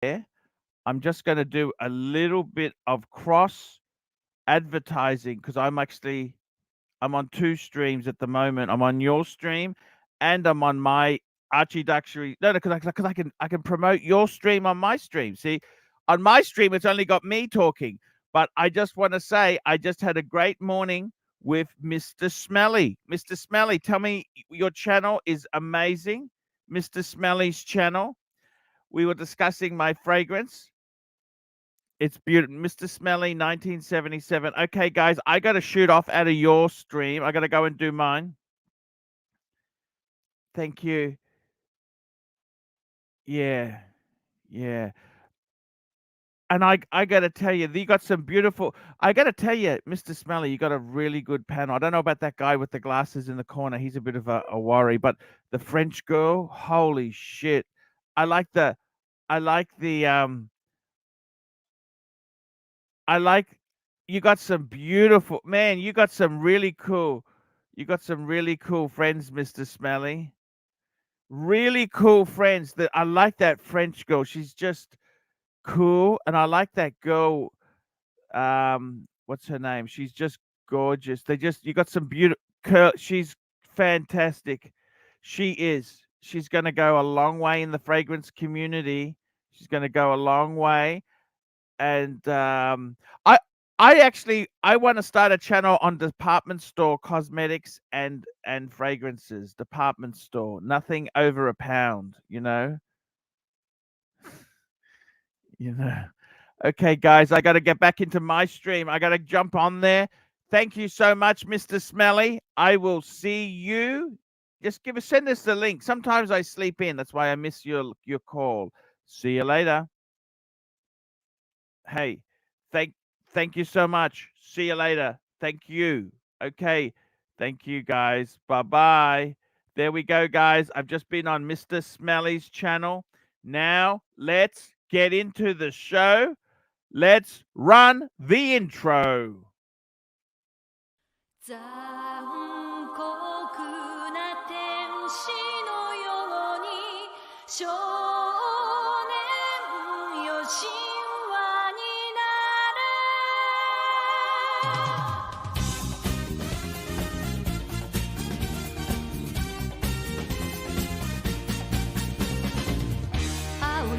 I'm just going to do a little bit of cross advertising because I'm on two streams at the moment. I'm on your stream and I'm on my ArchieLuxury. No, because I can promote your stream on my stream. See, on my stream it's only got me talking. But I just want to say I just had a great morning with Mr. Smelly. Mr. Smelly, tell me, your channel is amazing. Mr. Smelly's channel. We were discussing my fragrance. It's beautiful. Mr. Smelly, 1977. Okay, guys, I got to shoot off out of your stream. I got to go and do mine. Thank you. Yeah. Yeah. And I got to tell you got some beautiful. I got to tell you, Mr. Smelly, you got a really good panel. I don't know about that guy with the glasses in the corner. He's a bit of a worry, but the French girl, holy shit. I like the I like the I like you got some beautiful man, you got some really cool friends, Mr. Smelly. Really cool friends. That I like that French girl. She's just cool. And I like that girl. What's her name? She's just gorgeous. You got some beautiful she's fantastic. She is. She's gonna go a long way in the fragrance community. She's gonna go a long way. And I want to start a channel on department store cosmetics and fragrances. Department store, nothing over £1, you know. You know. Okay, guys, I got to get back into my stream. I got to jump on there. Thank you so much, Mr. Smelly. I will see you. Just send us the link. Sometimes I sleep in. That's why I miss your call. See you later. Hey, thank you so much. See you later. Thank you. Okay. Thank you, guys. Bye-bye. There we go, guys. I've just been on Mr. Smelly's channel. Now, let's get into the show. Let's run the intro. 残酷な天使のように少年よ神話になれ青い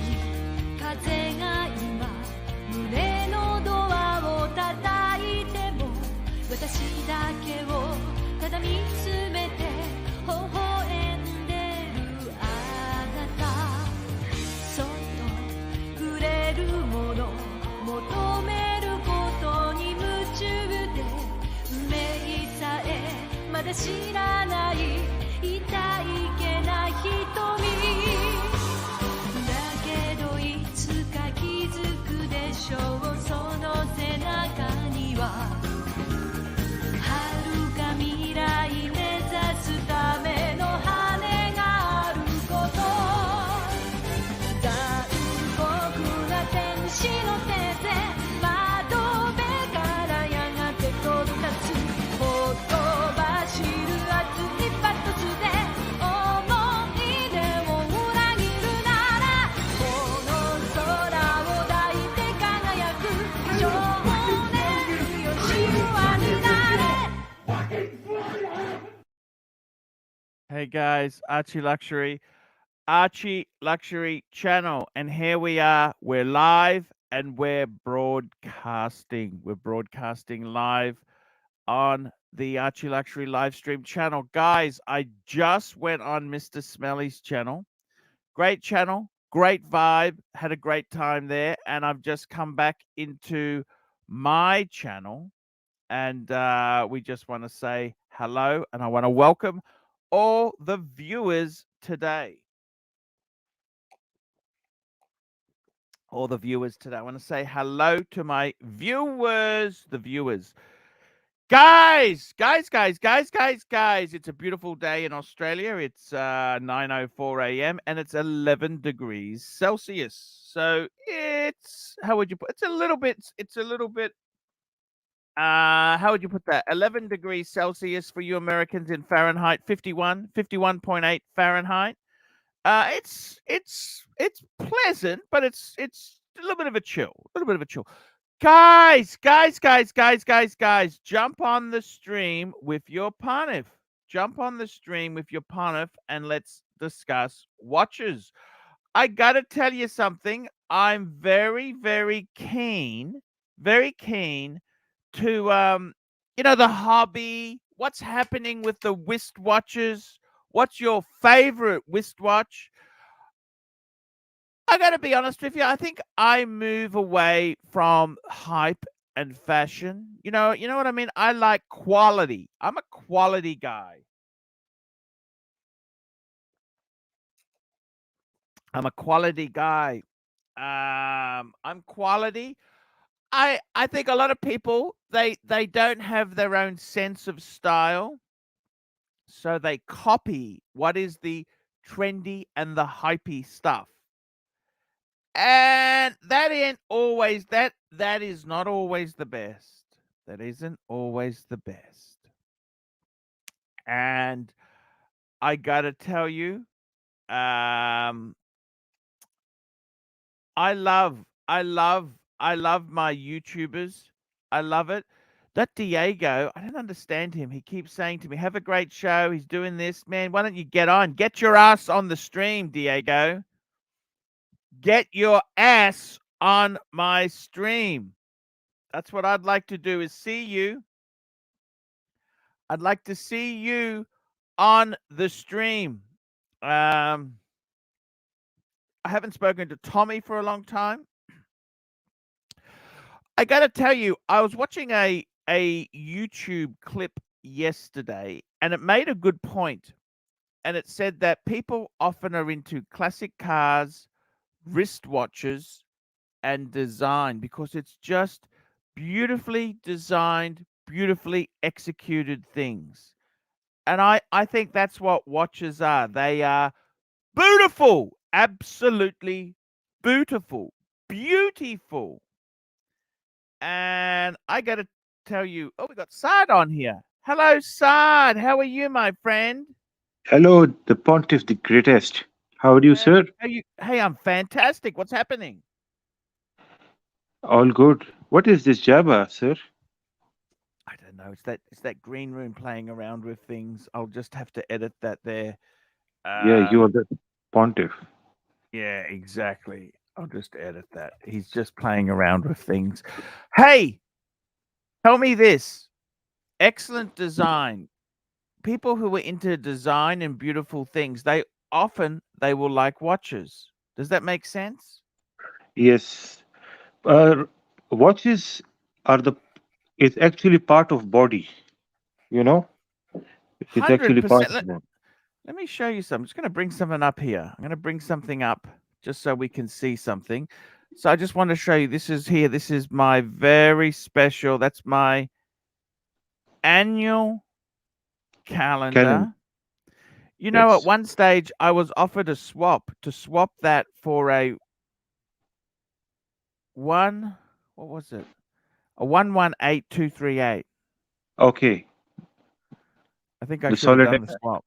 風が今胸のドアを叩いても私だけをただ見つめて微笑んでるあなたそっと触れるもの求めることに夢中で運命さえまだ知らない痛いけな瞳だけどいつか気づくでしょうその背中には遥か未来目指すための羽があること残酷な天使の手で窓辺からやがて飛び立つほとばしる熱いパトスで思い出を裏切るならこの空を抱いて輝く少年よ神話になれ Hey, guys. ArchieLuxury channel. And here we are. We're live and we're broadcasting. We're broadcasting live on the ArchieLuxury live stream channel. Guys, I just went on Mr. Smelly's channel. Great channel, great vibe, had a great time there. And I've just come back into my channel. And we just want to say hello. And I want to welcome all the viewers today. All the viewers today. I want to say hello to my viewers, the viewers. Guys, it's a beautiful day in Australia. It's 9:04 a.m. and it's 11 degrees Celsius. So it's, how would you put, it's a little bit, how would you put that? 11 degrees Celsius for you Americans in Fahrenheit, 51.8 Fahrenheit. It's pleasant, but it's a little bit of a chill. A little bit of a chill. Guys, jump on the stream with your panif. Jump on the stream with your panif and let's discuss watches. I gotta tell you something. I'm very keen to the hobby. What's happening with the wristwatches? What's your favorite wristwatch? I gotta be honest with you. I think I move away from hype and fashion. You know what I mean? I like quality. I'm a quality guy. I'm a quality guy. I'm quality. I think a lot of people they don't have their own sense of style, so they copy what is the trendy and the hypey stuff. And that ain't always that is not always the best. That isn't always the best. And I got to tell you, um I love my YouTubers. I love it. That Diego, I don't understand him. He keeps saying to me, "Have a great show." He's doing this, man. Why don't you get on? Get your ass on the stream, Diego. Get your ass on my stream. That's what I'd like to do is see you. I'd like to see you on the stream. I haven't spoken to Tommy for a long time. I got to tell you, I was watching a YouTube clip yesterday and it made a good point. And it said that people often are into classic cars, wristwatches, and design because it's just beautifully designed, beautifully executed things. And I think that's what watches are. They are beautiful, absolutely beautiful, beautiful. And I got to tell you, oh, we got Sard on here. Hello, Sard. How are you, my friend? Hello, the Pontiff, the greatest. How are you, Man, sir? how you? Hey, I'm fantastic. What's happening? All good. What is this Jabba, sir? I don't know. It's that green room playing around with things. I'll just have to edit that there. Yeah, you are Um, the Pontiff. yeah, exactly. I'll just edit that. He's just playing around with things. Hey, tell me this. Excellent design. People who are into design and beautiful things, they will like watches. Does that make sense? Yes. Uh, watches are the. It's actually part of body. You know, it's actually part 100%. of body. Let me show you something. I'm just going to bring something up here. I'm going to bring something up just so we can see something. So I just want to show you. This is here. This is my very special. That's my annual Calendar. calendar. At Yes. one stage I was offered a swap to swap that for a one. What was it? A 118238. Okay. I think I The should have solid. done the swap.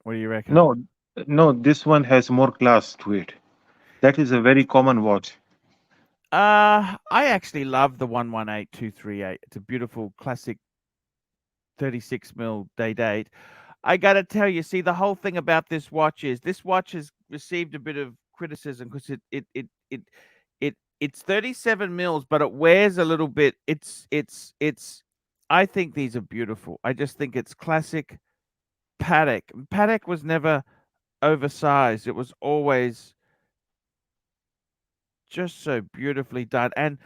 What do you reckon? No, no. This one has more class to it. That is a very common watch. I actually love the 118238. It's a beautiful classic 36 mil day date. I got to tell you, see, the whole thing about this watch has received a bit of criticism because it's 37 mils, but it wears a little bit. I think these are beautiful. I just think it's classic Patek. Patek was never oversized. It was always just so beautifully done. And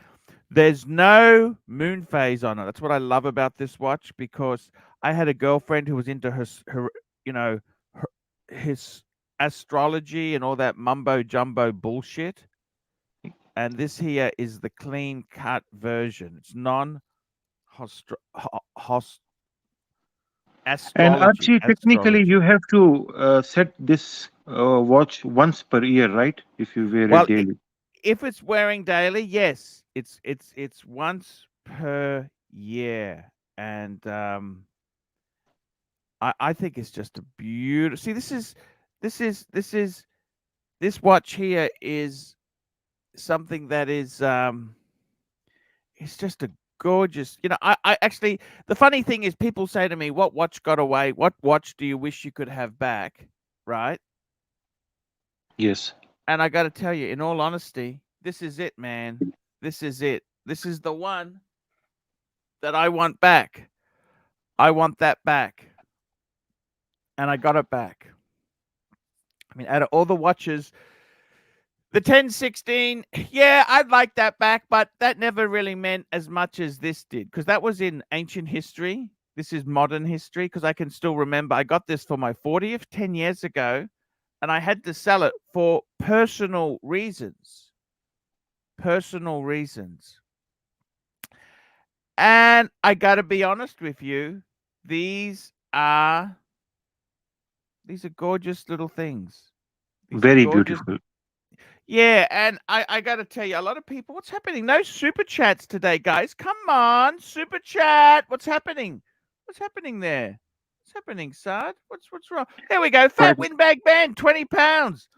there's no moon phase on it. That's what I love about this watch because I had a girlfriend who was into her you know, her, his astrology and all that mumbo jumbo bullshit. And this here is the clean cut version. It's non And astrology. Archie, technically, you have to set this watch once per year, right? If you wear it Well, daily. if it's wearing daily, yes, it's once per year, and I think it's just a beautiful. See, this watch here is something that is it's just a gorgeous. I actually, the funny thing is, people say to me, "What watch got away? What watch do you wish you could have back?" Right? Yes. And I got to tell you, in all honesty, this is it, man. This is it. This is the one that I want back. I want that back, and I got it back. I mean, out of all the watches, the 1016, yeah, I'd like that back, but that never really meant as much as this did, because that was in ancient history. This is modern history, because I can still remember I got this for my 40th 10 years ago, and I had to sell it for personal reasons. Personal reasons. And I got to be honest with you, these are gorgeous little things. These are Very gorgeous. beautiful. Yeah, and I got to tell you, a lot of people, what's happening? No super chats today, guys. Come on, super chat. What's happening? What's happening there? What's happening, Sard? What's wrong? There we go. Fat But windbag band, 20 pounds.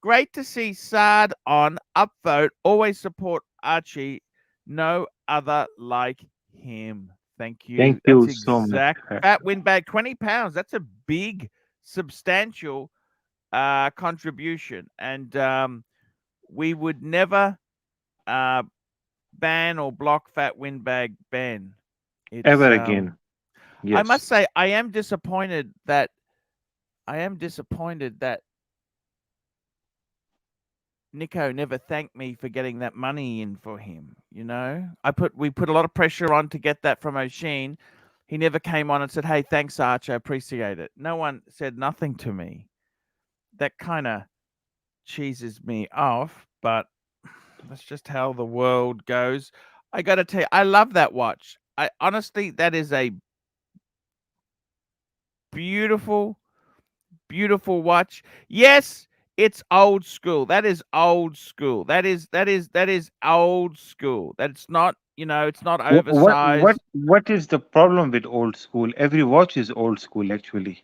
Great to see Sard on upvote. Always support Archie. No other like him. Thank you. thank That's you so much. exact. Fat windbag, 20 pounds. That's a big, substantial contribution. And we would never ban or block Fat Windbag Ben. It's Ever again. I must Yes. say I am disappointed that Nico never thanked me for getting that money in for him. We put a lot of pressure on to get that from O'Sheen. He never came on and said, "Hey, thanks, Arch. I appreciate it." No one said nothing to me. That kind of cheeses me off, but that's just how the world goes. I got to tell you, I love that watch. I honestly, that is a beautiful, beautiful watch. Yes, it's old school. That is old school. That is old school. That's not, it's not oversized. What is the problem with old school? Every watch is old school, actually.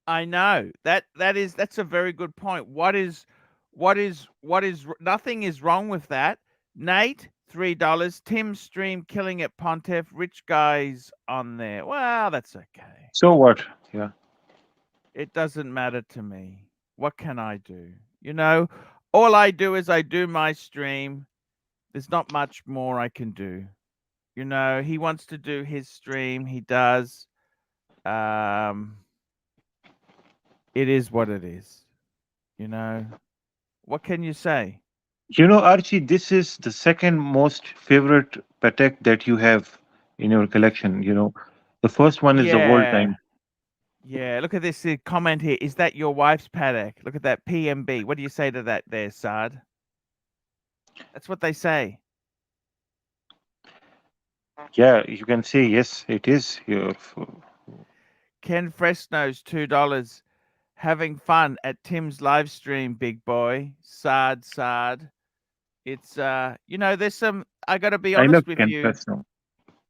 I know. That's a very good point. Nothing is wrong with that. Nate, $3. Tim Stream killing it, Pontiff. Rich guys on there. Well, that's okay. So what? Yeah. It doesn't matter to me. What can I do? All I do is I do my stream. There's not much more I can do. He wants to do his stream. He does. It is what it is. What can you say? Archie, this is the second most favorite Patek that you have in your collection. The first one is the World Yeah. Time. Yeah. Look at this comment here. Is that your wife's Patek? Look at that PMB. What do you say to that there, Sard? That's what they say. Yeah, you can say yes, it is your. Ken Fresno's $2. Having fun at Tim's live stream, big boy. Sard. It's there's some, I gotta be I love honest with Ken you. Fresno.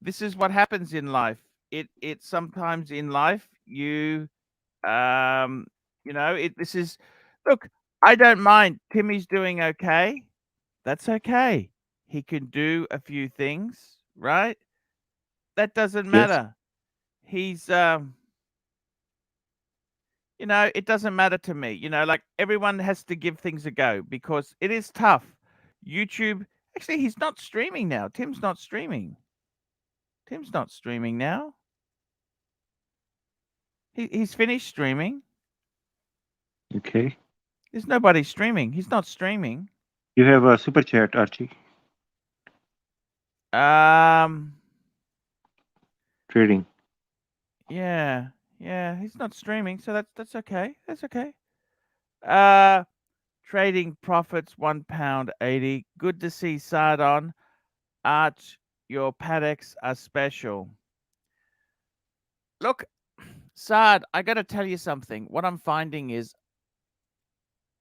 This is what happens in life. It sometimes in life this is, look, I don't mind. Timmy's doing okay. That's okay. He can do a few things, right? That doesn't Yes. matter. He's it doesn't matter to me. Like, everyone has to give things a go because it is tough. YouTube, actually, he's not streaming now. Tim's not streaming. Tim's not streaming now. He's finished streaming. Okay. There's nobody streaming. He's not streaming. You have a super chat, Archie. Trading. Yeah, he's not streaming, so that's okay. That's okay. Trading profits £1.80. Good to see Sardon. Arch, your Pateks are special. Look, Sard, I got to tell you something. What I'm finding is,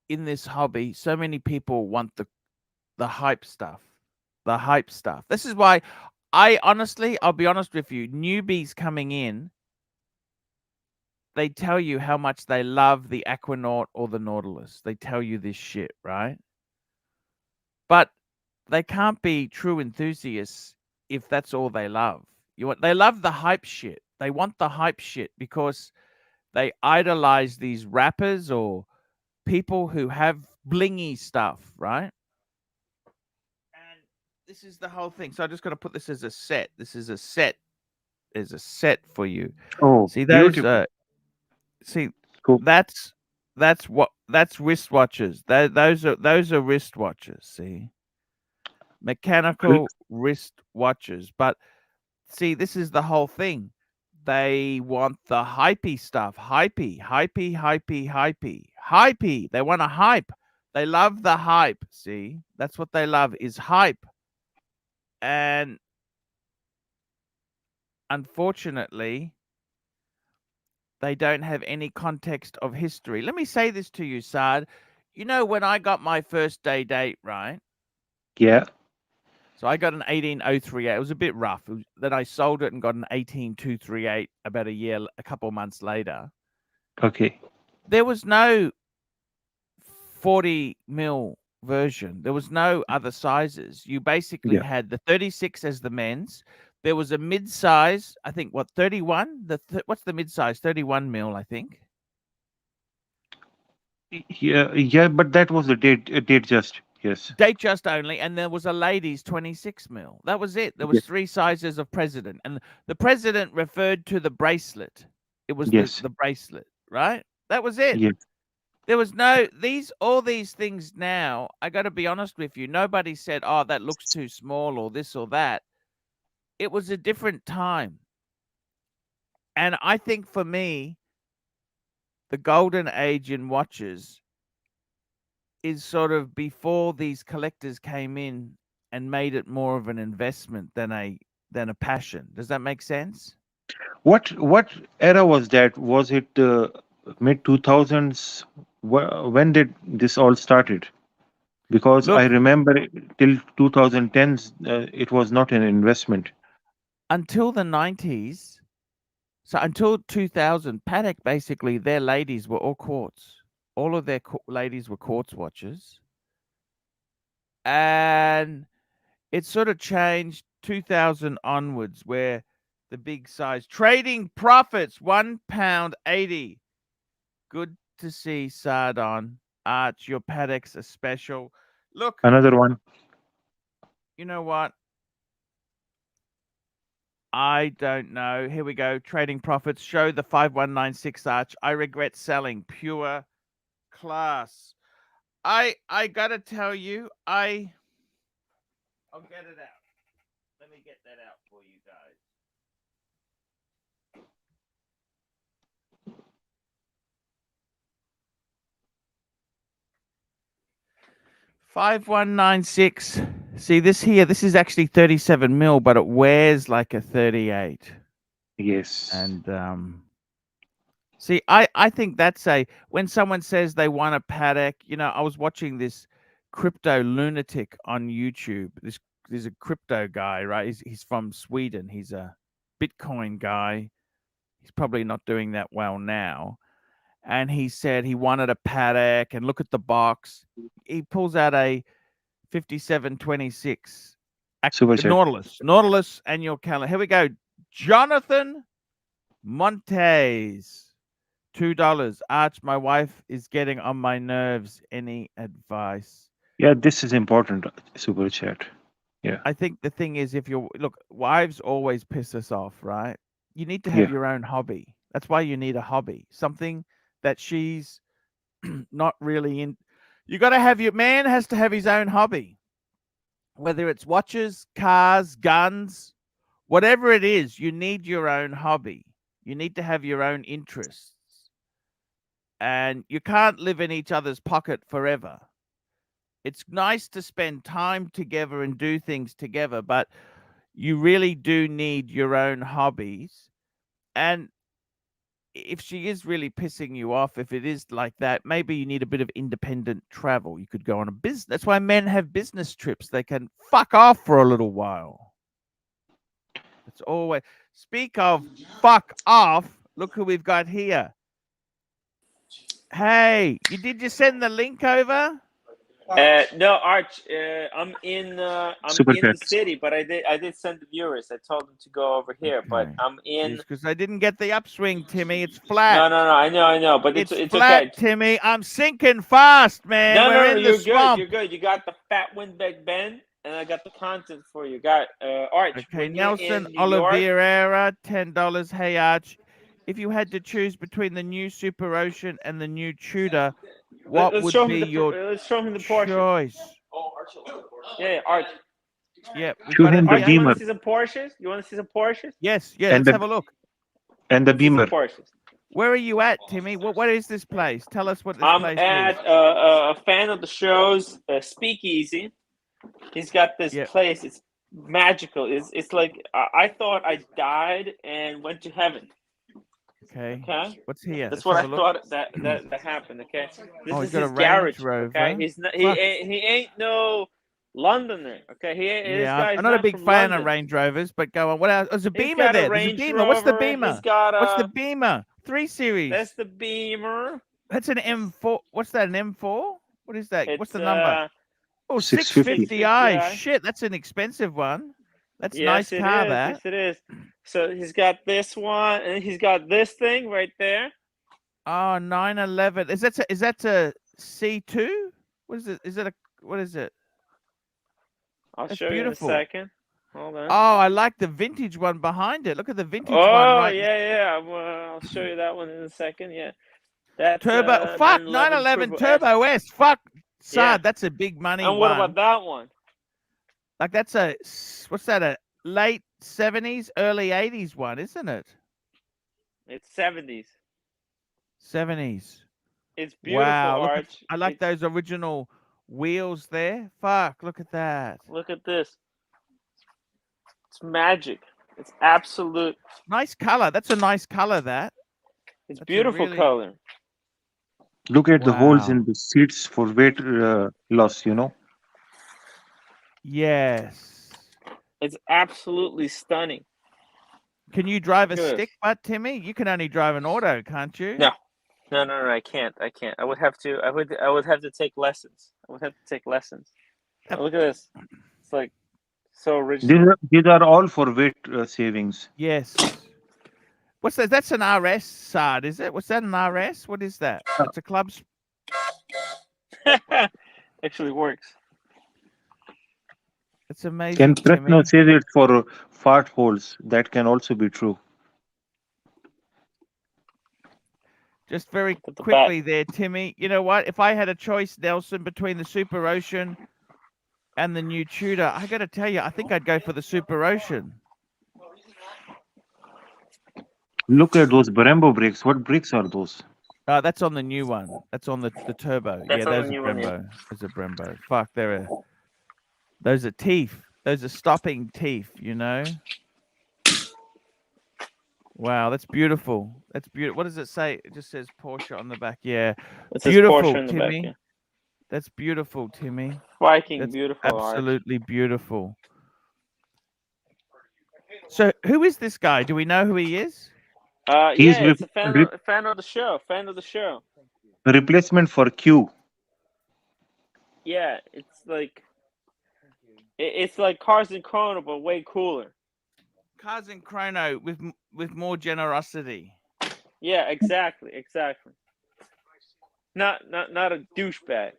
in this hobby, so many people want the hype stuff. The hype stuff. This is why I'll be honest with you, newbies coming in, they tell you how much they love the Aquanaut or the Nautilus. They tell you this shit, right? But they can't be true enthusiasts if that's all they love. They love the hype shit. They want the hype shit because they idolize these rappers or people who have blingy stuff, right? And this is the whole thing. So I just got to put this as a set. This is a set. Is a set for you. Oh, See those? beautiful. See, Cool. that's that's wristwatches. Those are wristwatches. See, mechanical wristwatches. But see, this is the whole thing. They want the hypey stuff. Hypey, hypey, hypey, hypey, hypey. They want a hype. They love the hype. See, that's what they love is hype. And unfortunately, they don't have any context of history. Let me say this to you, Saad. You know, when I got my first day date, right? Yeah. So I got an 18038. It was a bit rough. Then I sold it and got an 18238 about a couple of months later. Okay. There was no 40 mil version. There was no other sizes. You basically Yeah. had the 36 as the men's. There was a mid size, I think, what, 31? What's the mid size? 31 mil, I think. Yeah. Yeah. But that was a date just. Yes. Date just only, and there was a ladies 26 mil. That was it. There was Yes. 3 sizes of president, and the president referred to the bracelet. It was Yes. the bracelet, right? That was it. Yes. There was no all these things now. I got to be honest with you. Nobody said, "Oh, that looks too small," or this or that. It was a different time, and I think for me, the golden age in watches is sort of before these collectors came in and made it more of an investment than a passion. Does that make sense? What era was that? Was it mid 2000s? When did this all started? Because I Look, remember till 2010s, it was not an investment. until the 90s, so until 2000, Patek basically their ladies were all quartz. All of their ladies were quartz watches. And it sort of changed 2000 onwards where the big size trading profits £1.80. Good to see Sardon. Arch, your Patek's a special. Look, Another one. you know what? I don't know. Here we go. Trading profits. Show the 5196 Arch. I regret selling. Pure class. I gotta tell you, I'll get it out. Let me get that out for you guys. $5196. See this here. This is actually 37 mil, but it wears like a 38. Yes. And see, I think that's when someone says they want a Patek. You know, I was watching this crypto lunatic on YouTube. There's a crypto guy, right? He's from Sweden. He's a Bitcoin guy. He's probably not doing that well now. And he said he wanted a Patek, and look at the box. He pulls out a 5726 Super chat. Nautilus annual calendar. Here we go. Jonathan Montes, $2. Arch, my wife is getting on my nerves. Any advice? Yeah, this is important. Super chat. Yeah. I think the thing is, if you're wives always piss us off, right? You need to have Yeah. your own hobby. That's why you need a hobby, something that she's not really in. You got to have your man has to have his own hobby, whether it's watches, cars, guns, whatever it is. You need your own hobby. You need to have your own interests, and you can't live in each other's pocket forever. It's nice to spend time together and do things together, but you really do need your own hobbies. And if she is really pissing you off, if it is like that, maybe you need a bit of independent travel. You could go on a business. That's why men have business trips. They can fuck off for a little while. It's always speak of fuck off. Look who we've got here. Hey, did you send the link over? No, Arch. I'm in Super the chat. city, but I did send the viewers. I told them to go over here, but Okay. I'm in. Because I didn't get the upswing, Timmy. It's flat. No. I know, but it's flat, okay. Timmy. I'm sinking fast, man. No, We're in the you're swamp. good. You're good. You got the fat windbag bend, and I got the content for you. Got Arch. Okay, when you're Nelson in New York, Oliveira, $10. Hey, Arch. If you had to choose between the new Super Ocean and the new Tudor, what let's would show be him the your let's show him the Porsche. choice? Yeah, Arch. Yeah, we've Show got him it the Arch, here. you want Beamer to see some Porsches? You want to see some Porsches? Yes, yeah, and let's the have a look. and the See some Beamer. Porsches. Where are you at, Timmy? What is this place? Tell us what this I'm place at is. a fan of the shows, Speakeasy. He's got this Yep. place. It's magical. It's like I thought I died and went to heaven. Okay. Okay, What's here? that's Let's what I have a look. thought that happened. Okay, this Oh, is he's got a his Range garage. Rover. Okay, he's not, Fuck. he ain't no Londoner. Okay, this Yeah, guy's I'm not a big from fan London. of Range Rovers, but go on. What else? There's a He's Beamer got a there. There's a Range Beamer. What's the Rover. Beamer? He's got What's the Beamer? 3 Series. That's the Beamer. That's an M4. What's that? An M4? What is that? What's It's the number? Oh, 650. 650i. Shit, that's an expensive one. That's a nice it car, is. that. Yes, it is. So he's got this one, and he's got this thing right there. Oh, 911. Is that a C2? What is it? What is it? I'll That's show beautiful. you in a second. Hold on. Oh, I like the vintage one behind it. Look at the vintage one right yeah. Well, I'll show you that one in a second. Yeah. That's Turbo. Fuck, 911 Turbo S. Fuck, Sard, Yeah. that's a big money And what one. about that one? Like that's what's that? A late 70s, early 80s one, isn't it? It's 70s. 70s. It's beautiful, Wow, Arch. I like those original wheels there. Fuck, look at that. Look at this. It's magic. It's absolute. Nice color. That's a nice color, that. It's That's a beautiful really- color. Look at the holes Wow. in the seats for weight loss. Yes. It's absolutely stunning. Can you drive a Good. stick butt, Timmy? You can only drive an auto, can't you? No. No, I can't. I would have to. I would have to take lessons. Look at this. It's like so original. These are all for weight savings. Yes. What's that? That's an RS, Sard, is it? What's that, an RS? What is that? It's a club. Actually works. It's amazing, Can Timmy. Pretno say it for fart holes? That can also be true. Just very At the quickly there, Timmy. You know what? If I had a choice, Nelson, between the Super Ocean and the new Tudor, I got to tell you, I think I'd go for the Super Ocean. Look at those Brembo brakes. What brakes are those? That's on the new one. That's on the turbo. That's Yeah, on the those are new one, yeah. Brembo. Those are Brembo. Fuck, those are teeth. Those are stopping teeth, you know? Wow, that's beautiful. That's beautiful. What does it say? It just says Porsche on the back. Yeah. It says Beautiful, Porsche in the Timmy. back, yeah. That's beautiful, Timmy. Viking, That's beautiful. Arch. absolutely beautiful. So, who is this guy? Do we know who he is? He's Yeah, it's a fan of the show. Fan of the show. replacement for Q. Yeah, it's like Cars and Chrono, but way cooler. Cars and Chrono with more generosity. Yeah, exactly. Not a douchebag.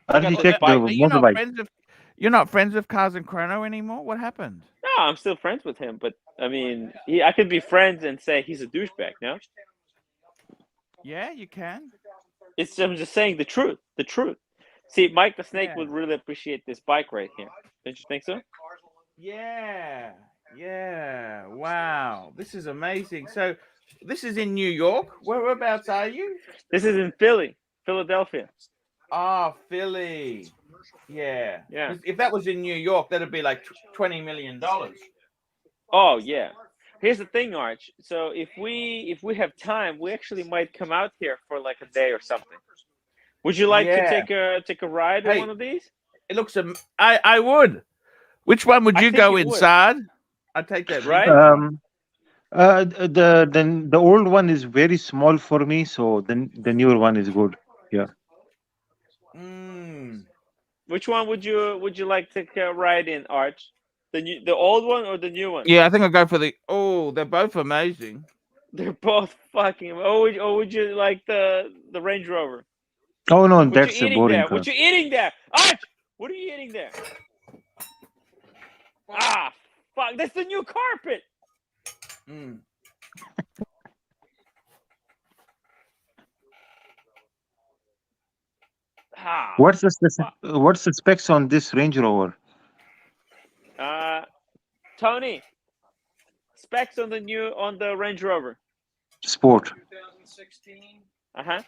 Architect Are you not motorbike. friends with? You're not friends with Cars and Chrono anymore? What happened? No, I'm still friends with him, but I mean, I could be friends and say he's a douchebag. No, Yeah, you can. I'm just saying the truth. The truth. See, Mike the Snake Yeah. would really appreciate this bike right here. Don't you think so? Yeah. Wow, this is amazing. So, this is in New York. Whereabouts are you? This is in Philadelphia. Ah, Philly. Yeah. Yeah. If that was in New York, that'd be like $20 million. Oh yeah. Here's the thing, Arch. So if we have time, we actually might come out here for like a day or something. Would you like Yeah. to take a ride in Hey. one of these? It looks. I would. Which one would I you think go you in, would. Sard? I'd take that. Right? The old one is very small for me, so the newer one is good. Yeah. Mm. Which one would you like to ride in, Arch? The old one or the new one? Yeah, I think I'll go for the. Oh, they're both amazing. They're both fucking. Would you like the Range Rover? Oh no, What you that's a eating boring there? car. What you eating there? Arch! What are you eating there? Ah, fuck! That's the new carpet. Mm. Ah, fuck. What's the specs on this Range Rover Tony, specs on the Range Rover. Sport? 2016. Uh-huh.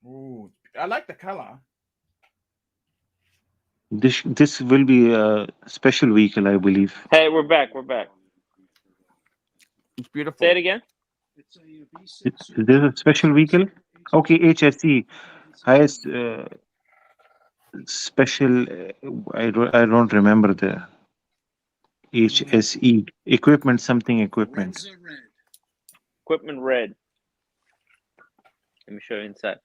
Ooh, I like the color. This will be a special vehicle, I believe. Hey, we're back. We're back. It's beautiful. Say it again. It's a V6 Is this a special vehicle? Okay, HSE, highest special. I don't remember the HSE equipment. Something equipment. Renza Red. Equipment red. Let me show you inside.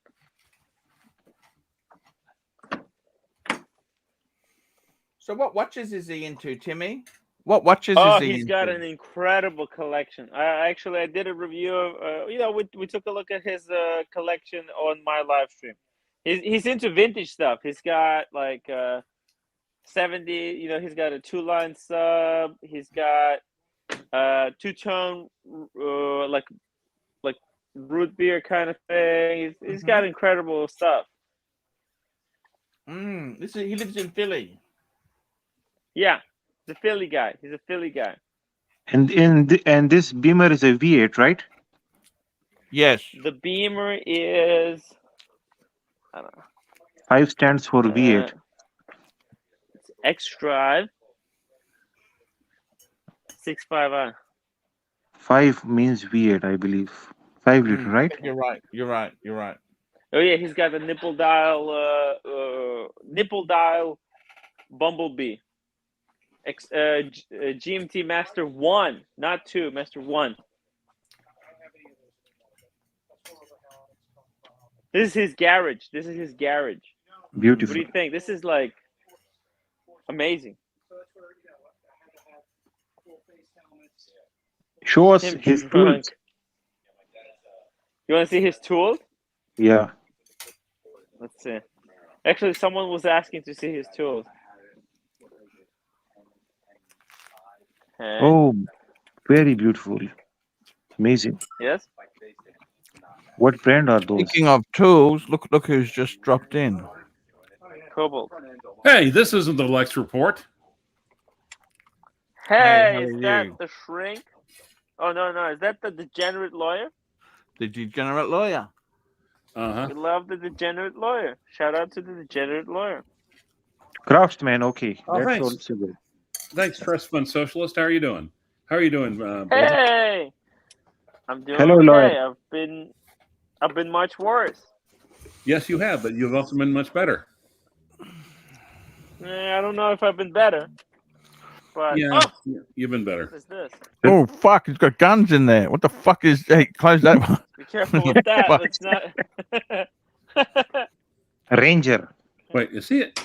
So, what watches is he into, Timmy? What watches Oh, is he he's into? got an incredible collection. I did a review of. We took a look at his collection on my live stream. He's into vintage stuff. He's got like 70. He's got a 2-line sub. He's got two-tone like root beer kind of thing. He's got incredible stuff. He lives in Philly. Yeah, he's a Philly guy. He's a Philly guy. And this Beamer is a V8, right? Yes. The Beamer is. I don't know. 5 stands for V8. It's X Drive 6.5i. 5 means V8, I believe. 5 liter, right? You're right. You're right. You're right. Oh yeah, he's got the nipple dial Bumblebee. GMT Master 1, not 2, Master 1. This is his garage. Beautiful. What do you think? This is like amazing. Show us Him his drunk. tools. You want to see his tools? Yeah. Let's see. Actually, someone was asking to see his tools. Okay. Oh, very beautiful. Amazing. Yes. What brand are those? Speaking of tools, look who's just dropped in. Cobalt. Hey, this isn't the Lex report. Hey, how is are that you? the shrink? Oh no, is that the degenerate lawyer? The degenerate lawyer. Uh-huh. We love the degenerate lawyer. Shout out to the degenerate lawyer. Craftsman, okay. Oh, That's thanks. also good. Thanks, Trust Fund Socialist. How are you doing? How are you doing, brother? Hey, I'm doing Hello, okay. lawyer. I've been much worse. Yes, you have, but you've also been much better. I don't know if I've been better, but Yeah, you've been better. what is this? Oh fuck! He's got guns in there. What the fuck is? Hey, close that one. Be careful with that. Fuck. Let's not. Ranger. Wait, you see it?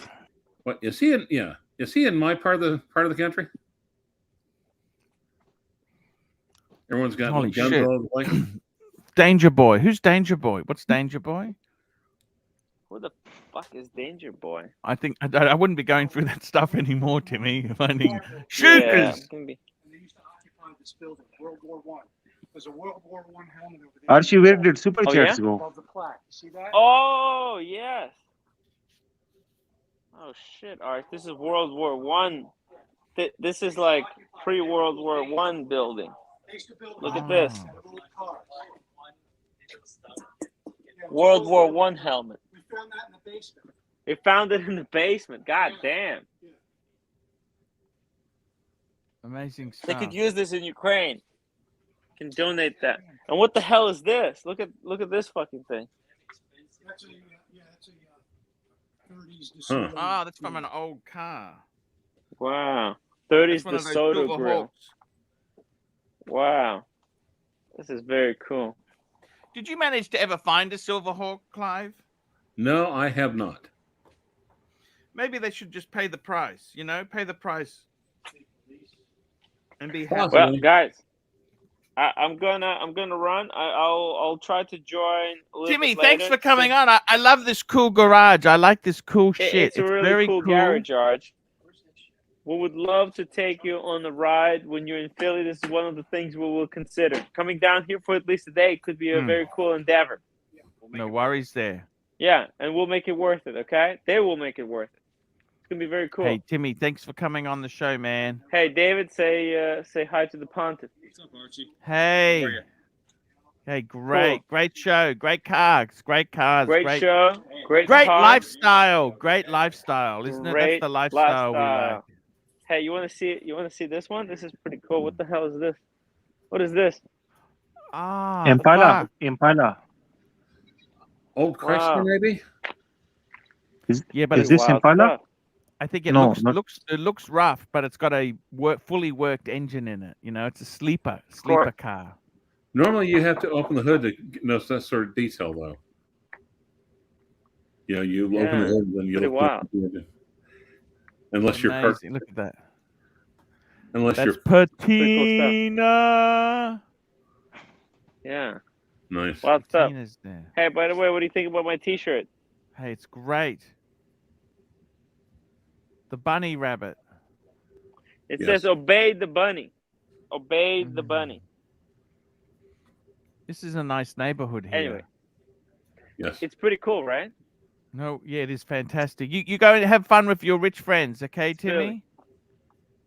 What you see it? Yeah, you see in my part of the country. Everyone's got Holy guns shit. all over the place. Danger Boy. Who's Danger Boy? What's Danger Boy? Who the fuck is Danger Boy? I think I wouldn't be going through that stuff anymore, Timmy. Finding Yeah, shooters. it can be. And they used to occupy this building, World War I. There's a World War I helmet over there. Archie, where did Super Oh, Chats yeah? go? Above the plaque. You see that? Oh yes. Oh shit! All right, this is World War One. This is like pre-World War One building. They used to build Look at this. little cars. Yeah, World War One helmet. We found that in the basement. They found it in the basement. God damn. Amazing They stuff. could use this in Ukraine. Can donate that. And what the hell is this? Look at this fucking thing. That's a 30s. Huh. Oh, that's from an old car. Wow. 30's That's one the of those Soda silver grill. hawks. Wow. This is very cool. Did you manage to ever find a silver hawk, Clive? No, I have not. Maybe they should just pay the price. You know, pay the price and be happy. Possibly. Well, guys, I'm gonna run. I'll try to join a little Timmy, bit thanks later. for coming on. I love this cool garage. I like this cool shit. It's a really very cool garage, Arch. We would love to take you on a ride when you're in Philly. This is one of the things we will consider. Coming down here for at least a day could be a very cool endeavor. No worries there. Yeah, and we'll make it worth it, okay? They will make it worth it. It's going to be very cool. Hey, Timmy, thanks for coming on the show, man. Hey, David, say hi to the Pontiff. What's up, Archie? Hey. How are you? Hey, great. Cool. Great show. Great cars. Great cars. Great show. Great Great car. lifestyle. Great lifestyle, isn't it? That's Great the lifestyle we like. Hey, you want to see it? You want to see this one? This is pretty cool. What the hell is this? What is this? Ah, Impala. fuck. Impala. Old Chrysler, Wow. maybe? Yeah, but Is it's this wild Impala? stuff. I think it No, looks not- looks rough, but it's got a fully worked engine in it. You know, it's a sleeper car. Normally, you have to open the hood to notice that sort of detail, though. Yeah, you open Yeah, the hood, then you pretty look. wild. Unless you're parked, Amazing. Look at that. unless That's you're patina. Yeah, nice. wild stuff. Patina's there. Hey, by the way, what do you think about my T-shirt? Hey, it's great. The bunny rabbit. It Yes. says "Obey the bunny." Obey the Mm. bunny. This is a nice neighborhood here. Anyway. Yes. It's pretty cool, right? No, yeah, it is fantastic. You go and have fun with your rich friends, okay, Timmy? Really.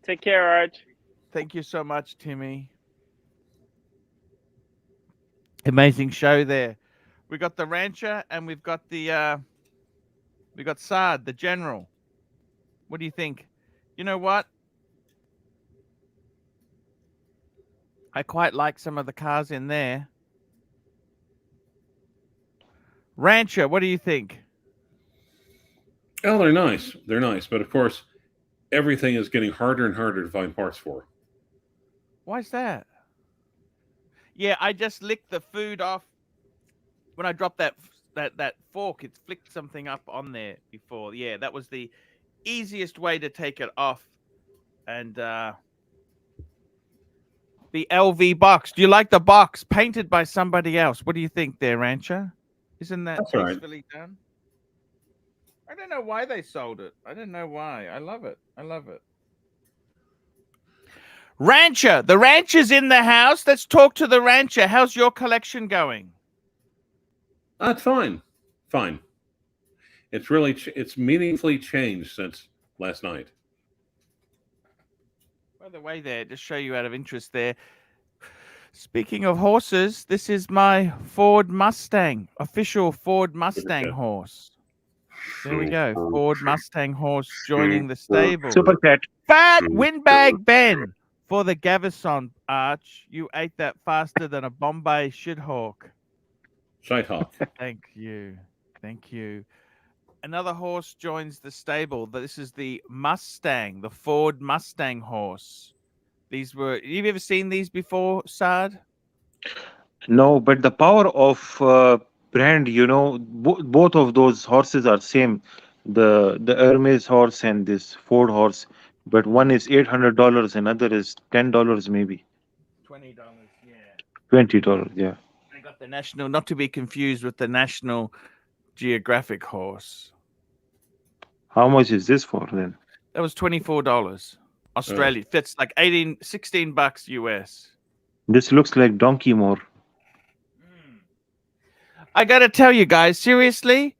Take care, Arch. Thank you so much, Timmy. Amazing show there. We got the rancher and we've got the we got Saad, the general. What do you think? You know what? I quite like some of the cars in there. Rancher, what do you think? Oh, they're nice. They're nice, but of course, everything is getting harder and harder to find parts for. Why's that? Yeah, I just licked the food off when I dropped that fork. It flicked something up on there before. Yeah, that was the easiest way to take it off. And the LV box. Do you like the box painted by somebody else? What do you think there, Rancher? Isn't that That's right. tastefully done? I don't know why they sold it. I don't know why. I love it. I love it. Rancher. The rancher's in the house. Let's talk to the rancher. How's your collection going? That's fine. Fine. It's really it's meaningfully changed since last night. By the way, there, just show you out of interest there. Speaking of horses, this is my Ford Mustang, official Ford Mustang horse. There we go. Ford Mustang horse joining the stable. Super cat. Fat windbag Ben for the Gavison, Arch. You ate that faster than a Bombay shithawk. Shitehawk. Thank you. Thank you. Another horse joins the stable. This is the Mustang, the Ford Mustang horse. These were, have you ever seen these before, Saad? No, but the power of brand, you know, both of those horses are same. The Hermes horse and this Ford horse, but one is $800, another is $10 maybe. $20, yeah. $20, yeah. I got the national, not to be confused with the National Geographic horse. How much is this for then? That was $24 Australian. That's like 16 bucks US. This looks like donkey more. I got to tell you guys, seriously,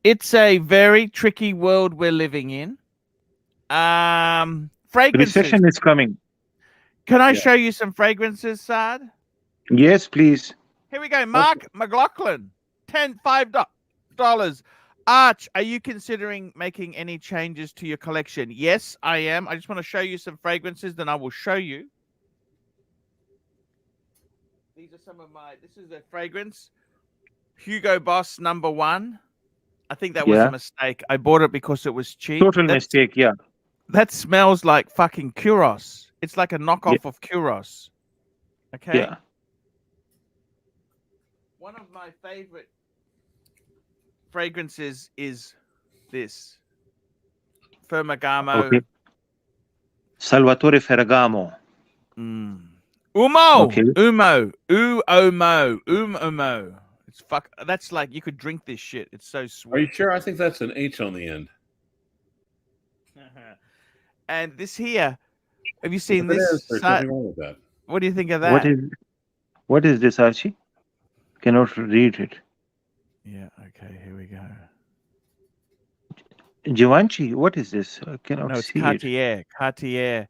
it's a very tricky world we're living in. Fragrances. Recession is coming. Can I show you some fragrances, Saad? Yes, please. Here we go. Mark McLaughlin, $5. Arch, are you considering making any changes to your collection? Yes, I am. I just want to show you some fragrances, then I will show you. These are some of my, this is a fragrance. Hugo Boss #1. I think that was a mistake. I bought it because it was cheap. Total mistake, yeah. That smells like fucking Kuros. It's like a knockoff of Kuros. Okay. Yeah. One of my favorite fragrances is this Ferragamo. Okay. Salvatore Ferragamo. Umo. Okay. Umo. It's fuck. That's like you could drink this shit. It's so sweet. Are you sure? I think that's an H on the end. And this here, have you seen If it this? is, there's nothing wrong with that. What do you think of that? What is this, Archie? Cannot read it. Yeah. Okay. Here we go. Givenchy, what is this? I cannot No, it's see it. Cartier.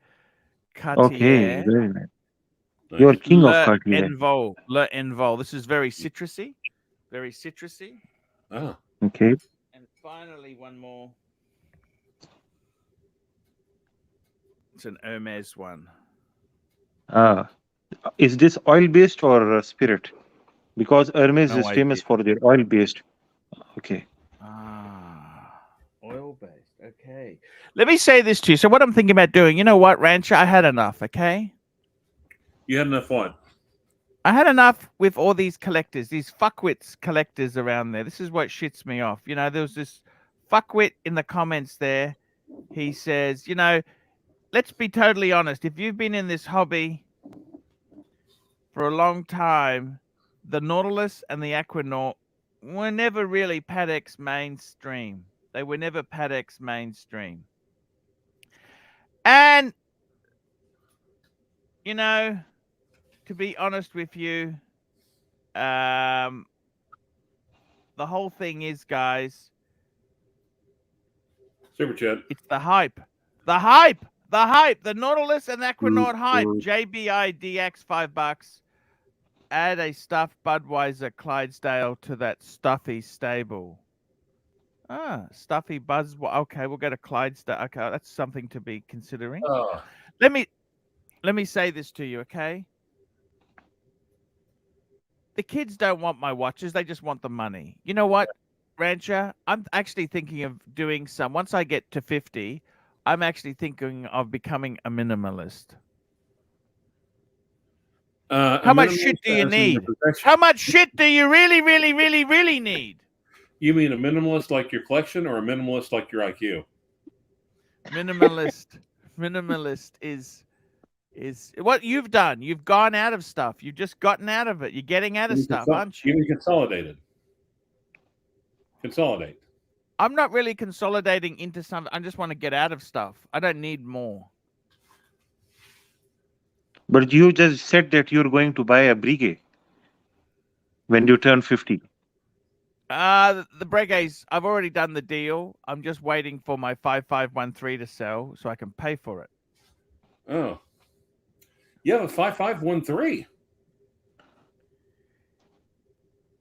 Okay, very nice. You're king of Cartier. Le Envol. This is very citrusy. Very citrusy. Ah. Okay. And finally, one more. It's an Hermes one. Is this oil-based or spirit? Because Hermes No is idea. famous for their oil-based. Okay. Oil-based. Okay. Let me say this to you. So what I'm thinking about doing, you know what, Rancher? I had enough, okay? You had enough what? I had enough with all these collectors, these fuckwits collectors around there. This is what shits me off. You know, there was this fuckwit in the comments there. He says, you know, let's be totally honest. If you've been in this hobby for a long time, the Nautilus and the Aquanaut were never really Patek's mainstream. They were never Patek's mainstream. And, you know, to be honest with you, the whole thing is, guys, Super chat. it's the hype. The hype. The Nautilus and Aquanaut hype. JBI DX $5. Add a stuffed Budweiser Clydesdale to that stuffy stable. Stuffy Buzz. Okay, we'll go to Clydesdale. Okay, that's something to be considering. Let me say this to you, okay? The kids don't want my watches. They just want the money. You know what, Rancher? I'm actually thinking of doing some. Once I get to 50, I'm actually thinking of becoming a minimalist. How much shit do you need? How much shit do you really need? You mean a minimalist like your collection or a minimalist like your IQ? Minimalist is what you've done. You've gone out of stuff. You've just gotten out of it. You're getting out of stuff, aren't you? You mean consolidated. Consolidate. I'm not really consolidating into something. I just want to get out of stuff. I don't need more. But you just said that you're going to buy a Breguet when you turn 50. The Breguets, I've already done the deal. I'm just waiting for my 5513 to sell so I can pay for it. Oh. You have a 5513.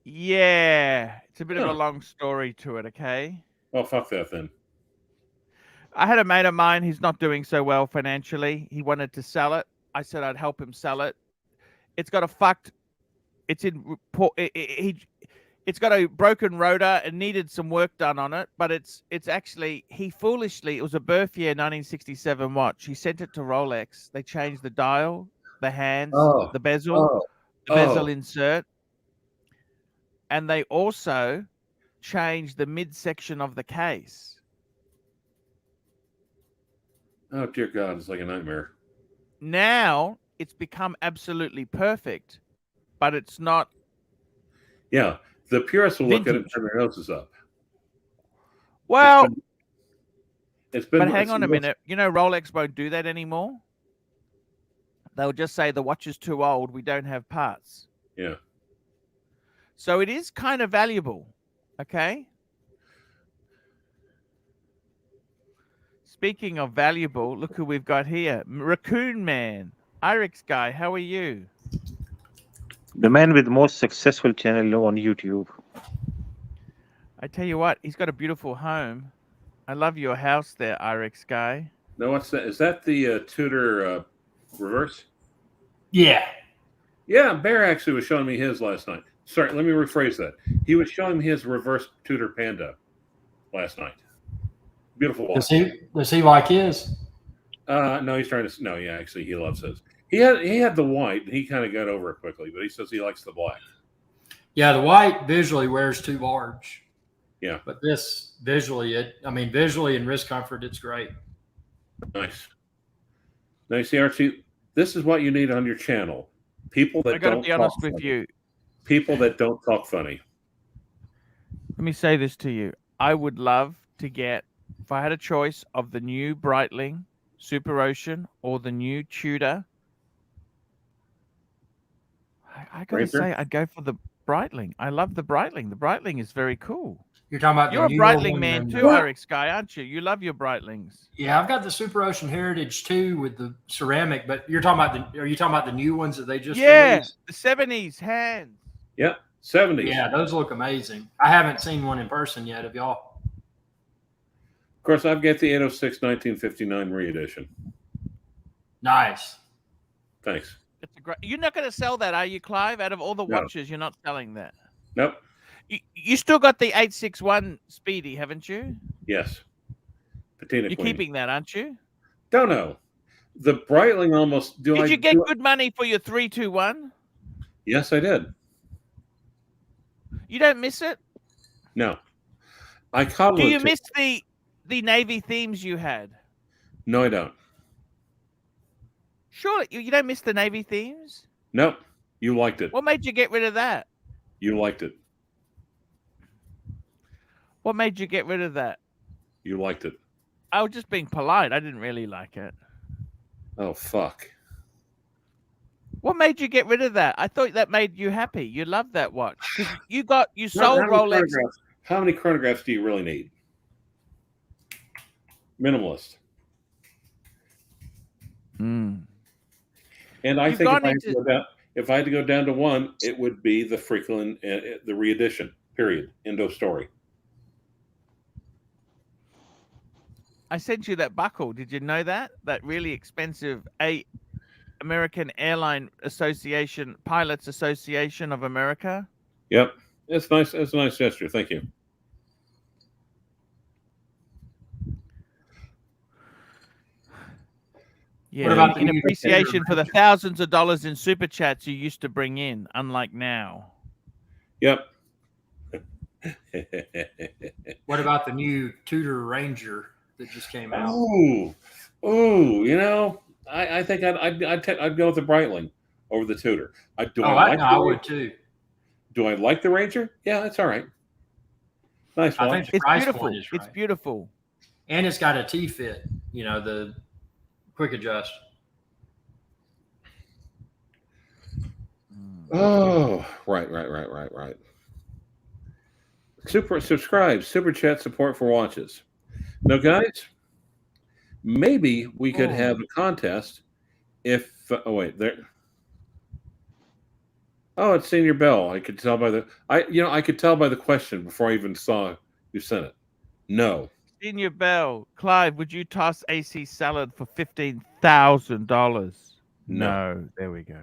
Yeah. It's a bit of a long story to it, okay? Oh, fuck that then. I had a mate of mine. He's not doing so well financially. He wanted to sell it. I said I'd help him sell it. It's got a fucked. It's in. It's got a broken rotor and needed some work done on it. But it's actually, he foolishly, it was a birth year 1967 watch. He sent it to Rolex. They changed the dial, the hands, the bezel, the bezel insert, and they also changed the midsection of the case. Oh dear God, it's like a nightmare. Now it's become absolutely perfect, but it's not. Yeah, the purists will look at it and turn their noses up. Well, it's been. But hang on a minute. You know, Rolex won't do that anymore. They'll just say the watch is too old. We don't have parts. Yeah. So it is kind of valuable. Okay. Speaking of valuable, look who we've got here. Raccoon Man. Irix guy, how are you? The man with the most successful channel on YouTube. I tell you what, he's got a beautiful home. I love your house there, Irix guy. No, what's that? Is that the Tudor reverse? Yeah. Yeah, Bear actually was showing me his last night. Sorry, let me rephrase that. He was showing me his reverse Tudor Panda last night. Beautiful watch. Does he like his? No, he's trying to. No, yeah, actually, he loves his. He had the white. He kind of got over it quickly, but he says he likes the black. Yeah, the white visually wears too large. Yeah. But this visually, visually and wrist comfort, it's great. Nice. Now you see, Archie, this is what you need on your channel. People that I gotta don't be honest talk with funny. you. People that don't talk funny. Let me say this to you. I would love to get, if I had a choice of the new Breitling Super Ocean or the new Tudor, I gotta Ranger? say I'd go for the Breitling. I love the Breitling. The Breitling is very cool. You're talking about You're a the newer Breitling one man and too, the- Eric Sky, aren't you? You love your Breitlings. Yeah, I've got the Super Ocean Heritage too with the ceramic, but you're talking about are you talking about the new ones that they just released? The 70s hands. Yep. 70s. Yeah, those look amazing. I haven't seen one in person yet. Have y'all? Of course, I've got the 806 1959 re-edition. Nice. Thanks. It's a great. You're not going to sell that, are you, Clive? Out of all the No. watches, you're not selling that. Nope. You still got the 861 Speedy, haven't you? Yes. Patina You're Queen. keeping that, aren't you? Don't know. The Breitling almost. Did you get good money for your 321? Yes, I did. You don't miss it? No. I coddled Do you it. miss the navy themes you had? No, I don't. Surely you don't miss the navy themes? Nope. You liked it. What made you get rid of that? You liked it. What made you get rid of that? You liked it. I was just being polite. I didn't really like it. Oh, fuck. What made you get rid of that? I thought that made you happy. You loved that watch. 'Cause you How sold many Rolex. chronographs- How many chronographs do you really need? Minimalist. Mm. And I You've think gone if I had to go down to one, it would be the Frequent, the re-edition. Period. End of story. I sent you that buckle. Did you know that? That really expensive American Airline Association, Pilots Association of America. Yep. It's nice. It's a nice gesture. Thank you. Yeah, What about the in new appreciation for the Ranger? thousands of dollars in super chats you used to bring in, unlike now. Yep. What about the new Tudor Ranger that just came out? Oh, you know, I think I'd go with the Breitling over the Tudor. I would too. Do I like the Ranger? Yeah, it's all right. Nice I watch. think the It's price beautiful. point is It's right. beautiful. And it's got a T-fit, the quick adjust. Oh, right. Subscribe, super chat support for watches. Now, guys, maybe we could have a contest if. Oh wait, there. Oh, it's Senior Bell. I could tell by the question before I even saw you sent it. No. Senior Bell, Clive, would you toss AC Salad for $15,000? No. There we go.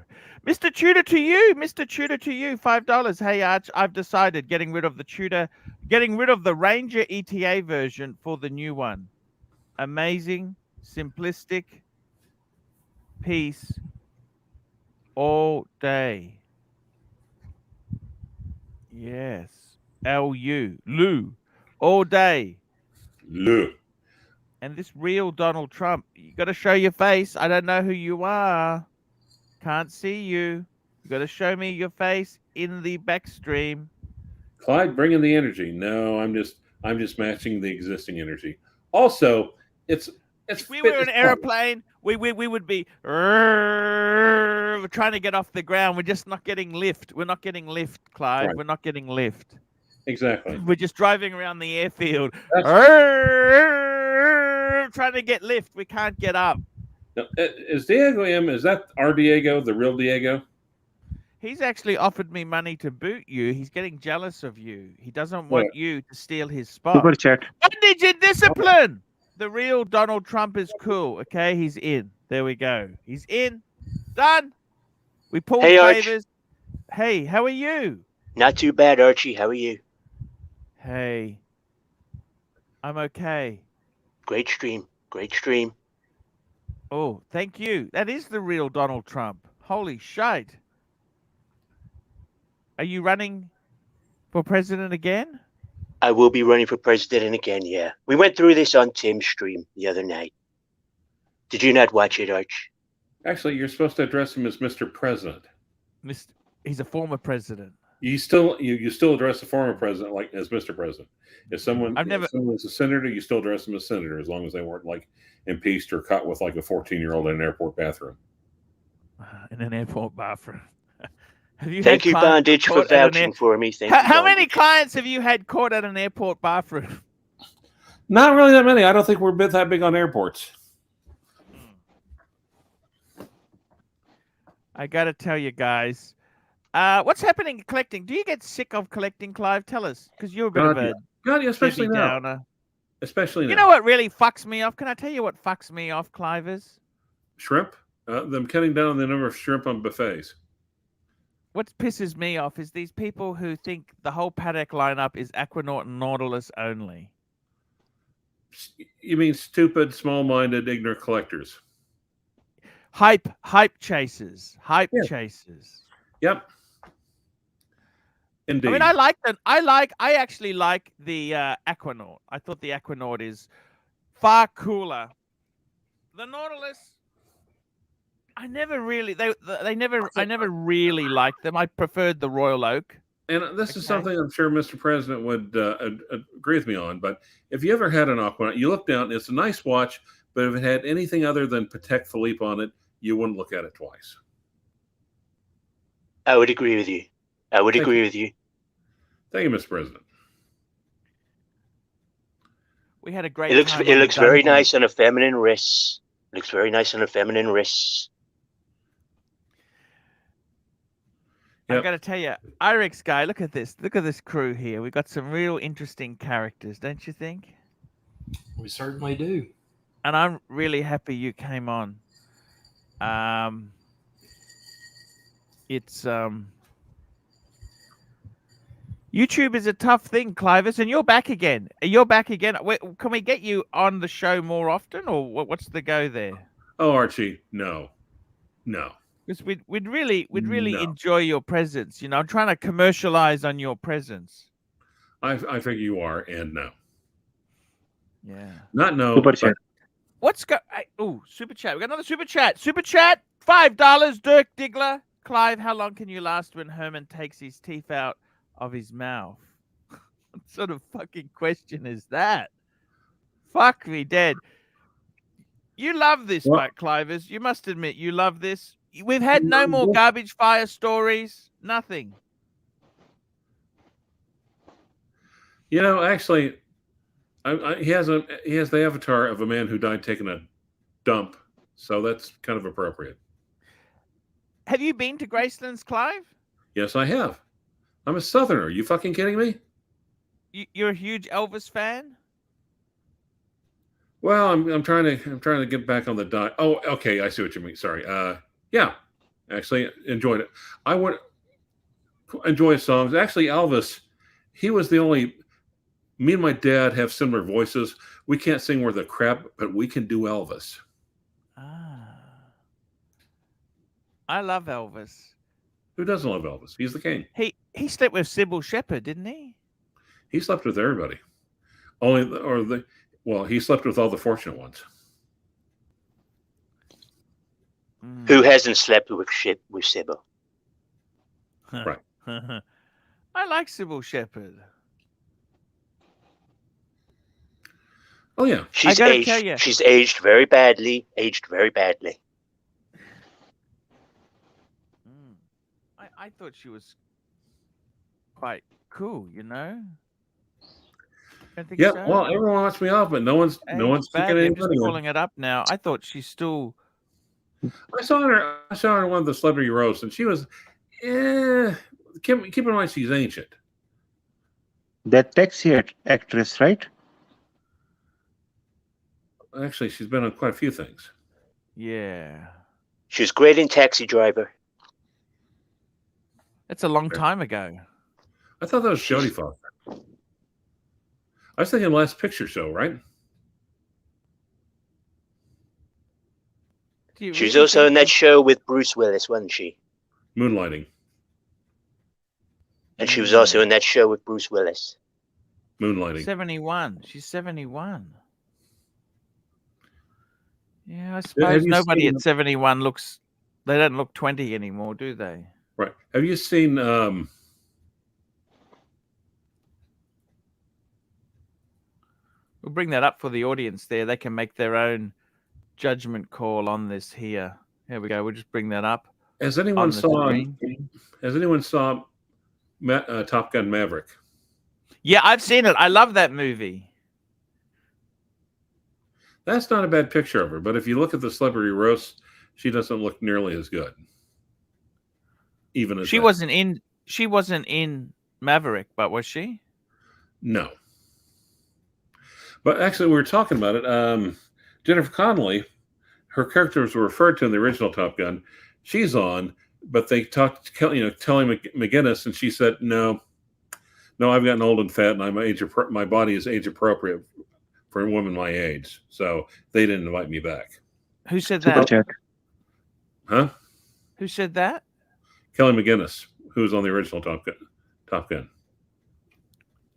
Mr. Tudor to you. Mr. Tudor to you. $5. Hey, Arch, I've decided getting rid of the Ranger ETA version for the new one. Amazing, simplistic piece all day. Yes. Lou. All day. Lou. And this real Donald Trump, you got to show your face. I don't know who you are. Can't see you. You got to show me your face in the back stream. Clyde, bring in the energy. No, I'm just matching the existing energy. Also, it's If we were an airplane, we would be we're trying to get off the ground. We're just not getting lift. We're not getting lift, Clive. Right. We're not getting lift. Exactly. We're just driving around the airfield. Trying to get lift. We can't get up. Now, is Diego M? Is that our Diego, the real Diego? He's actually offered me money to boot you. He's getting jealous of you. He doesn't want you to steal his spot. Super chat. Bondage and discipline. The real Donald Trump is cool. Okay, he's in. There we go. He's in. Done. We pulled favors. Hey, how are you? Not too bad, Archie. How are you? Hey, I'm okay. Great stream. Great stream. Oh, thank you. That is the real Donald Trump. Holy shite. Are you running for president again? I will be running for president again, yeah. We went through this on Tim's stream the other night. Did you not watch it, Arch? Actually, you're supposed to address him as Mr. President. He's a former president. You still address the former president like as Mr. President. If someone's a senator, you still address them as senator, as long as they weren't like impeached or caught with like a 14-year-old in an airport bathroom. In an airport bathroom. Have you Thank you, Bondage, for vouching for me. How many clients have you had caught at an airport bathroom? Not really that many. I don't think we're that big on airports. I got to tell you guys, what's happening collecting? Do you get sick of collecting, Clive? Tell us, because you're a bit of a especially now. downer. Especially now. You know what really fucks me off? Can I tell you what fucks me off, Clive, is? Shrimp. Them cutting down the number of shrimp on buffets. What pisses me off is these people who think the whole Patek lineup is Aquanaut and Nautilus only. You mean stupid, small-minded, ignorant collectors? Hype chasers. Chasers. Yep. Indeed. I mean, I actually like the Aquanaut. I thought the Aquanaut is far cooler. The Nautilus, I never really liked them. I preferred the Royal Oak. And this is something I'm sure Mr. President would agree with me on. But if you ever had an Aquanaut, you look down, it's a nice watch, but if it had anything other than Patek Philippe on it, you wouldn't look at it twice. I would agree with you. Thank you, Mr. President. We had a great time. It looks very nice on a feminine wrist. Looks very nice on a feminine wrist. Yep. I got to tell you, IREX guy, look at this. Look at this crew here. We've got some real interesting characters, don't you think? We certainly do. And I'm really happy you came on. It's YouTube is a tough thing, Clivis, and you're back again. Can we get you on the show more often, or what's the go there? Oh, Archie, no. Because we'd really enjoy your presence. You know, I'm trying to commercialize on your presence. I figure you are, and no. Yeah. Not no. Super chat. Super chat. We got another super chat. Super chat. $5. Dirk Diggler. Clive, how long can you last when Herman takes his teeth out of his mouth? What sort of fucking question is that? Fuck me dead. You love this, but Clivers. You must admit you love this. We've had no more garbage fire stories. Nothing. You know, actually, he has the avatar of a man who died taking a dump, so that's kind of appropriate. Have you been to Gracelands, Clive? Yes, I have. I'm a Southerner. Are you fucking kidding me? You're a huge Elvis fan? Well, I'm trying to get back on the diet. Oh, okay, I see what you mean. Sorry. Yeah, actually enjoyed it. I would enjoy his songs. Actually, Elvis, he was the only. Me and my dad have similar voices. We can't sing worth a crap, but we can do Elvis. I love Elvis. Who doesn't love Elvis? He's the king. He slept with Sybil Shepherd, didn't he? He slept with everybody. He slept with all the fortunate ones. Who hasn't slept with Sybil? Right. I like Sybil Shepherd. Oh yeah. She's aged very badly. I thought she was quite cool, you know. Yeah, so. Well, everyone wants me off, but no one's taking any money. I'm calling it up now. I thought she's still. I saw her in one of the celebrity roasts, and she was. Keep in mind, she's ancient. That taxi actress, right? Actually, she's been on quite a few things. Yeah. She's great in Taxi Driver. That's a long time ago. I thought that was Jodie Foster. I was thinking Last Picture Show, right? She was also in that show with Bruce Willis, wasn't she? Moonlighting. And she was also in that show with Bruce Willis. Moonlighting. 71. She's 71. Yeah, I Have suppose you nobody seen- at 71 looks. They don't look 20 anymore, do they? Right. Have you seen We'll bring that up for the audience there. They can make their own judgment call on this here. Here we go. We'll just bring that up. has on anyone the saw screen. Top Gun Maverick? Yeah, I've seen it. I love that movie. That's not a bad picture of her, but if you look at the celebrity roast, she doesn't look nearly as good. Even as She that. wasn't in Maverick, but was she? No. But actually, we were talking about it. Jennifer Connelly, her characters were referred to in the original Top Gun. She's on, but they talked to Kelly McGinnis, and she said, "No, I've gotten old and fat, and my body is age appropriate for a woman my age." So they didn't invite me back. Who said Super that? chat. Huh? Who said that? Kelly McGinnis, who was on the original Top Gun.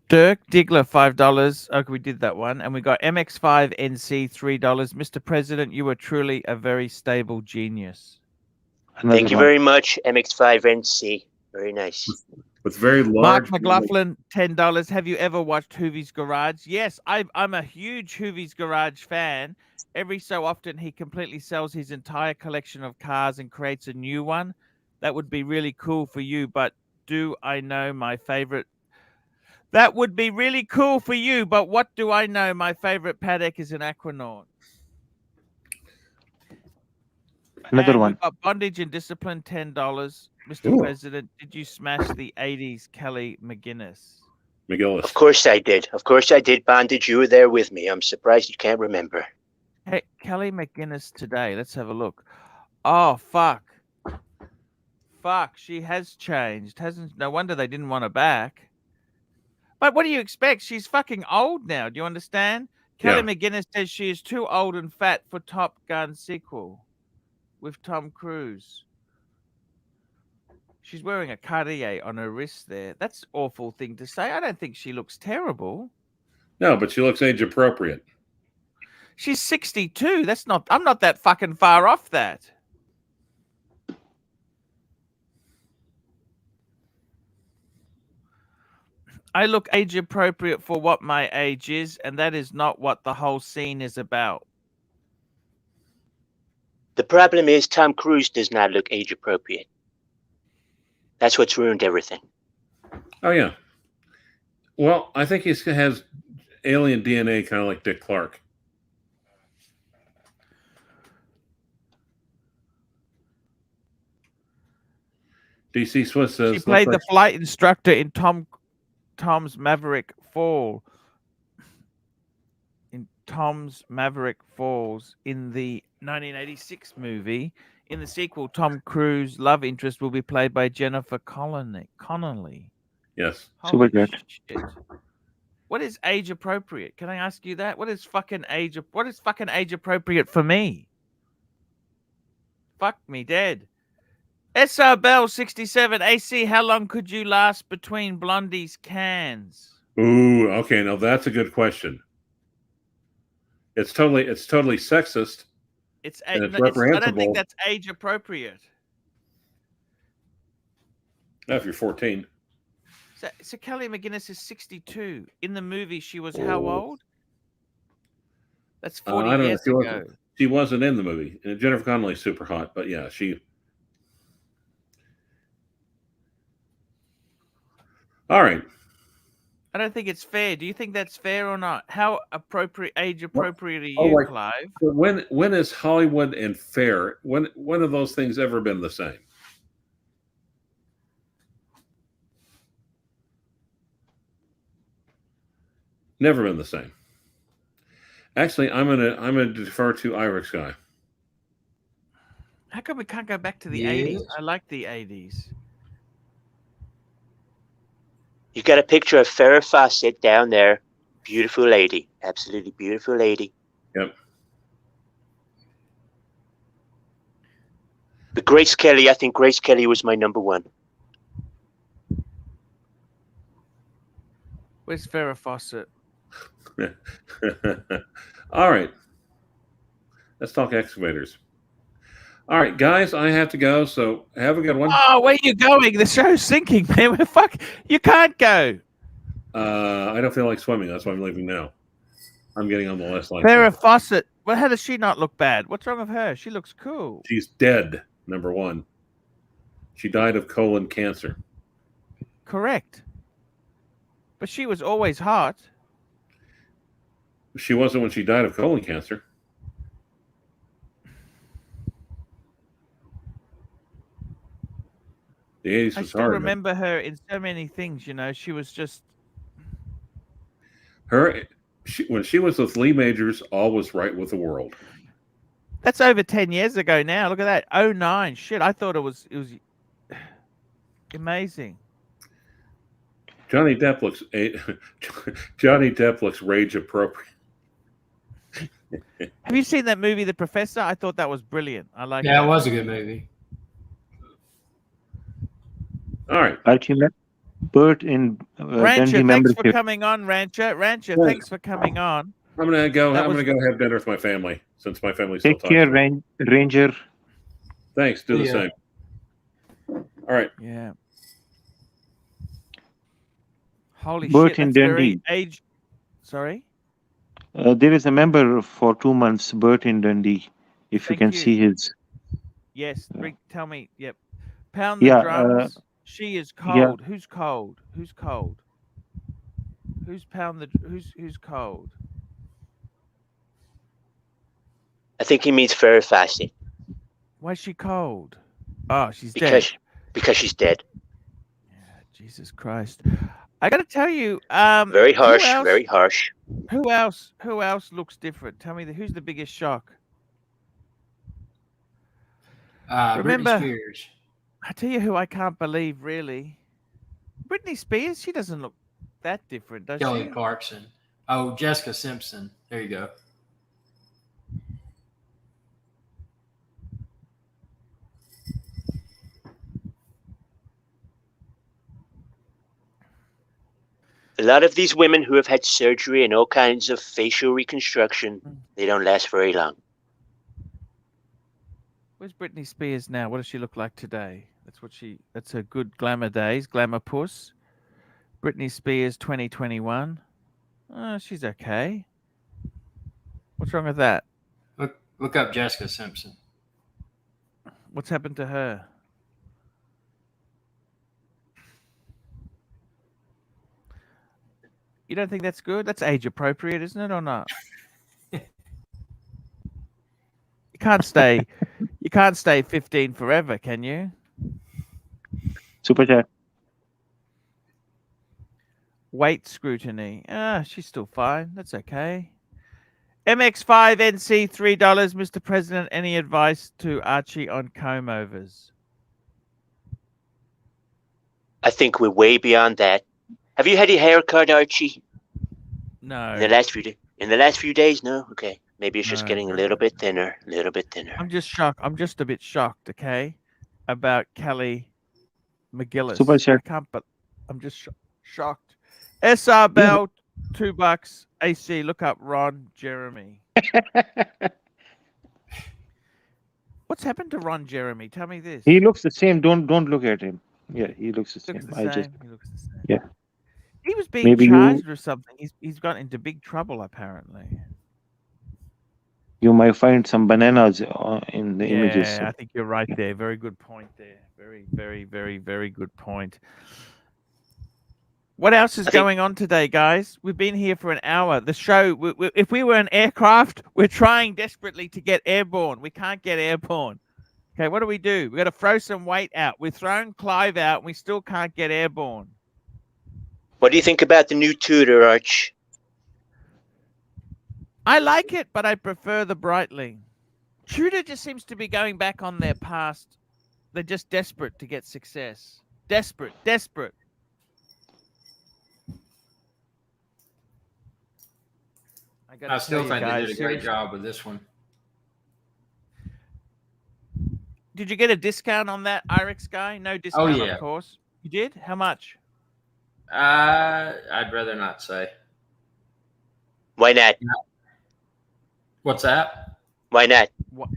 Dirk Diggler, $5. Okay, we did that one. And we got MX5 NC, $3. Mr. President, you are truly a very stable genius. Thank you very much, MX5NC. Very nice. With very Mark large. McLaughlin, $10. Have you ever watched Hoovie's Garage? Yes, I'm a huge Hoovie's Garage fan. Every so often, he completely sells his entire collection of cars and creates a new one. That would be really cool for you, but do I know my favorite? That would be really cool for you, but what do I know? My favorite Patek is an Aquanaut. Another And one. we've got Bondage and Discipline, $10. Mr. Ooh. President, did you smash the 80s Kelly McGinnis? McGillis. Of course I did. Of course I did, Bandage. You were there with me. I'm surprised you can't remember. Hey, Kelly McGinnis today. Let's have a look. Oh, fuck. Fuck, she has changed. Hasn't? No wonder they didn't want her back. But what do you expect? She's fucking old now. Do you understand? Kelly McGinnis says she is too old and fat for Top Gun sequel with Tom Cruise. She's wearing a Cartier on her wrist there. That's an awful thing to say. I don't think she looks terrible. No, but she looks age appropriate. She's 62. I'm not that fucking far off that. I look age appropriate for what my age is, and that is not what the whole scene is about. The problem is Tom Cruise does not look age appropriate. That's what's ruined everything. Oh, yeah. Well, I think he has alien DNA, kind of like Dick Clark. DC Swiss says She played the flight instructor in Tom's Maverick Fall. In Tom's Maverick Falls in the 1986 movie. In the sequel, Tom Cruise love interest will be played by Jennifer Connelly. Yes. Holy Super good. shit. What is age appropriate? Can I ask you that? What is fucking age appropriate for me? Fuck me dead. SR Bell 67 AC, how long could you last between Blondie's cans? Ooh, okay. Now that's a good question. It's totally sexist. And it's I don't reprehensible. think that's age appropriate. Now, if you're 14. So Kelly McGinnis is 62. In the movie, she was how old? That's 40 I don't know. years ago. She wasn't in the movie. And Jennifer Connelly's super hot, but yeah, she. All right. I don't think it's fair. Do you think that's fair or not? How age appropriate are you, like, Clive? When is Hollywood and fair? When have those things ever been the same? Never been the same. Actually, I'm gonna defer to Irish guy. How come we can't go back to the Yes. 80s? I like the 80s. You got a picture of Farrah Fawcett down there. Beautiful lady. Absolutely beautiful lady. Yep. But Grace Kelly, I think Grace Kelly was my number one. Where's Farrah Fawcett? All right. Let's talk excavators. All right, guys, I have to go, so have a good one. Oh, where you going? The show's sinking, man. Fuck, you can't go. I don't feel like swimming. That's why I'm leaving now. I'm getting on the last line. Farrah Fawcett. Well, how does she not look bad? What's wrong with her? She looks cool. She's dead, number one. She died of colon cancer. Correct. But she was always hot. She wasn't when she died of colon cancer. The 80s I was still hard. remember her in so many things, you know. She was just... When she was with Lee Majors, all was right with the world. That's over 10 years ago now. Look at that. 09. Shit, I thought it was amazing. Johnny Depp looks rage appropriate. Have you seen that movie, The Professor? I thought that was brilliant. I like Yeah, it was a good movie. All right. Archie, Bert in Rancher, Dundee thanks membership. for coming on, Rancher. Rancher, thanks for coming on. I'm gonna go have dinner with my family since my family still Take talks. care, Ranger. Thanks. Do the Yeah. same. All right. Yeah. Holy Bert shit, in that's very Dundee. age. Sorry? There is a member for 2 months, Bert in Dundee. If you Thank can you. see his. Yes, tell me. Yep. Pound the Yeah, drums. She is yeah. cold. Who's cold? Who's cold? Who's cold? I think he means very fasting. Why is she cold? Oh, she's Because dead. because she's dead. Yeah, Jesus Christ. I got to tell you, Very harsh. Who else, Very harsh. Who else looks different? Tell me, who's the biggest shock? Remember, Britney Spears. I tell you who I can't believe, really. Britney Spears, she doesn't look that different, does Kelly she? Clarkson. Oh, Jessica Simpson. There you go. A lot of these women who have had surgery and all kinds of facial reconstruction, they don't last very long. Where's Britney Spears now? What does she look like today? That's her good glamour days, glamour puss. Britney Spears 2021. Oh, she's okay. What's wrong with that? Look up Jessica Simpson. What's happened to her? You don't think that's good? That's age appropriate, isn't it, or not? You can't stay 15 forever, can you? Super chat. Weight scrutiny. She's still fine. That's okay. MX5NC $3. Mr. President, any advice to Archie on comb overs? I think we're way beyond that. Have you had your hair cut, Archie? No. In the last few days? No? Okay. Maybe it's just getting a little bit thinner. I'm just shocked. I'm just a bit shocked, okay, about Kelly McGillis. Super chat. I can't, but I'm just shocked. SR Bell, $2. AC, look up Ron Jeremy. What's happened to Ron Jeremy? Tell me this. He looks the same. Don't look at him. Yeah, he looks the same. He looks the same. Yeah. He was being Maybe charged or something. He's got into big trouble apparently. You might find some bananas in the images. Yeah, I think you're right there. Very good point there. Very, very, very, very good point. What else is going on today, guys? We've been here for an hour. The show, if we were an aircraft, we're trying desperately to get airborne. We can't get airborne. Okay, what do? We got to throw some weight out. We've thrown Clive out, and we still can't get airborne. What do you think about the new Tudor, Arch? I like it, but I prefer the Breitling. Tudor just seems to be going back on their past. They're just desperate to get success. Desperate. I still think they did a great job with this one. Did you get a discount on that IREX guy? No discount, yeah. of course. You did? How much? I'd rather not say. Why not? What's that? Why not? What?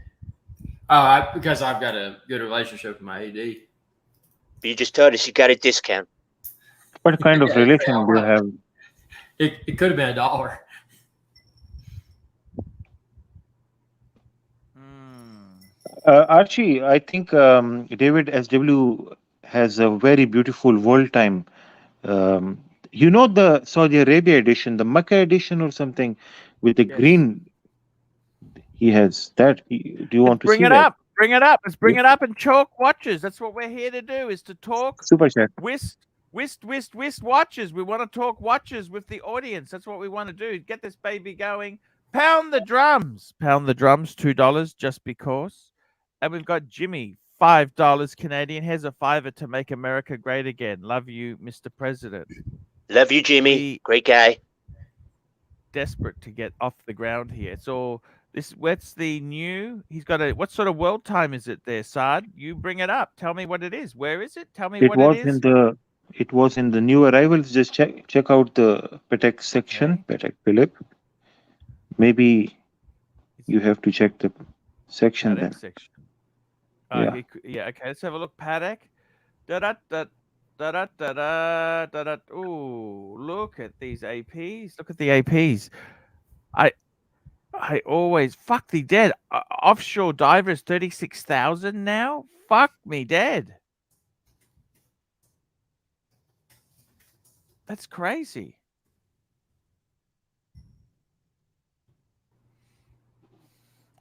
Oh, because I've got a good relationship with my AD. But you just told us you got a discount. What kind of relation do you have? It could have been $1. Archie, I think David SW has a very beautiful world time. You know the Saudi Arabia edition, the Mecca edition or something with the Yes. green. He has that. Do you want to Bring see it that? up. Bring it up. Let's bring it up and talk watches. That's what we're here to do, is to talk Super chat. whist watches. We want to talk watches with the audience. That's what we want to do. Get this baby going. Pound the drums. Pound the drums, $2 just because. And we've got Jimmy, $5 Canadian. Here's a $5 to make America great again. Love you, Mr. President. Love you, Jimmy. Great guy. Desperate to get off the ground here. It's all this. What's the new? He's got a. What sort of world time is it there, Saad? You bring it up. Tell me what it is. Where is it? Tell me what it is. It was in the new arrivals. Just check out the Patek section, Patek Philippe. Maybe you have to check the section Patek then. section. Yeah. Yeah. Okay. Let's have a look. Patek. Da da da da da da da da da. Ooh, look at these APs. Look at the APs. I always fuck the dead. Offshore divers 36,000 now. Fuck me dead. That's crazy.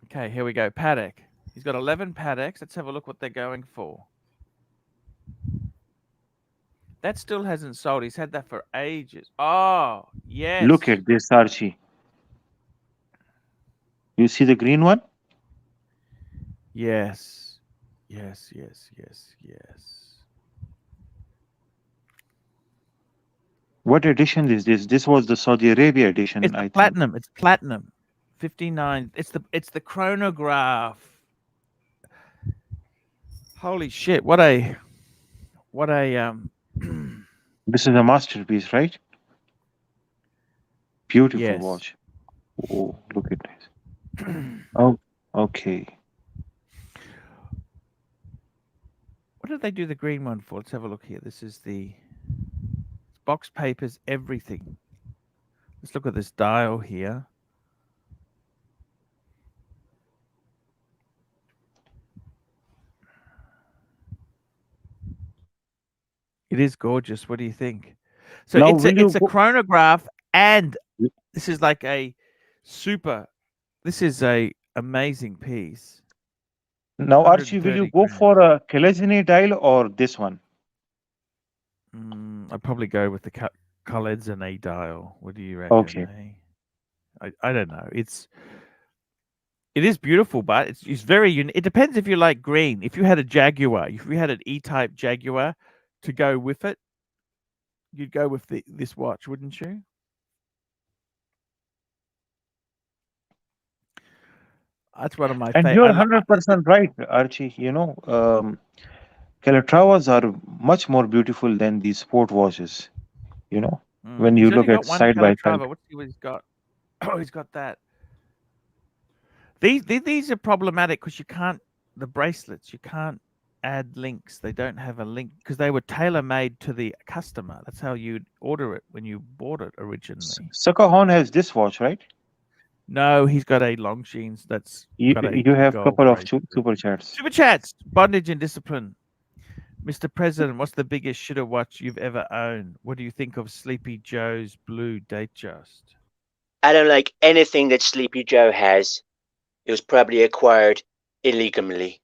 Okay, here we go. Patek. He's got 11 Pateks. Let's have a look what they're going for. That still hasn't sold. He's had that for ages. Oh, yes. Look at this, Archie. You see the green one? Yes. Yes, yes, yes, yes. What edition is this? This was the Saudi Arabia edition, It's I think. platinum. It's platinum. 59. It's the chronograph. Holy shit. What a This is a masterpiece, right? Beautiful Yes. watch. Oh, look at this. Oh, okay. What did they do the green one for? Let's have a look here. This is the box papers, everything. Let's look at this dial here. It is gorgeous. What do you think? So Now, it's a chronograph, and this is like a super. This is a amazing piece. Now, Archie, will you 130 go grand. for a Kalesny dial or this one? I'd probably go with the Kalesny dial. What do you reckon? Okay. I don't know. It is beautiful, but it's very unique. It depends if you like green. If you had a Jaguar, if you had an E-type Jaguar to go with it, you'd go with this watch, wouldn't you? That's one of my And you're 100% right, Archie. You know, Calatravas are much more beautiful than these sport watches. You know, when you He's look only at got one side by Calatrava. side. Let's see what he's got. Oh, he's got that. These are problematic because you can't, the bracelets, you can't add links. They don't have a link because they were tailor-made to the customer. That's how you'd order it when you bought it originally. Sakahon has this watch, right? No, he's got a Longines that's You got a have a gold couple of bracelet. super chats. Super chats, bondage and discipline. Mr. President, what's the biggest shitter watch you've ever owned? What do you think of Sleepy Joe's blue Datejust? I don't like anything that Sleepy Joe has. It was probably acquired illegally.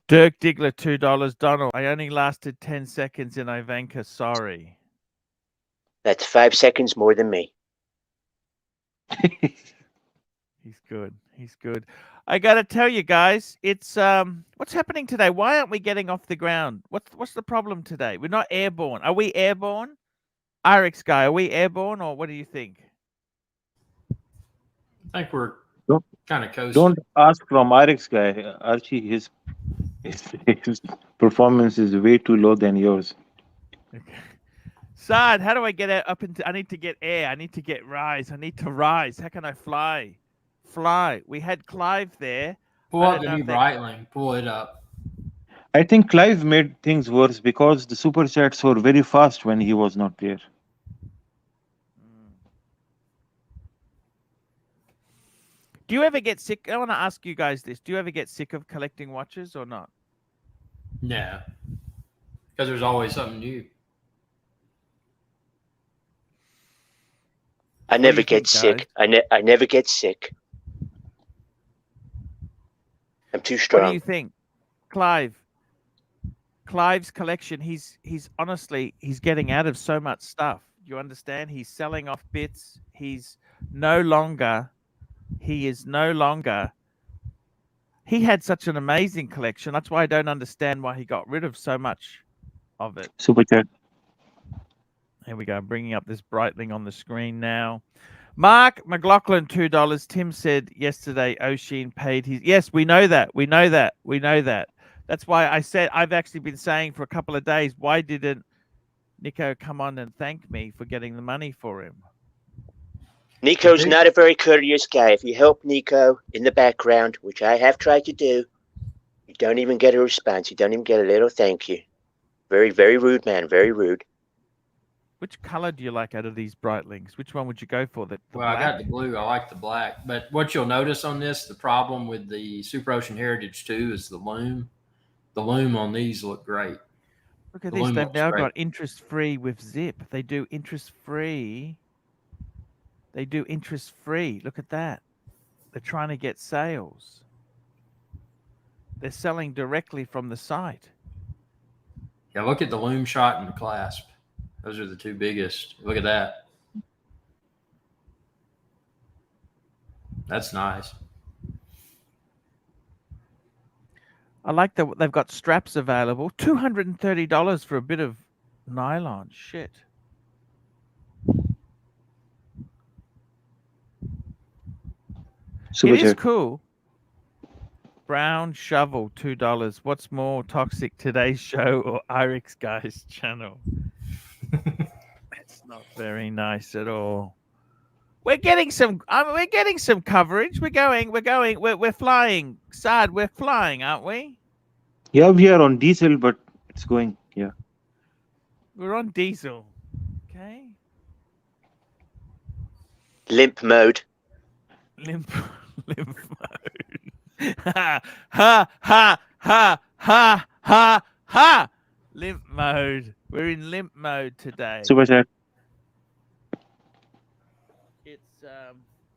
Dirk Diggler, $2. Donald, I only lasted 10 seconds in Ivanka. Sorry. That's 5 seconds more than me. He's good. He's good. I got to tell you guys, it's what's happening today? Why aren't we getting off the ground? What's the problem today? We're not airborne. Are we airborne? IREX guy, are we airborne or what do you think? I think we're Kind of coast. Don't ask from RX guy. Archie, his performance is way too low than yours. Okay. Sad, how do I get up into? I need to get air. I need to get rise. I need to rise. How can I fly? Fly. We had Clive there. Pull I up don't the know new if they- Breitling. Pull it up. I think Clive made things worse because the super chats were very fast when he was not there. Do you ever get sick? I want to ask you guys this. Do you ever get sick of collecting watches or not? Yeah. Because there's always something new. I do never you get think, sick. I never get sick. I'm too What do strong. you think, Clive? Clive's collection. He's honestly he's getting out of so much stuff. You understand? He's selling off bits. He's no longer. He is no longer. He had such an amazing collection. That's why I don't understand why he got rid of so much of it. Super chat. Here we go. I'm bringing up this Breitling on the screen now. Mark McLaughlin, $2. Tim said yesterday Oshin paid his. Yes, we know that. We know that. We know that. That's why I said I've actually been saying for a couple of days, why didn't Nico come on and thank me for getting the money for him? Nico's Okay. not a very courteous guy. If you help Nico in the background, which I have tried to do, you don't even get a response. You don't even get a little thank you. Very, very rude, man. Very rude. Which color do you like out of these Breitlings? Which one would you go for? The Well, I black? got the blue. I like the black. But what you'll notice on this, the problem with the Super Ocean Heritage 2 is the loom. The loom on these look great. Look at the this. loom They've looks now great. got interest free with Zip. They do interest free. They do interest free. Look at that. They're trying to get sales. They're selling directly from the site. Yeah, look at the loom shot and the clasp. Those are the two biggest. Look at that. That's nice. I like that they've got straps available. $230 for a bit of nylon. Shit. Super It is chat. cool. Brown shovel, $2. What's more toxic, today's show or Irix Guy's channel? That's not very nice at all. We're getting some. We're getting some coverage. We're flying. Sad, we're flying, aren't we? Yeah, we are on diesel, but it's going. Yeah. We're on diesel. Okay. Limp mode. Limp mode. ha ha ha ha ha ha ha. Limp mode. We're in limp mode today. Super chat. It's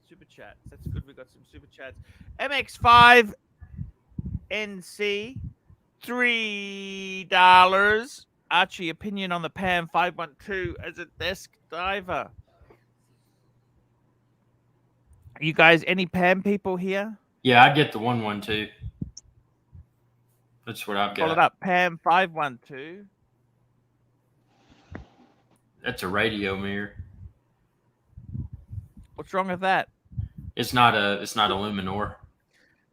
super chats. That's good. We got some super chats. MX5 NC $3. Archie, opinion on the PAM 512 as a desk diver. You guys, any PAM people here? Yeah, I'd get the 112. That's what I've Call it got. up. PAM 512. That's a radio mirror. What's wrong with that? It's not a Luminor.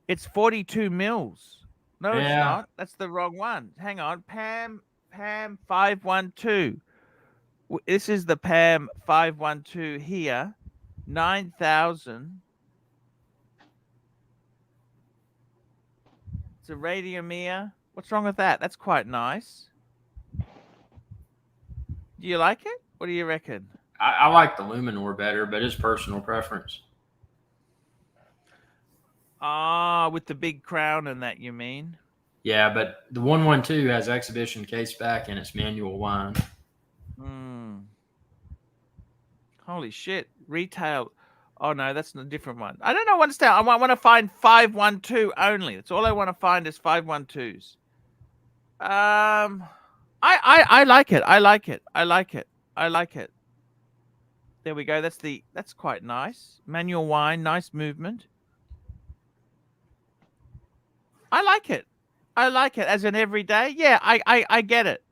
It's 42 mils. No, it's Yeah. not. That's the wrong one. Hang on. PAM 512. This is the PAM 512 here. 9,000. It's a radiomere. What's wrong with that? That's quite nice. Do you like it? What do you reckon? I like the Luminor better, but it's personal preference. Ah, with the big crown and that, you mean? Yeah, but the 112 has exhibition case back and it's manual wind. Hmm. Holy shit. Retail. Oh, no, that's a different one. I don't know. Understand. I want to find 512 only. That's all I want to find is 512s. I like it. I like it. I like it. I like it. There we go. That's quite nice. Manual wind, nice movement. I like it. I like it as an everyday. Yeah, I get it.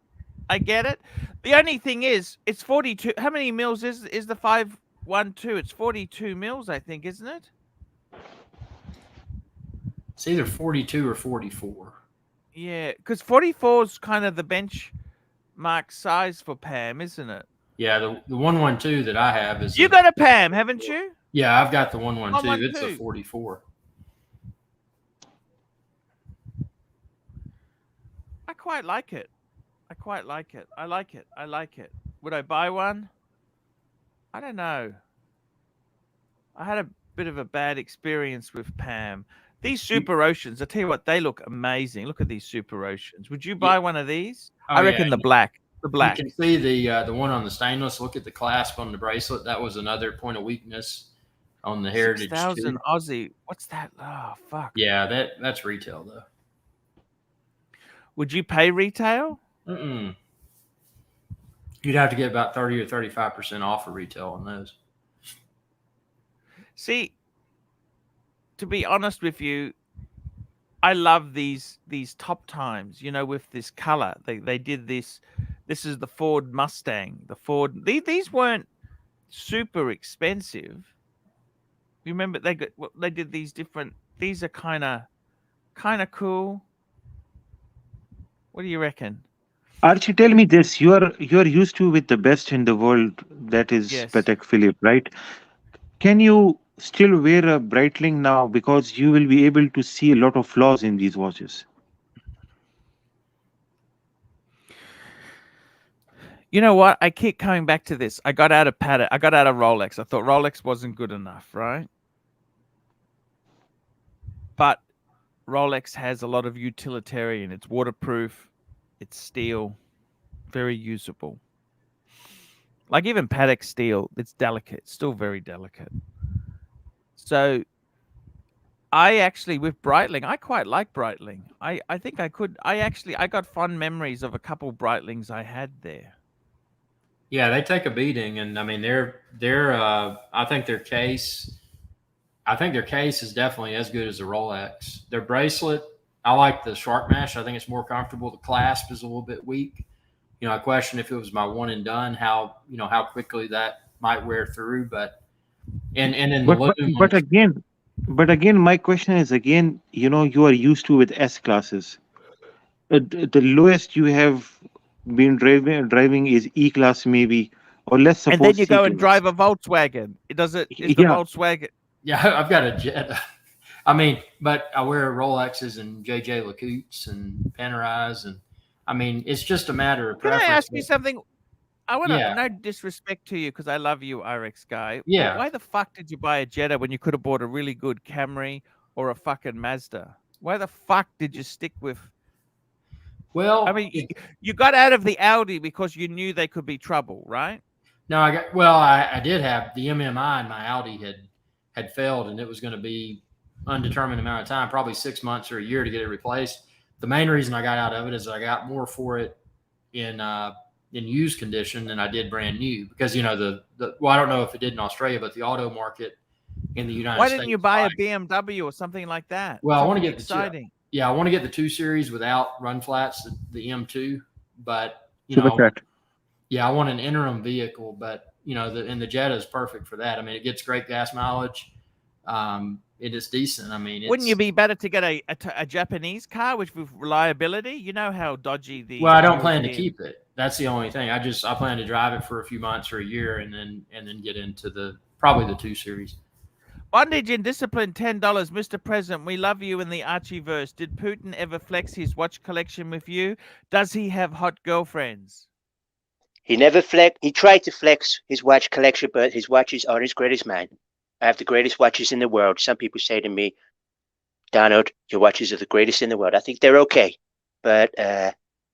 I get it. The only thing is, it's 42. How many mils is the 512? It's 42 mils, I think, isn't it? It's either 42 or 44. Yeah, because 44 is kind of the benchmark size for Pam, isn't it? Yeah, the 112 that I have is. You got a Pam, haven't you? Yeah, I've got the 112. It's a 112. 44. I quite like it. I quite like it. I like it. I like it. Would I buy one? I don't know. I had a bit of a bad experience with Pam. These Super Oceans, I tell you what, they look amazing. Look at these Super Oceans. Would you buy one of these? Oh, I reckon yeah. the black. The black. You can see the one on the stainless. Look at the clasp on the bracelet. That was another point of weakness on the Heritage 6,000 too. Aussie. What's that? Oh, fuck. Yeah, that's retail though. Would you pay retail? Mm-mm. You'd have to get about 30 or 35% off of retail on those. See, to be honest with you, I love these top times, with this color. They did this. This is the Ford Mustang. The Ford. These weren't super expensive. You remember they did these different. These are kind of cool. What do you reckon? Archie, tell me this: you're used to with the best in the world, that is Yes. Patek Philippe, right? Can you still wear a Breitling now, because you will be able to see a lot of flaws in these watches? You know what? I keep coming back to this. I got out of Patek. I got out of Rolex. I thought Rolex wasn't good enough, right? But Rolex has a lot of utilitarian. It's waterproof. It's steel. Very usable. Like even Patek steel, it's delicate. It's still very delicate. So I actually, with Breitling, I quite like Breitling. I think I could. I got fond memories of a couple Breitlings I had there. Yeah, they take a beating, and I mean they're I think their case is definitely as good as a Rolex. Their bracelet, I like the shark mesh. I think it's more comfortable. The clasp is a little bit weak. I question if it was my one and done, how quickly that might wear through. But and in the loom, But again, my question is again, you are used to with S classes. The lowest you have been driving is E class maybe, or let's suppose. And then you C go and class. drive a Volkswagen. Is the Yeah. Volkswagen? yeah, I've got a Jetta. I mean, but I wear Rolexes and JJ LeCoultres and Panerais, and I mean, it's just a matter of Can preference. I ask you something? I want to, Yeah. no disrespect to you because I love you, RX guy. but Yeah. why the fuck did you buy a Jetta when you could have bought a really good Camry or a fucking Mazda? Why the fuck did you stick with? Well, I mean, you got out of the Audi because you knew they could be trouble, right? no, I did have the MMI in my Audi had failed, and it was going to be undetermined amount of time, probably 6 months or a year to get it replaced. The main reason I got out of it is I got more for it in used condition than I did brand new, because well, I don't know if it did in Australia, but the auto market in the United Why States. didn't you buy a BMW or something like that? Well, I want to Something get exciting. I want to get the 2 Series without run flats, the M2, but yeah, I want an interim vehicle, but the Jetta is perfect for that. I mean, it gets great gas mileage. It is decent. I mean, wouldn't you be better to get a Japanese car, which with reliability? You know how dodgy the. Well, I don't plan to keep it. That's the only thing. I plan to drive it for a few months or a year, and then get into probably the 2 Series. Bondage and discipline, $10. Mr. President, we love you in the Archieverse. Did Putin ever flex his watch collection with you? Does he have hot girlfriends? He never He tried to flex his watch collection, but his watches aren't as great as mine. I have the greatest watches in the world. Some people say to me, Donald, your watches are the greatest in the world. I think they're okay. But,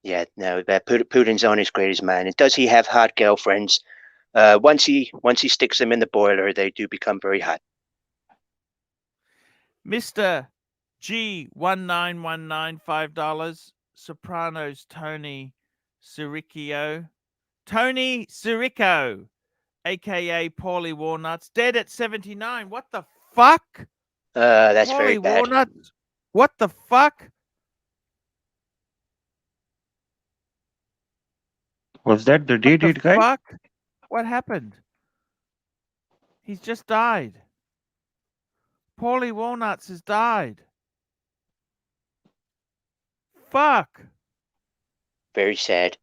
yeah, no, Putin's aren't as great as mine. And does he have hot girlfriends? Once he sticks them in the boiler, they do become very hot. Mr. G1919, $5. Sopranos Tony Sirico. Tony Sirico, a.k.a. Paulie Walnuts, dead at 79. What the fuck? That's Paulie very bad. Walnuts? What the fuck? Was that the What the date guy? fuck? What happened? He's just died. Paulie Walnuts has died. fuck! Very sad.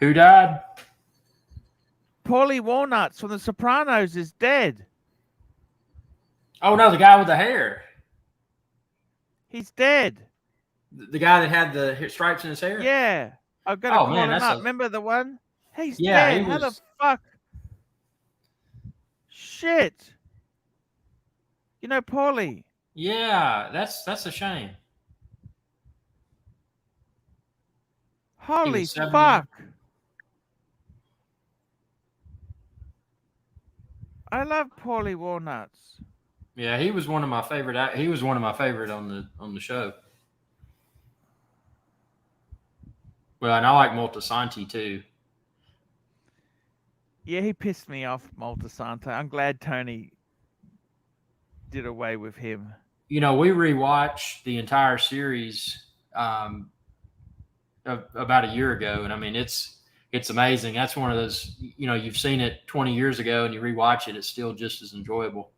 Who died? Paulie Walnuts from The Sopranos is dead. Oh no, the guy with the hair. He's dead. The guy that had the stripes in his hair. Yeah. I've got to Oh, call man, him that's up. a- Remember the one? He's Yeah, dead. he How the was- fuck? Shit. You know, Paulie. Yeah, that's a shame. Holy 79. fuck. I love Paulie Walnuts. Yeah, he was one of my favorite. He was one of my favorite on the show. Well, and I like Moltisanti too. Yeah, he pissed me off, Moltisanti. I'm glad Tony did away with him. You know, we rewatched the entire series about a year ago, and I mean, it's amazing. That's one of those. You know, you've seen it 20 years ago, and you rewatch it, it's still just as enjoyable.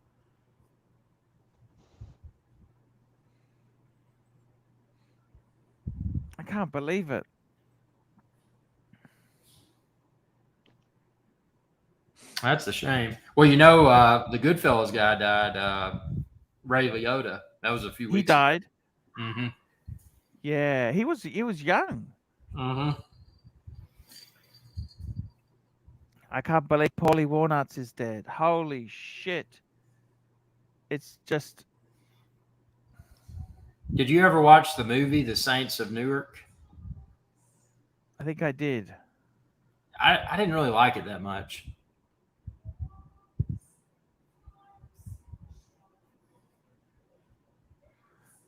I can't believe it. That's a shame. Well, you know, the Goodfellas guy died. Ray Liotta. That was a few weeks. He died. Mm-hmm. Yeah, he was young. Mm-hmm. I can't believe Paulie Walnuts is dead. Holy shit. It's just. Did you ever watch the movie The Saints of Newark? I think I did. I didn't really like it that much.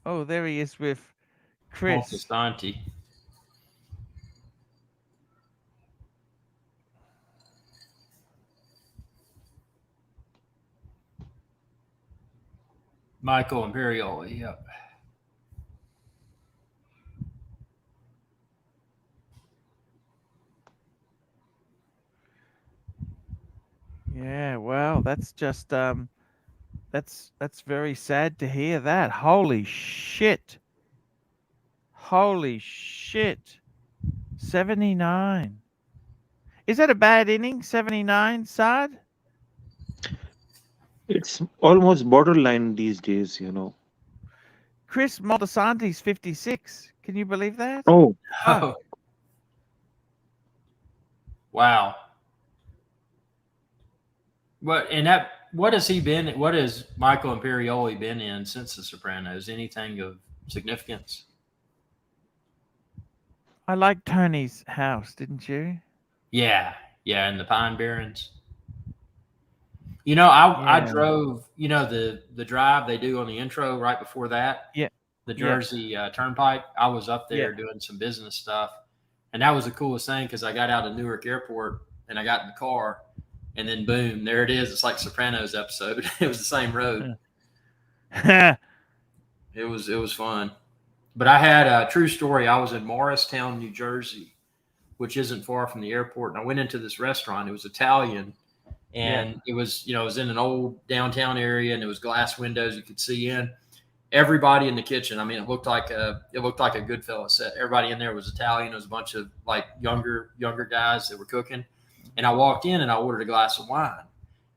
Oh, there he is with Chris. Moltisanti. Michael Imperioli, yep. Yeah, well, that's just that's very sad to hear that. Holy shit. Holy shit. 79. Is that a bad inning? 79, Saad? It's almost borderline these days, Chris Moltisanti's 56. Can you believe that? Oh, Oh. Wow. What has he been? What has Michael Imperioli been in since The Sopranos? Anything of significance? I like Tony's house, didn't you? Yeah, and the Pine Barrens. You know, I Yeah. drove. You know the drive they do on the intro right before that. Yeah. The Jersey Turnpike. I was up there doing some business stuff, and that was the coolest thing because I got out of Newark Airport and I got in the car, and then boom, there it is. It's like Sopranos episode. It was the same road. It was fun. But I had a true story. I was in Morristown, New Jersey, which isn't far from the airport. And I went into this restaurant. It was Italian. And it was, it was in an old downtown area and it was glass windows you could see in. Everybody in the kitchen. I mean, it looked like a Goodfellas set. Everybody in there was Italian. There was a bunch of like younger guys that were cooking. And I walked in and I ordered a glass of wine.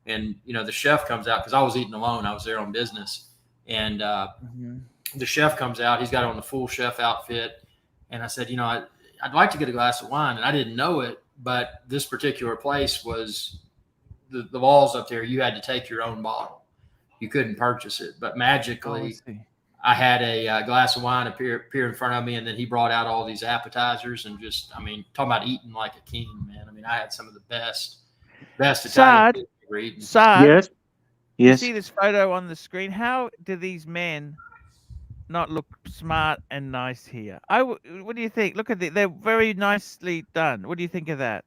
And, the chef comes out because I was eating alone. I was there on business. And the chef comes out. He's got on the full chef outfit. And I said, I'd like to get a glass of wine. And I didn't know it, but this particular place was the laws up there. You had to take your own bottle. You couldn't purchase it. But magically, I had a glass of wine appear in front of me. And then he brought out all these appetizers and just, talking about eating like a king, man. I had some of the best Italian food ever eaten. Saad, yes. you see this photo on the screen? How do these men not look smart and nice here? What do you think? Look at it. They're very nicely done. What do you think of that?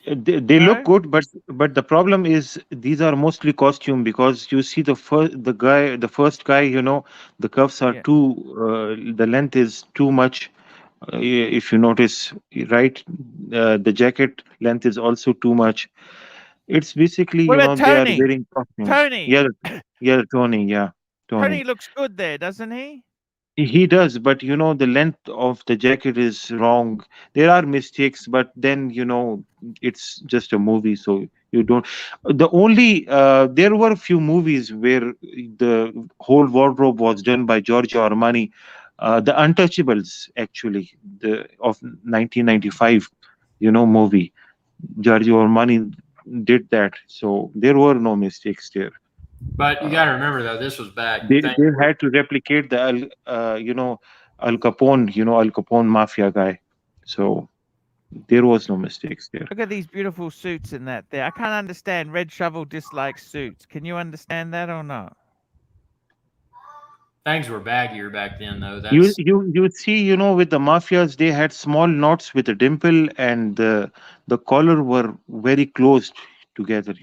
They look good, but the problem is these are mostly costume because you see the first guy, the cuffs are too, the length is too much. If you notice, right, the jacket length is also too much. It's basically, What about they are Tony? wearing costumes. Tony. Yeah, Tony. Yeah, Tony. Tony looks good there, doesn't he? He does, but the length of the jacket is wrong. There are mistakes, but then it's just a movie, so you don't. The only there were a few movies where the whole wardrobe was done by Giorgio Armani, the Untouchables, actually, the of 1995, movie. Giorgio Armani did that, so there were no mistakes there. But you Uh, got to remember though, this was back. they had to replicate the Al Capone mafia guy. So there was no mistakes there. Look at these beautiful suits in that there. I can't understand. Red Shovel dislikes suits. Can you understand that or not? Things were baggier back then, though. You That's you you see, with the mafias, they had small knots with a dimple, and the collar were very closed together.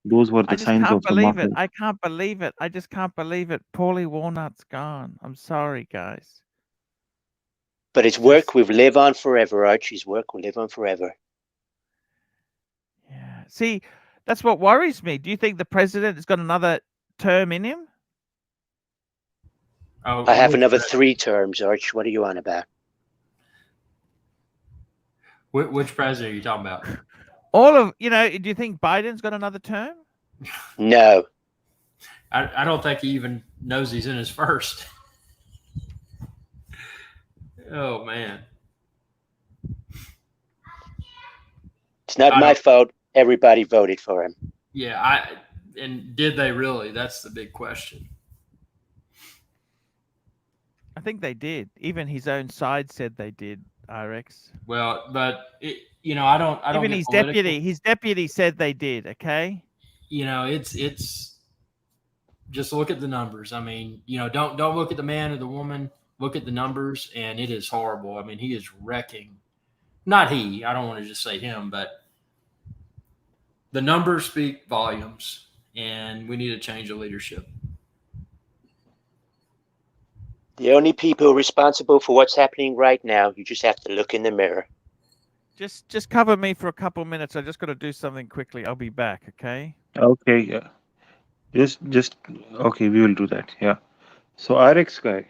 Those were I the just signs can't of the believe it. mafia. I can't believe it. I just can't believe it. Paulie Walnut's gone. I'm sorry, guys. But his It's work just, will live on forever. Archie's work will live on forever. yeah. See, that's what worries me. Do you think the president has got another term in him? oh, I have which, another 3 terms, Arch. What are you on about? which president are you talking about? All of do you think Biden's got another term? No. I don't think he even knows he's in his first. Oh man. It's not I my don't- fault. Everybody voted for him. Yeah, and did they really? That's the big question. I think they did. Even his own side said they did, RX. Well, but I don't Even get his political. deputy said they did, okay? It's just look at the numbers. I mean, don't look at the man or the woman. Look at the numbers, and it is horrible. I mean, he is wrecking. Not he. I don't want to just say him, but the numbers speak volumes, and we need a change of leadership. The only people responsible for what's happening right now, you just have to look in the mirror. Just cover me for a couple minutes. I just got to do something quickly. I'll be back, okay? Okay, yeah. Just okay. We will do that. Yeah. So RX guy,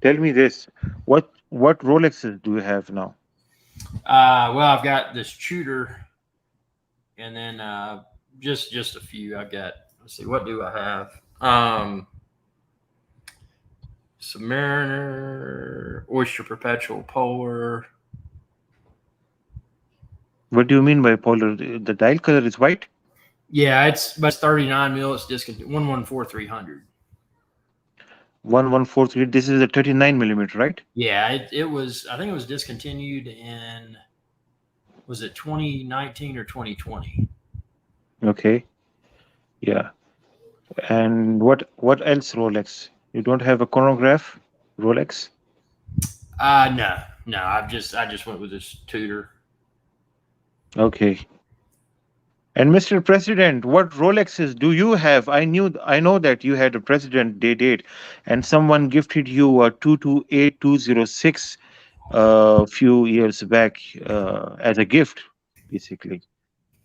tell me this: what Rolexes do you have now? Well, I've got this Tudor, and then just a few. I've got. Let's see, what do I have? Submariner, Oyster Perpetual Polar. What do you mean by polar? The dial color is white. Yeah, it's 39 mil. It's discontinued. 114300. 1143. This is a 39 millimeter, right? Yeah, it was. I think it was discontinued in. Was it 2019 or 2020? Okay. Yeah. And what else Rolex? You don't have a chronograph Rolex? No. I just went with this Tudor. Okay. And Mr. President, what Rolexes do you have? I know that you had a president day date, and someone gifted you a 228206 a few years back as a gift, basically,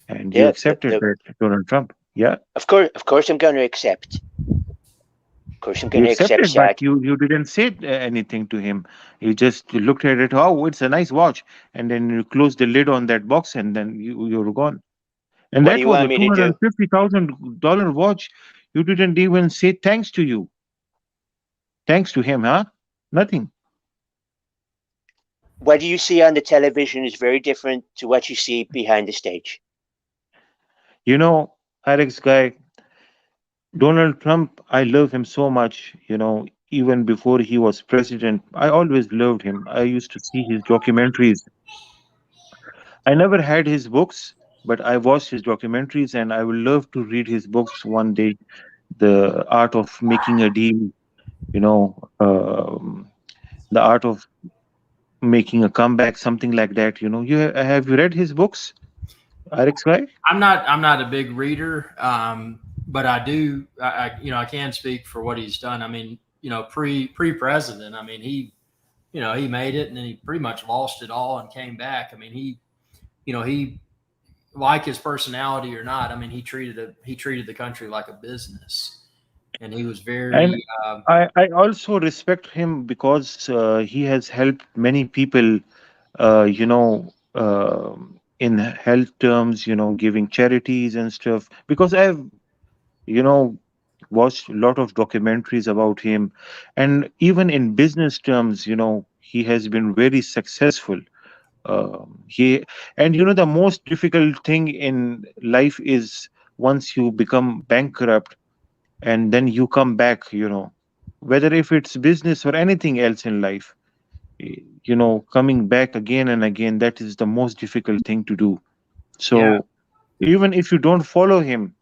and you Yeah, accepted that, Donald Trump. Yeah, of course, I'm going to accept. Of course, I'm you going to accept accepted, but that. you didn't say anything to him. You just looked at it. Oh, it's a nice watch, and then you closed the lid on that box, and then you were gone. And What do that you was a want me to do? $250,000 watch. You didn't even say thanks to you. Thanks to him, huh? Nothing. What you see on the television is very different to what you see behind the stage. Alex guy, Donald Trump, I love him so much. Even before he was president, I always loved him. I used to see his documentaries. I never had his books, but I watched his documentaries, and I would love to read his books one day. The Art of Making a Deal, the Art of Making a Comeback, something like that. Have you read his books, Alex guy? I'm not a big reader, but I do. I can speak for what he's done. I mean, pre-president. I mean, he made it, and then he pretty much lost it all and came back. I mean, he like his personality or not. I mean, he treated the country like a business. and he was And very I also respect him because he has helped many people, in health terms, giving charities and stuff. Because I've, you know, watched a lot of documentaries about him. And even in business terms, he has been very successful. He and the most difficult thing in life is once you become bankrupt and then you come back, whether if it's business or anything else in life, coming back again and again, that is the most difficult thing to do. yeah. So even if you don't follow him,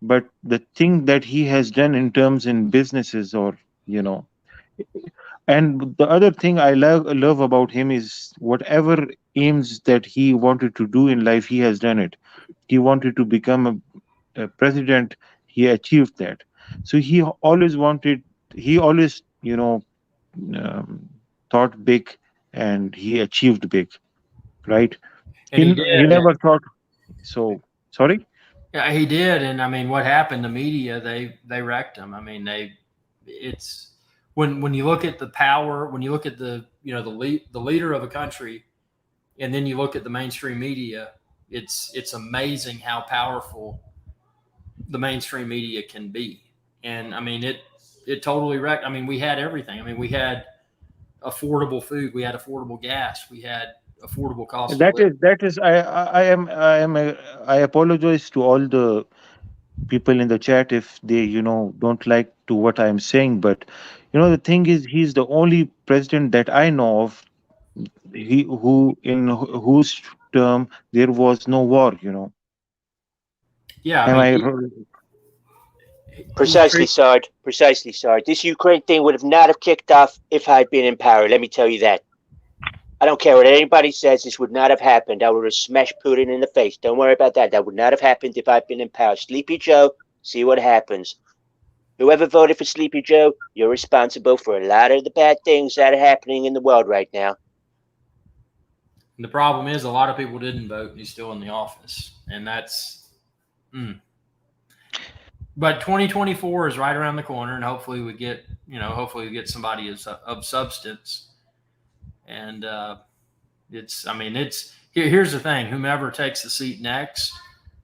but the thing that he has done in terms in businesses, or you know and the other thing I love about him is whatever aims that he wanted to do in life, he has done it. He wanted to become a president, he achieved that. So he always um, thought big, and he achieved big, right? And he He did. never thought. So sorry. Yeah, he did, and I mean, what happened? The media they wrecked him. I mean, it's when you look at the power, when you look at the leader of a country, and then you look at the mainstream media, it's amazing how powerful the mainstream media can be. And I mean, it totally wrecked. I mean, we had everything. I mean, we had affordable food, we had affordable gas, we had affordable cost of living. That is I apologize to all the people in the chat if they don't like to what I'm saying, but the thing is, he's the only president that I know of, whose term there was no war. Yeah, I Am mean, I he's Precisely, Sarge. Precisely, Sarge. This Ukraine thing would have not have kicked off if I'd been in power. Let me tell you that. I don't care what anybody says. This would not have happened. I would have smashed Putin in the face. Don't worry about that. That would not have happened if I'd been in power. Sleepy Joe, see what happens. Whoever voted for Sleepy Joe, you're responsible for a lot of the bad things that are happening in the world right now. the problem is a lot of people didn't vote, and he's still in the office, and that's. Mm. But 2024 is right around the corner, and hopefully we get somebody of substance. And here's the thing: whomever takes the seat next,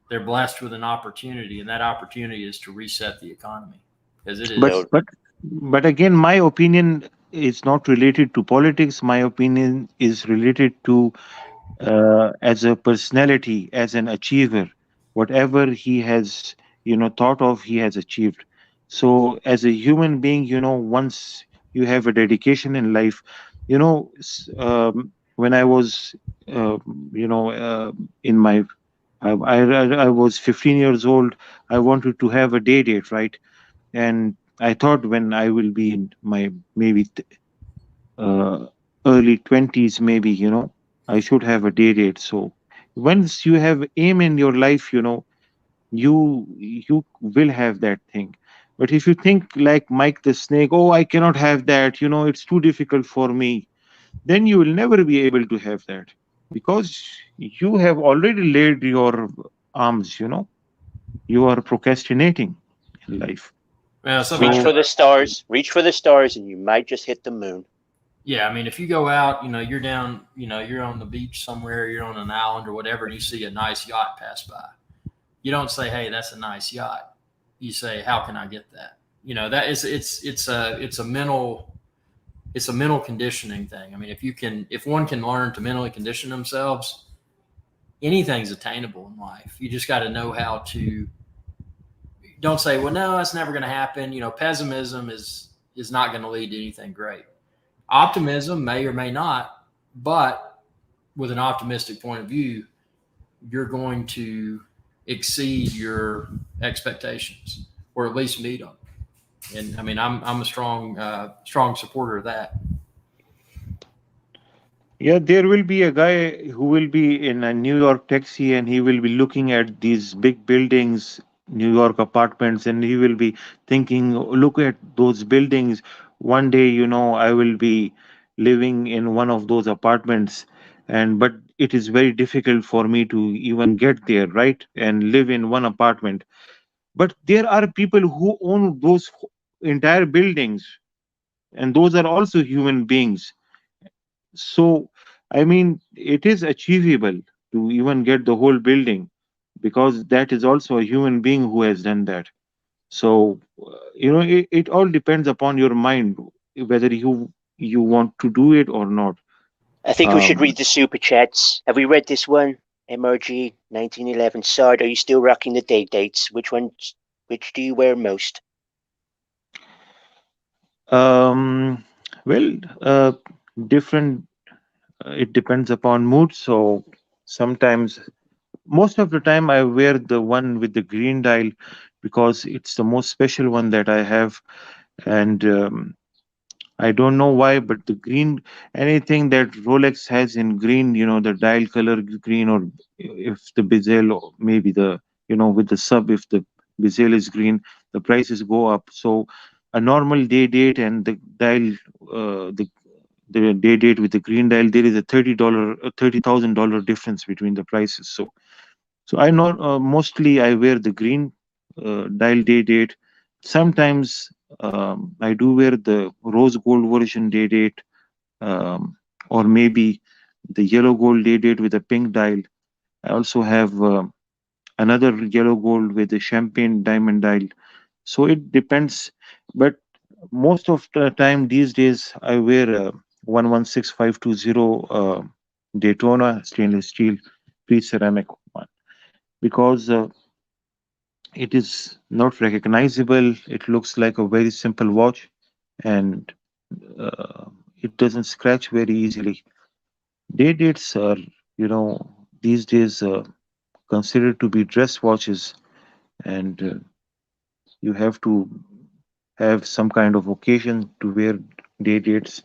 they're blessed with an opportunity, and that opportunity is to reset the economy because it but is. No, but but again, my opinion is not related to politics. My opinion is related to, as a personality, as an achiever. Whatever he has, thought of, he has achieved. So, as a human being, once you have a dedication in life, when I was, in my, I was 15 years old. I wanted to have a day date, right? And I thought when I will be in my maybe uh, early 20s, maybe, I should have a day date. So once you have aim in your life, you will have that thing. But if you think like Mike the Snake, oh, I cannot have that, it's too difficult for me, then you will never be able to have that, because you have already laid your arms, you are procrastinating in life. Well, some reach people. So for the stars. Reach for the stars, and you might just hit the moon. Yeah, I mean, if you go out, you're down, you're on the beach somewhere, you're on an island or whatever, and you see a nice yacht pass by. You don't say, "Hey, that's a nice yacht." You say, "How can I get that?" That is it's a mental conditioning thing. I mean, if one can learn to mentally condition themselves, anything's attainable in life. You just got to know how to. Don't say, "Well, no, that's never going to happen." Pessimism is not going to lead to anything great. Optimism may or may not, but with an optimistic point of view, you're going to exceed your expectations, or at least meet them. And I mean, I'm a strong supporter of that. yeah, there will be a guy who will be in a New York taxi, and he will be looking at these big buildings, New York apartments, and he will be thinking, look at those buildings. One day, I will be living in one of those apartments, but it is very difficult for me to even get there, right? And live in one apartment. But there are people who own those entire buildings, and those are also human beings. So, I mean, it is achievable to even get the whole building, because that is also a human being who has done that. So, it all depends upon your mind whether you want to do it or not. I think we should Um, read the super chats. Have we read this one? MRG 1911. Sard, are you still rocking the dates? Which do you wear most? um, well, different. It depends upon mood. So sometimes, most of the time, I wear the one with the green dial because it's the most special one that I have, and I don't know why, but the green, anything that Rolex has in green, the dial color green, or if the bezel, or maybe with the sub, if the bezel is green, the prices go up. So a normal day date and the dial, the day date with the green dial, there is a $30,000 difference between the prices. So I know, mostly I wear the green dial day date. Sometimes I do wear the rose gold version day date, um, or maybe the yellow gold day date with a pink dial. I also have another yellow gold with a champagne diamond dial. So it depends, but most of the time these days I wear a 116520 Daytona stainless steel pre-ceramic one, because it is not recognizable. It looks like a very simple watch, and uh, it doesn't scratch very easily. Day dates are, these days considered to be dress watches, and you have to have some kind of occasion to wear day dates.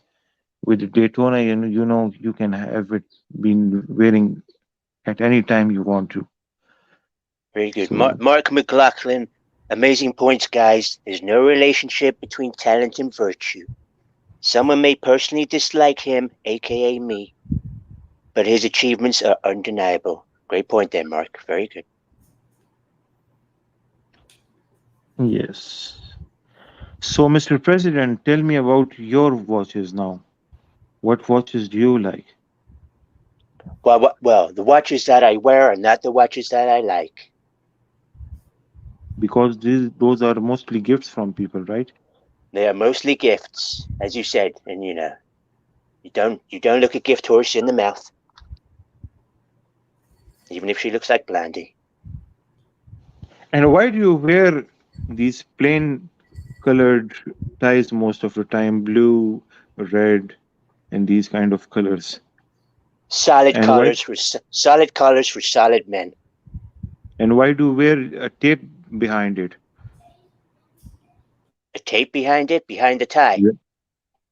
With the Daytona, you can have it been wearing at any time you want to. Very good. So, Mark McLaughlin. Amazing points, guys. There's no relationship between talent and virtue. Someone may personally dislike him, aka me, but his achievements are undeniable. Great point there, Mark. Very good. yes. So, Mr. President, tell me about your watches now. What watches do you like? Well, the watches that I wear are not the watches that I like. Because those are mostly gifts from people, right? They are mostly gifts, as you said, and you don't look a gift horse in the mouth, even if she looks like Blandy. And why do you wear these plain colored ties most of the time, blue, red, and these kind of colors? Solid And why collars for solid men. and why do you wear a tape behind it? A tape behind the tie. Yeah.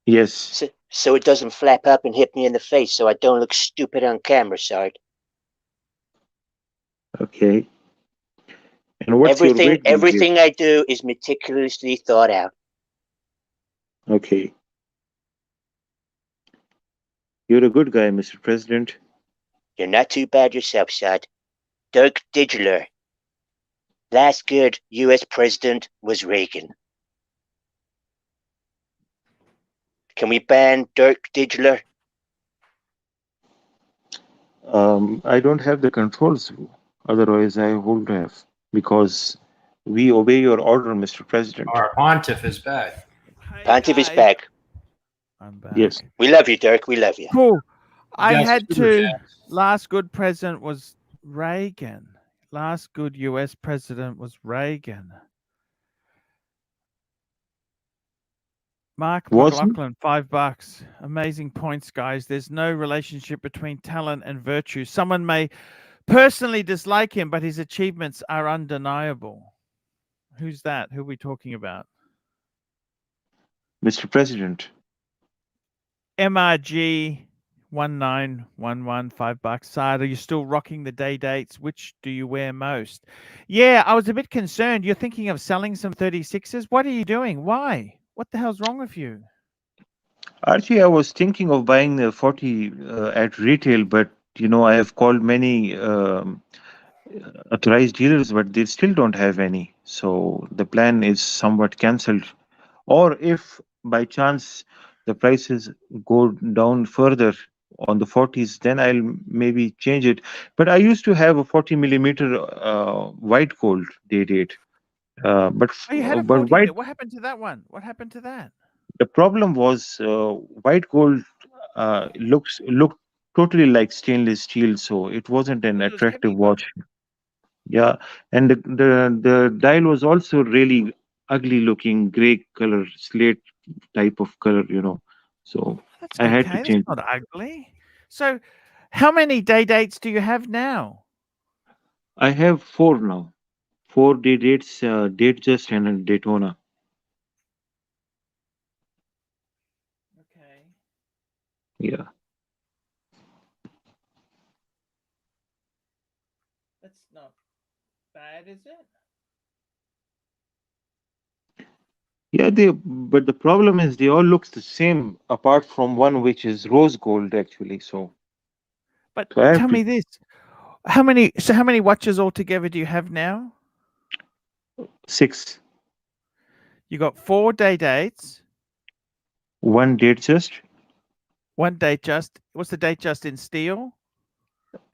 Yes. So it doesn't flap up and hit me in the face, so I don't look stupid on camera, Sard. Okay. And what's your weight these days? Everything I do is meticulously thought out. Okay. You're a good guy, Mr. President. You're not too bad yourself, Sard. Dirk Diggler. Last good U.S. president was Reagan. Can we ban Dirk Diggler? I don't have the controls. Otherwise, I would have. Because we obey your order, Mr. President. Our pontiff is back. Hey, Pontiff is guys. back. I'm back. Yes. We love you, Dirk. We love you. Cool. I Got had super to. chats. Last good president was Reagan. Last good US president was Reagan. Mark Was he? McLaughlin, $5. Amazing points, guys. There's no relationship between talent and virtue. Someone may personally dislike him, but his achievements are undeniable. Who's that? Who are we talking about? Mr. President. MRG 1911, $5. Sard, are you still rocking the day dates? Which do you wear most? Yeah, I was a bit concerned. You're thinking of selling some 36s. What are you doing? Why? What the hell's wrong with you? Archie, I was thinking of buying the 40 at retail, but I have called many authorized dealers, but they still don't have any. So the plan is somewhat cancelled Or if by chance the prices go down further on the 40s, then I'll maybe change it. But I used to have a 40 millimeter white gold day date. Oh, you had a But 40 white, mil. What happened to that one? What happened to that? the problem was white gold looked totally like stainless steel, so it wasn't an Because it was attractive heavy, wasn't watch. Yeah, and the dial was also really ugly looking, gray color, slate type of color, So That's I had to okay. That's change it. not ugly. So, how many day dates do you have now? I have four now. 4 day dates, date just and a Daytona. Okay. Yeah. That's not bad, is it? Yeah, but the problem is they all looks the same apart from one which is rose gold actually. But So I have tell to me this. How many watches altogether do you have now? 6. You got 4 day dates, One date just. one date just. What's the date just in steel?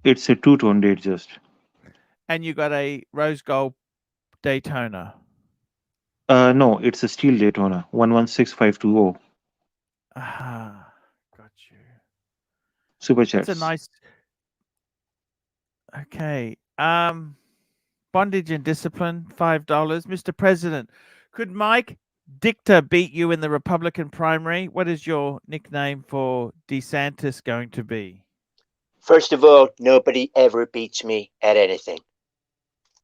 It's a two-tone date just. And you got a rose gold Daytona. No, it's a steel Daytona, 116520. Ah, got you. Super That's a chats. nice. Okay. Bondage and discipline, $5. Mr. President, could Mike Dicta beat you in the Republican primary? What is your nickname for DeSantis going to be? First of all, nobody ever beats me at anything.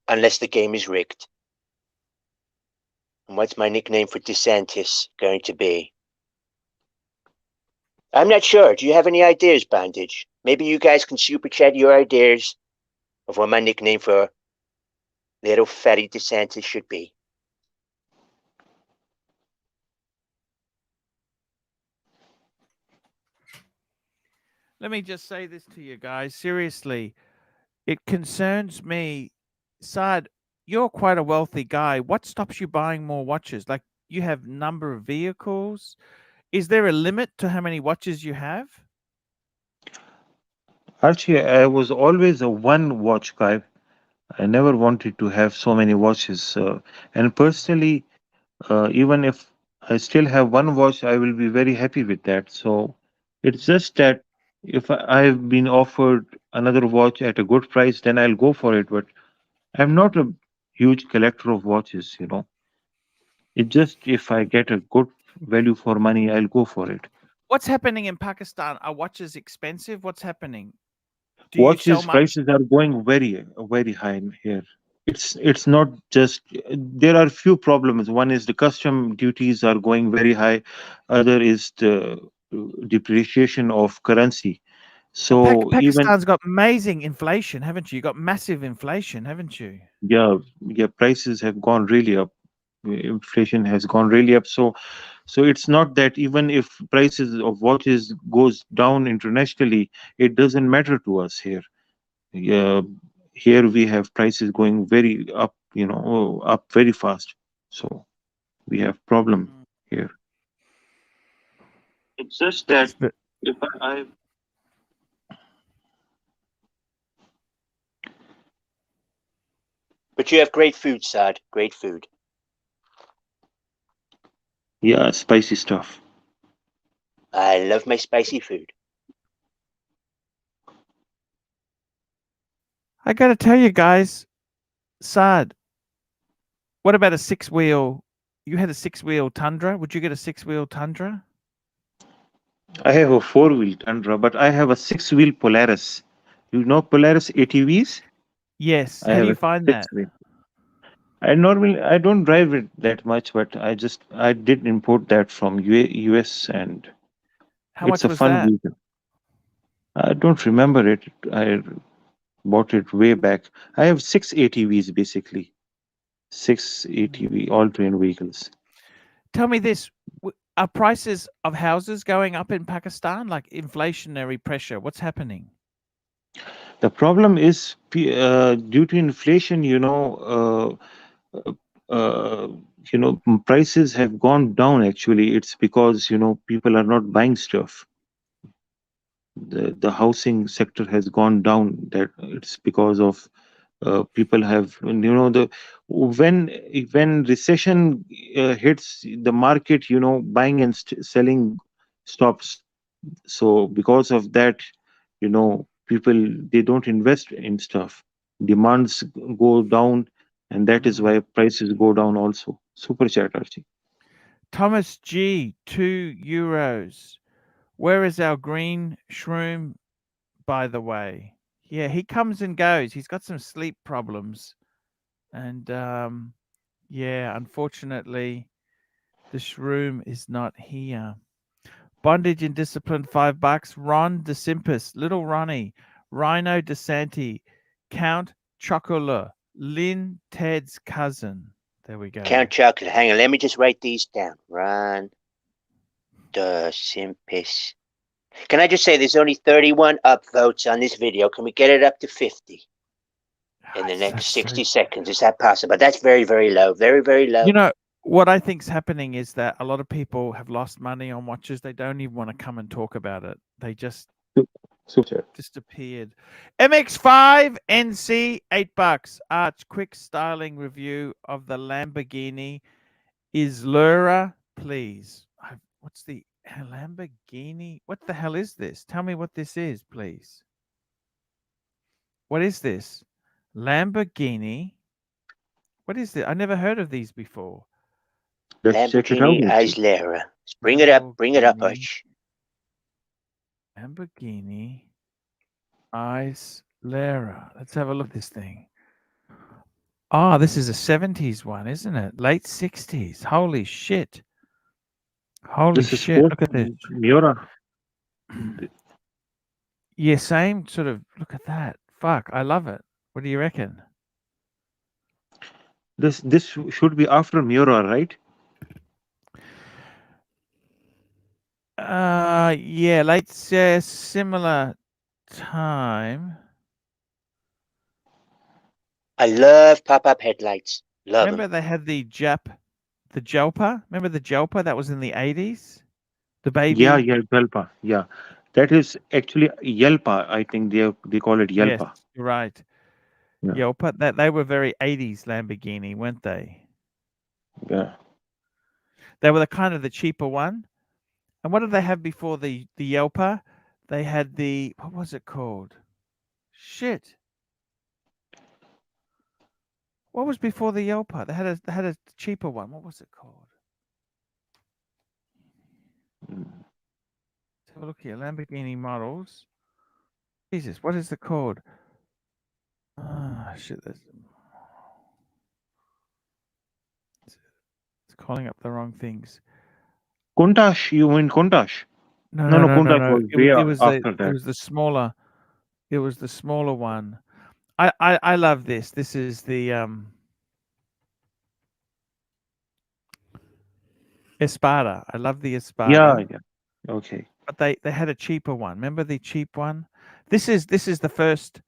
Unless the game is rigged. And what's my nickname for DeSantis going to be? I'm not sure. Do you have any ideas, Bandage? Maybe you guys can super chat your ideas of what my nickname for little fatty DeSantis should be. Let me just say this to you guys. Seriously, it concerns me. Saad, you're quite a wealthy guy. What stops you buying more watches? Like, you have number of vehicles. Is there a limit to how many watches you have? Archie, I was always a one watch guy. I never wanted to have so many watches. And personally, even if I still have one watch, I will be very happy with that. So it's just that if I've been offered another watch at a good price, then I'll go for it. But I'm not a huge collector of watches. It's just if I get a good value for money, I'll go for it. What's happening in Pakistan? Are watches expensive? What's happening? Do you sell Watches much? prices are going very, very high here. It's not just there are few problems. One is the custom duties are going very high. Other is the depreciation of currency. But So even Pakistan's got amazing inflation, haven't you? You got massive inflation, haven't you? yeah, prices have gone really up. Inflation has gone really up. So it's not that even if prices of watches goes down internationally, it doesn't matter to us here. Yeah, here we have prices going very up, up very fast. So we have problem Mm. here. It's just that It's ve- if I But you have great food, Sad. Great food. yeah, spicy stuff. I love my spicy food. I got to tell you guys, Saad, what about a six-wheel? You had a six-wheel Tundra. Would you get a six-wheel Tundra? I have a four-wheel Tundra, but I have a six-wheel Polaris. You know Polaris ATVs? Yes. I How do have you a find that? six-wheel. I don't drive it that much, but I did import that from US, and How it's much a was fun that? vehicle. I don't remember it. I bought it way back. I have six ATVs basically. Six ATV all-terrain vehicles. Tell me this. Are prices of houses going up in Pakistan? Like inflationary pressure? What's happening? The problem is due to inflation, prices have gone down. Actually, it's because people are not buying stuff. The housing sector has gone down. That it's because of people have the when recession hits the market, buying and selling stops. So because of that, people, they don't invest in stuff. Demands go down, and that is why prices go down also. Super chat, Archie. Thomas G, €2. Where is our green shroom, by the way? Yeah, he comes and goes. He's got some sleep problems. And yeah, unfortunately, the shroom is not here. Bondage and Discipline, $5. Ron DeSimpus, Little Ronnie, Rhino DeSanti, Count Chocola, Lynn Ted's cousin. There we go. Count Chocolate. Hang on, let me just write these down. Ron DeSimpis. Can I just say there's only 31 upvotes on this video? Can we get it up to 50 in the next 60 seconds? Is that possible? That's very, very low. Very, very low. You know, what I think's happening is that a lot of people have lost money on watches. They don't even want to come and talk about it. They just disappeared. MX5 NC, $8. Arch, quick styling review of the Lamborghini Islura, please. What's the Lamborghini? What the hell is this? Tell me what this is, please. What is this? Lamborghini. What is this? I never heard of these before. Let's check it out. Lamborghini Islura. Bring it up. Bring it up, Arch. Lamborghini Islura. Let's have a look at this thing. Oh, this is a 70s one, isn't it? Late 60s. Holy shit. Holy shit. Look at this. Miura. Yeah, same sort of. Look at that. Fuck, I love it. What do you reckon? This should be after Miura, right? Yeah, late similar time. I love pop-up headlights. Love Remember they had the Jalpa? Remember the Jalpa that was in the 80s? The baby. Yeah, Jalpa. Yeah, that is actually Yelpa. I think they call it Yelpa. Yes, you're right. Yeah. Yelpa. That they were very 80s Lamborghini, weren't they? Yeah. They were the kind of the cheaper one. And what did they have before the Yelpa? They had the, what was it called? Shit. What was before the Yelpa? They had a cheaper one. What was it called? Let's have a look here. Lamborghini models. Jesus, what is it called? Ah, shit. It's calling up the wrong things. Countach, you mean Countach? No, Countach was way after that. It was the smaller. It was the smaller one. I love this. This is the Espada. I love the Espada. Yeah. Okay. But they had a cheaper one. Remember the cheap one? This is the first.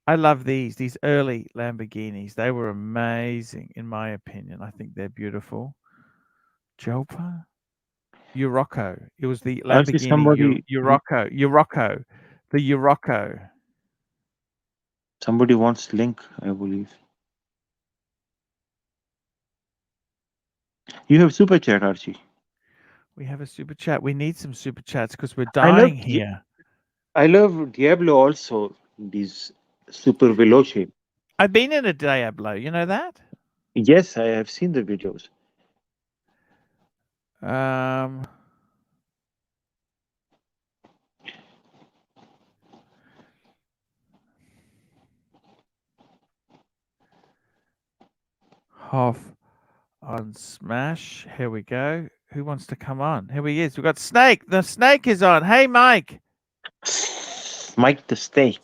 I love these early Lamborghinis. They were amazing, in my opinion. I think they're beautiful. Jalpa? Urocco. It was the Lamborghini Urocco. The Urocco. Somebody wants link, I believe. You have super chat, Archie. We have a super chat. We need some super chats because we're dying here. I love Diablo also. These super veloce. I've been in a Diablo. You know that? Yes, I have seen the videos. Hoff on Smash. Here we go. Who wants to come on? Here he is. We've got Snake. The Snake is on. Hey, Mike. Mike the Snake.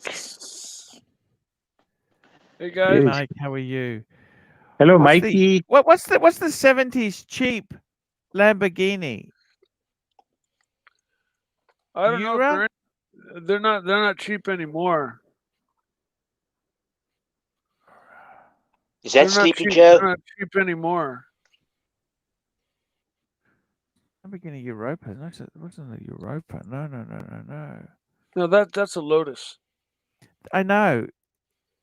Hey guys. Hey, Mike, how are you? Hello, Mikey. What's the 70s cheap Lamborghini? I don't know. If they're not cheap anymore. Is that Sleepy Joe? They're not cheap anymore. Lamborghini Europa. No, it wasn't a Europa. No. No, that's a Lotus. I know.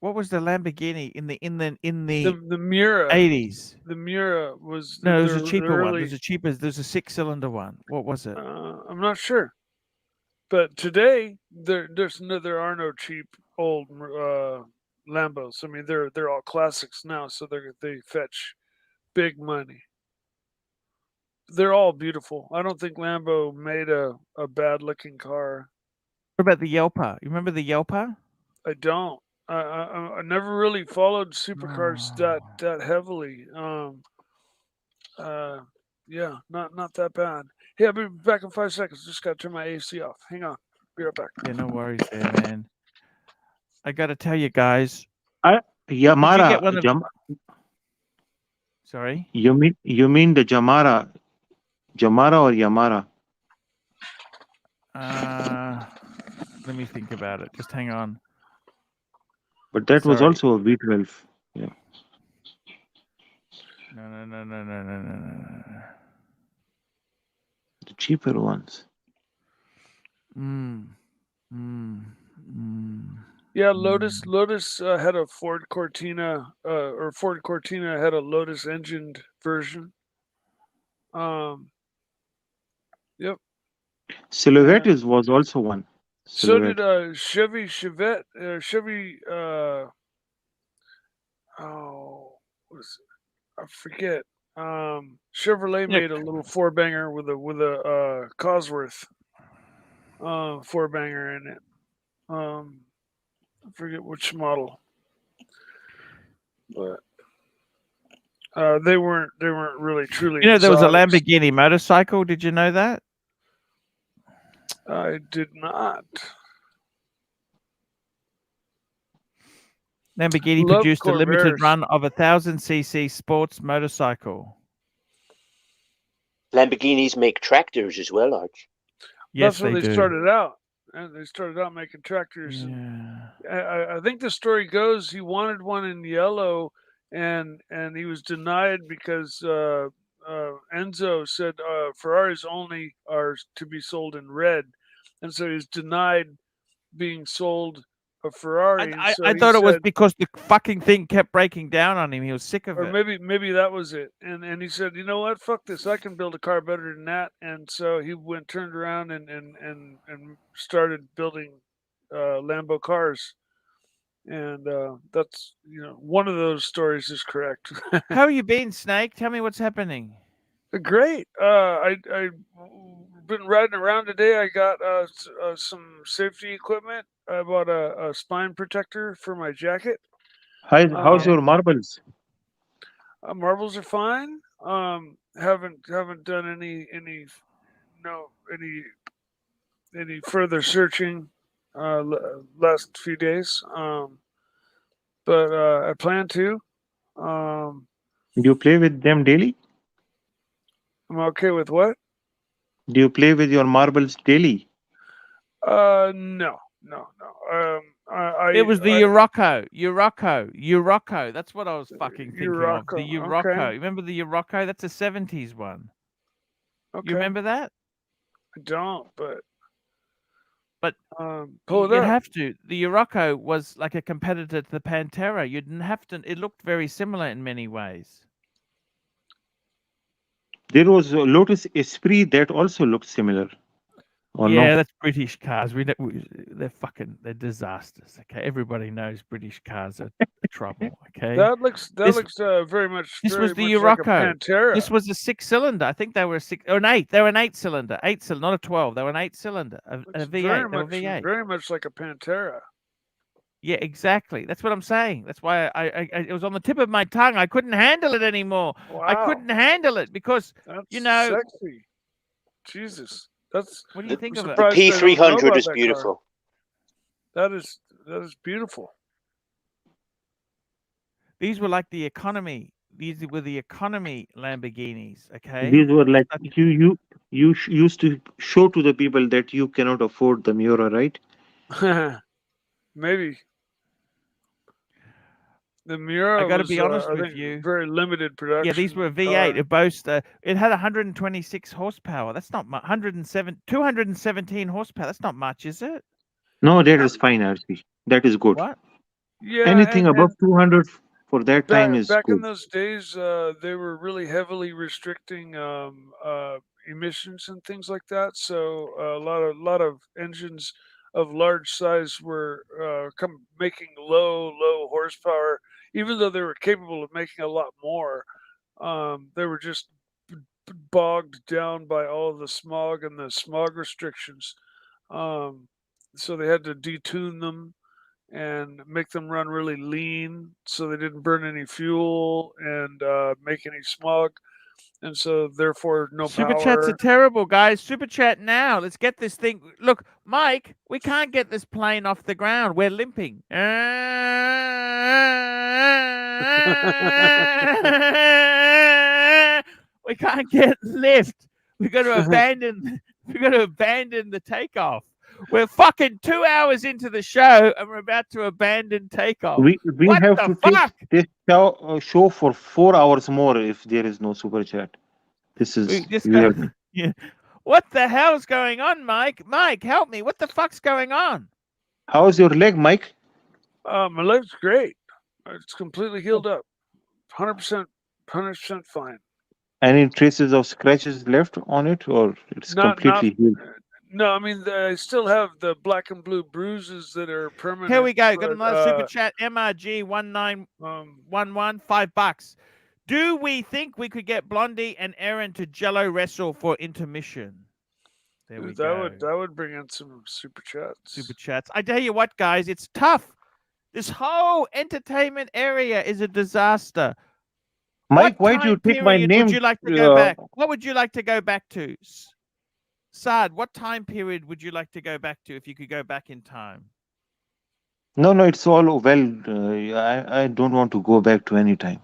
What was the Lamborghini in the The Miura. 80s? The Miura was No, the there's a cheaper one. early. There's a 6-cylinder one. What was it? I'm not sure, but today there are no cheap old Lambos. I mean, they're all classics now, so they fetch big money. They're all beautiful. I don't think Lambo made a bad looking car. What about the Yelpa? You remember the Yelpa? I don't. I never really followed supercars that heavily. Yeah, not that bad. Hey, I'll be back in 5 seconds. Just gotta turn my AC off. Hang on. Be right back. Yeah, no worries there, man. I got to tell you guys. Yamara. One of... Sorry. You mean the Jamara or Yamara? Let me think about it. Just hang on. But that was also a V12. Yeah. No. The cheaper ones. Yeah, Lotus had a Ford Cortina, or Ford Cortina had a Lotus engined version. Yep. Silhouette was also one. Silhouette. So did Chevy. I forget. Chevrolet made a little 4-banger with a Cosworth 4-banger in it. I forget which model, but they weren't really truly. You know, there was a exotics. Lamborghini motorcycle. Did you know that? I did not. Lamborghini produced a limited run of 1,000cc sports motorcycle. Lamborghinis make tractors as well, Arch. Yes, that's where they do. started out. And they started out making tractors. Yeah. I think the story goes he wanted one in yellow, and he was denied because Enzo said Ferraris only are to be sold in red, and so he was denied being sold a Ferrari. I thought it was because the fucking thing kept breaking down on him. He was sick of it. Or maybe that was it. And he said, you know what, fuck this. I can build a car better than that. And so he turned around and started building Lambo cars. And that's, one of those stories is correct. How you been, Snake? Tell me what's happening. Great. I've been riding around today. I got some safety equipment. I bought a spine protector for my jacket. How's your marbles? Marbles are fine. Haven't done any further searching last few days. But I plan to. Do you play with them daily? I'm okay with what? Do you play with your marbles daily? No. It was the Urocco. That's what I was fucking thinking of. The Urocco. Okay. Remember the Urocco? That's a 70s one. Okay. You remember that? I don't, but you'd have to. The Urocco was like a competitor to the Pantera. You didn't have to. It looked very similar in many ways. There was a Lotus Esprit that also looked similar. That's British cars. They're disasters. Okay, everybody knows British cars are trouble. Okay, that looks very much. This was the Urocco. Like this was a 6-cylinder. I think they were an 8. They were an 8-cylinder. 8-cylinder, not a 12. They were an 8-cylinder. A V8. Very much like a Pantera. Yeah, exactly. That's what I'm saying. That's why it was on the tip of my tongue. I couldn't handle it anymore. Wow. I couldn't handle it because sexy. Jesus. What do you think of it? The P300 is beautiful. That is beautiful. These were like the economy. These were the economy Lamborghinis. Okay. These were like you used to show to the people that you cannot afford the Miura, right? Maybe. The Miura gotta was, be honest I with think, you. very limited production. Yeah, these were V8. car. It boasts. It had 126 horsepower. That's not much. 217 horsepower. That's not much, is it? No, that is fine, Archie. That is good. What? Yeah, Anything above 200 for that time is back in good. those days, they were really heavily restricting emissions and things like that. So a lot of engines of large size were making low horsepower, even though they were capable of making a lot more. They were just bogged down by all of the smog and the smog restrictions. So they had to detune them and make them run really lean so they didn't burn any fuel and make any smog. And so therefore no Super power. chats are terrible, guys. Super chat now. Let's get this thing. Look, Mike, we can't get this plane off the ground. We're limping. We can't get lift. We've got to abandon. We've got to abandon the takeoff. We're fucking 2 hours into the show and we're about to abandon takeoff. We What have the to fuck? take this show for 4 hours more if there is no super chat. This is We just we got, have, yeah. What the hell's going on, Mike? Mike, help me. What the fuck's going on? How's your leg, Mike? My leg's great. It's completely healed up. 100% fine. Any traces of scratches left on it, or it's completely healed? No, I mean I still have the black and blue bruises that are permanent. Here we go. Got but, another super chat. MRG 1911, $5. Do we think we could get Blondie and Aaron to Jello wrestle for intermission? There we go. That would bring in some super chats. Super chats. I tell you what, guys, it's tough. This whole entertainment area is a disaster. Mike, what why do you time take my period name? Would you like to go back? What would you like to go back to? Saad, what time period would you like to go back to if you could go back in time? No, it's all well. I don't want to go back to any time.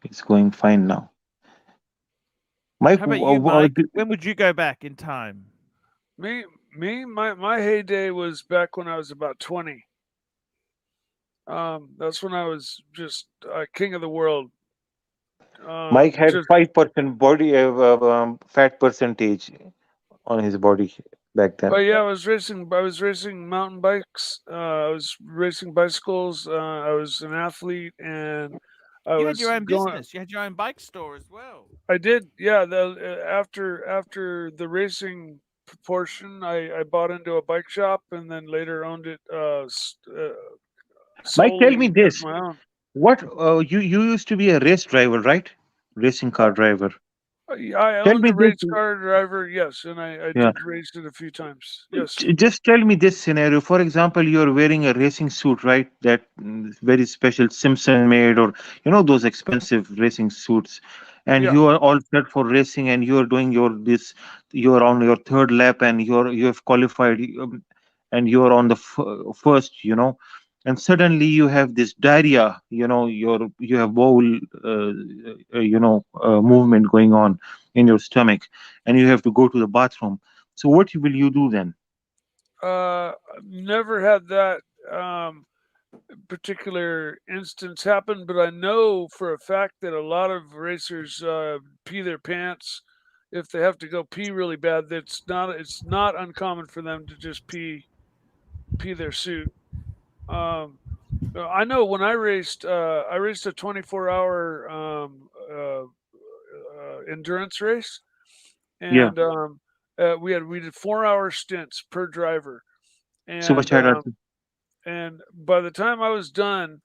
It's going fine now. Mike, How about you, Mike? When would you go back in time? Me, my heyday was back when I was about 20. That's when I was just king of the world. Mike had 5% body fat percentage on his body back then. But yeah, I was racing mountain bikes. I was racing bicycles. I was an athlete, and you had your own business. You had your own bike store as well. I did. Yeah. After the racing portion, I bought into a bike shop, and then later owned it. Mike, tell me this: what you used to be a race driver, right? Racing car driver. I owned a race car driver, yes, and I did race it a few times. Yes. Just tell me this scenario. For example, you're wearing a racing suit, right? That very special Simpson made, or those expensive racing suits, and you are all set for racing, and you're doing you're on your third lap, and you have qualified, and you're on the first, and suddenly you have this diarrhea, you have bowel movement going on in your stomach, and you have to go to the bathroom. So what will you do then? Never had that particular instance happen, but I know for a fact that a lot of racers pee their pants if they have to go pee really bad. It's not uncommon for them to just pee their suit. I know when I raced a 24-hour endurance race, and we did 4-hour stints per driver, and and by the time I was done,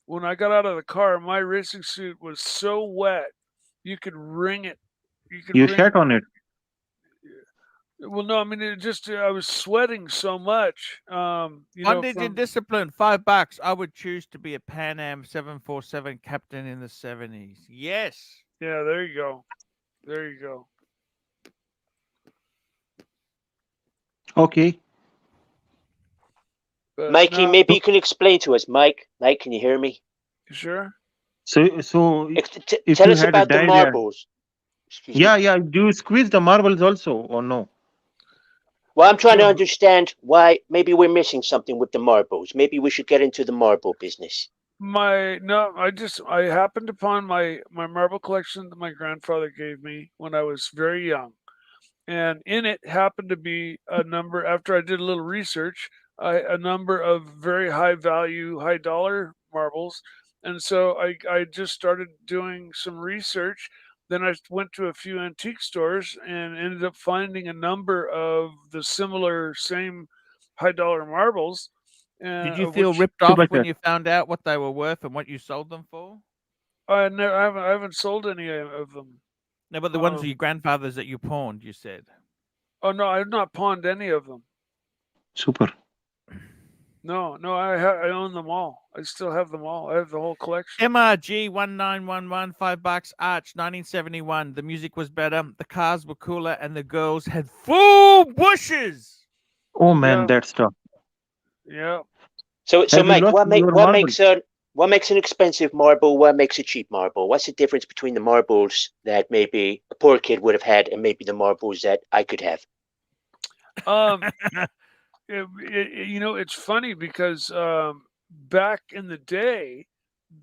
when I got out of the car, my racing suit was so wet you could wring it. You sat on it. Well, no, I mean, I was sweating so much. Bondage and discipline, $5. I would choose to be a Pan Am 747 captain in the 70s. Yes. Yeah, there you go. Okay. But Mikey, maybe you can explain to us. Mike, can you hear me? Sure. So tell us about the marbles. Yeah. Do you squeeze the marbles also, or no? Well, I'm trying to understand why maybe we're missing something with the marbles. Maybe we should get into the marble business. I happened upon my marble collection that my grandfather gave me when I was very young, and in it happened to be a number. After I did a little research, a number of very high value, high dollar marbles, and so I just started doing some research. Then I went to a few antique stores and ended up finding a number of the similar same high dollar marbles, Did you of feel which ripped off Super when chat. you found out what they were worth and what you sold them for? I haven't sold any of them. No, but the ones of Um, your grandfathers that you pawned, you said. oh no, I've not pawned any of them. Super. No, I own them all. I still have them all. I have the whole collection. MRG 1911, $5. Arch 1971. The music was better, the cars were cooler, and the girls had full bushes. Oh man, Yeah, that's tough. yeah. So Have you Mike, lost your marble? what makes an expensive marble? What makes a cheap marble? What's the difference between the marbles that maybe a poor kid would have had and maybe the marbles that I could have? Um, it's funny because back in the day,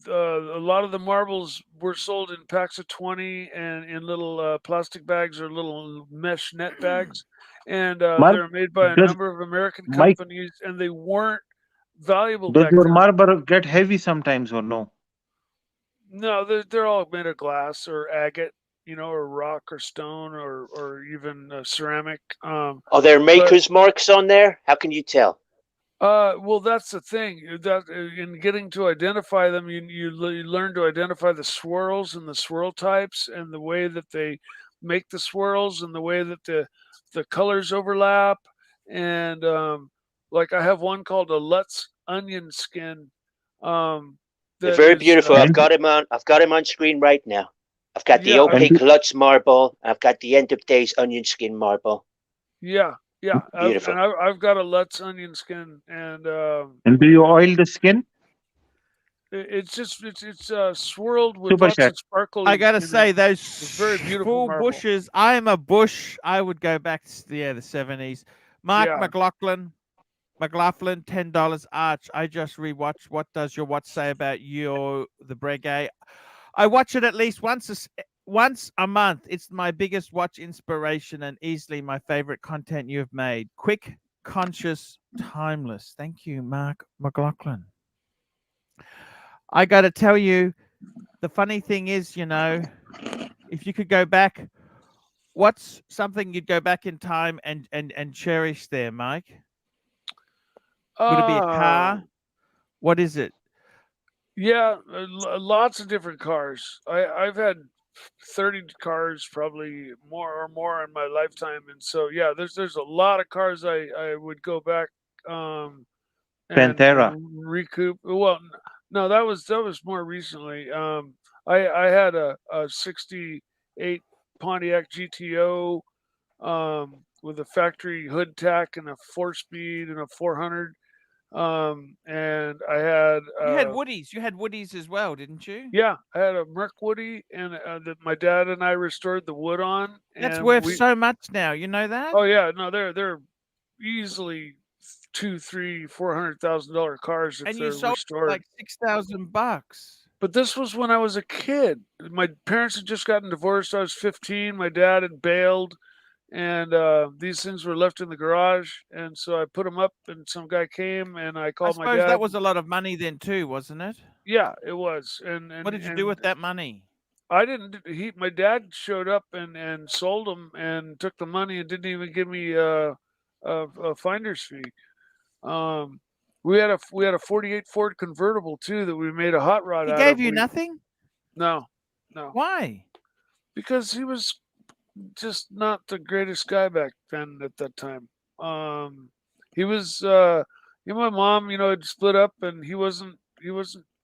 a lot of the marbles were sold in packs of 20 and in little plastic bags or little mesh net bags, and Mark, they're made by a does number of American Mike, companies, and they weren't valuable does back your then. marble get heavy sometimes or no? No, they're all made of glass or agate, or rock or stone or even ceramic. Are there But maker's marks on there? How can you tell? well, that's the thing. That in getting to identify them, you learn to identify the swirls and the swirl types and the way that they make the swirls and the way that the colors overlap. And like I have one called a Lutz onion skin. They're That very is beautiful. And I've got him on screen right now. I've got the yeah, and opaque Lutz marble. I've got the end of days onion skin marble. yeah, yeah. Beautiful. I've got a Lutz onion skin, and and do you oil the skin? it's swirled with Super lots chat. of sparkle I gotta in say, it. those It's very beautiful full marble. bushes. I am a bush. I would go back to the 70s. Mark Yeah. McLaughlin, $10. Arch. I just rewatched. What does your watch say about the Breguet? I watch it at least once a month. It's my biggest watch inspiration and easily my favorite content you have made. Quick, conscious, timeless. Thank you, Mark McLaughlin. I got to tell you, the funny thing is, if you could go back, what's something you'd go back in time and cherish there, Mike? Would it be a car? What is it? Yeah, lots of different cars. I've had 30 cars, probably more in my lifetime, and so yeah, there's a lot of cars I would go back and Pantera. recoup. Well, no, that was more recently. I had a '68 Pontiac GTO with a factory hood tack and a 4-speed and a 400. And I had You had Woodies. You had Woodies as well, didn't you? yeah, I had a Merc Woody, and that my dad and I restored the wood on, That's and worth we. so much now. You know that? Oh yeah, no, they're easily two, three, $400,000 cars if And you they're sold restored. like $6,000. But this was when I was a kid. My parents had just gotten divorced. I was 15. My dad had bailed, and these things were left in the garage. And so I put them up, and some guy came, and I I called my suppose dad. that was a lot of money then too, wasn't it? Yeah, it was. And What did you do with that money? I didn't. My dad showed up and sold them and took the money and didn't even give me a finder's fee. Um, we had a '48 Ford convertible too that we made a hot rod He out gave of. you nothing? No, Why? because he was just not the greatest guy back then at that time. He was, my mom, had split up, and he wasn't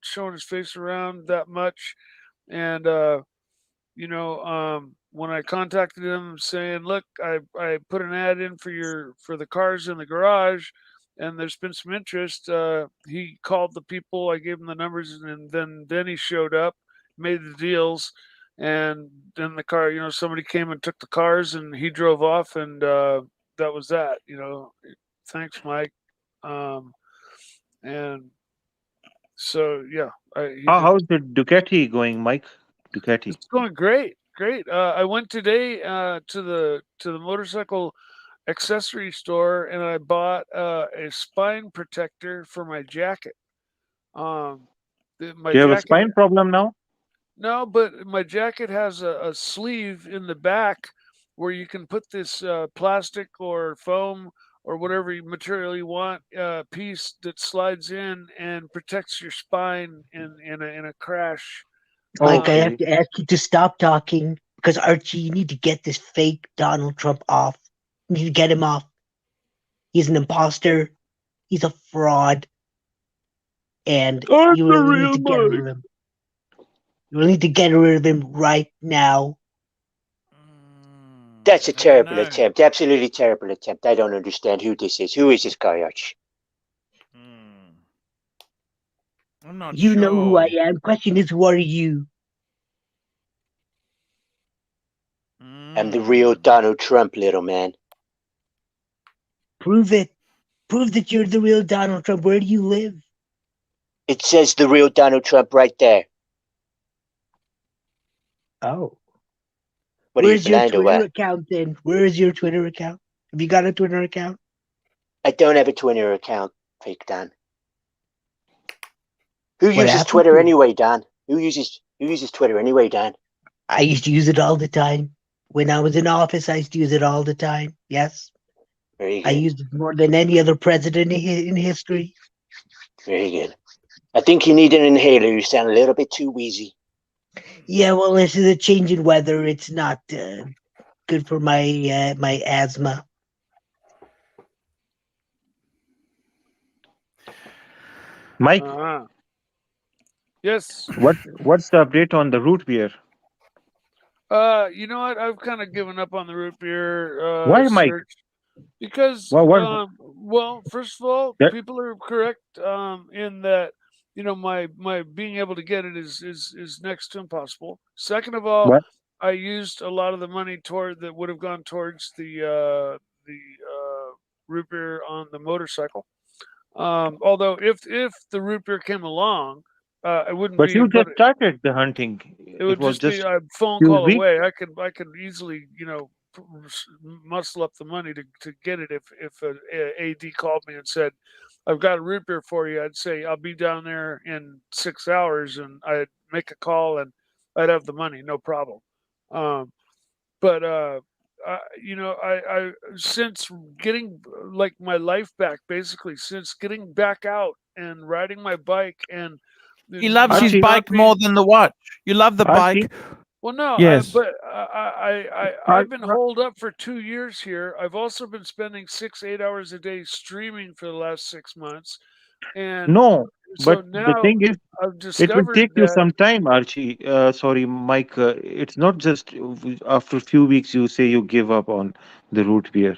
showing his face around that much, and when I contacted him saying, "Look, I put an ad in for the cars in the garage, and there's been some interest," he called the people. I gave him the numbers, and then he showed up, made the deals, and then the car. Somebody came and took the cars, and he drove off, and that was that. Thanks, Mike. And So yeah, How's the Ducati going, Mike? Ducati. It's going great, great. I went today to the motorcycle accessory store and I bought a spine protector for my jacket. My Do you have a jacket. spine problem now? No, but my jacket has a sleeve in the back where you can put this plastic or foam or whatever material you want piece that slides in and protects your spine in a crash. Mike, I have Okay. to ask you to stop talking because Archie, you need to get this fake Donald Trump off. You need to get him off. He's an imposter. He's a fraud. And I'm you the really real need to get rid Mike. of him. You really need to get rid of him right now. That's a I don't terrible know. attempt. Absolutely terrible attempt. I don't understand who this is. Who is this guy, Archie? I'm not You sure. know who I am. Question is, who are you? I'm the real Donald Trump, little man. Prove it. Prove that you're the real Donald Trump. Where do you live? It says the real Donald Trump right there. Oh. What are you, Where's your blind or Twitter what? account then? Where is your Twitter account? Have you got a Twitter account? I don't have a Twitter account, fake Don. Who What uses happened Twitter to it? anyway, Don? Who uses Twitter anyway, Don? I used to use it all the time. When I was in office, I used to use it all the time. Yes. Very I good. used it more than any other president in history. Very good. I think you need an inhaler. You sound a little bit too wheezy. Yeah, well, this is a change in weather. It's not good for my my asthma. Mike, Yes. what's the update on the root beer? You know what? I've kind of given up on the root beer Why, Mike? search because, What? well, first of all, That- people are correct in that my being able to get it is next to impossible. Second of all, What? I used a lot of the money that would have gone towards the root beer on the motorcycle. Although if the root beer came along, it wouldn't But be. you just started the hunting. It would was just be a phone few call weeks. away. I could easily, muscle up the money to get it. If a AD called me and said, "I've got a root beer for you," I'd say, "I'll be down there in 6 hours," and I'd make a call and I'd have the money, no problem. But I since getting like my life back, basically since getting back out and riding my bike and He loves his Archie- bike more than the watch. You love the Archie? bike. Well, no, Yes. I've been holed up for 2 years here. I've also been spending 8 hours a day streaming for the last 6 months, and No, so but now the thing is, I've it will discovered take you that some time, Archie. Sorry, Mike. It's not just after a few weeks you say you give up on the root beer.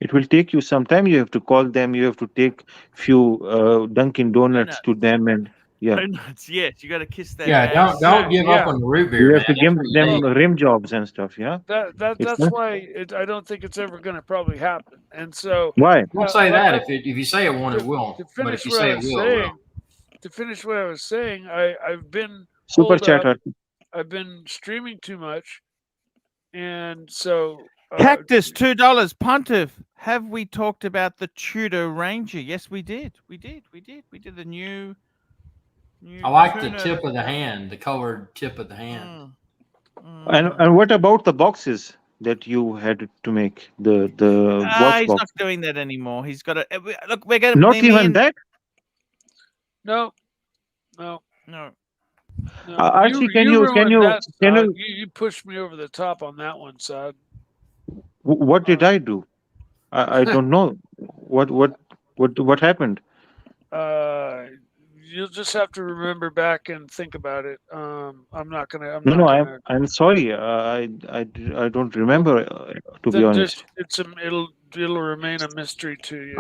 It will take you some time. You have to call them. You have to take few Dunkin' Donuts to them, and yeah, Donuts, yes, you got to kiss their Yeah, ass. don't give Yeah. up on the root you beer, have man. to give That's what them you need. rim jobs and stuff. Yeah, It's that's not- why I don't think it's ever going to probably happen. And so why? Don't say like that. I- If you say it won't, it will. to But finish if you what say I it was will, it will. saying, to finish what I was saying, I've been Super holed chat, up. Archie. I've been streaming too much, and so Cactus, $2. Pontiff, have we talked about the Tudor Ranger? Yes, we did. We did the new. I like the tuner. tip of the hand, the colored tip of the hand. And what about the boxes that you had to make the watch He's box? not doing that anymore. He's got to look. We're going to Not even that. no. No. Archie, can you ruined that, can Sod. you You pushed me over the top on that one, Sod. what did I do? I don't know what happened. You'll just have to remember back and think about it. I'm not gonna. I'm sorry. I don't remember to be Then honest. it'll remain a mystery to you.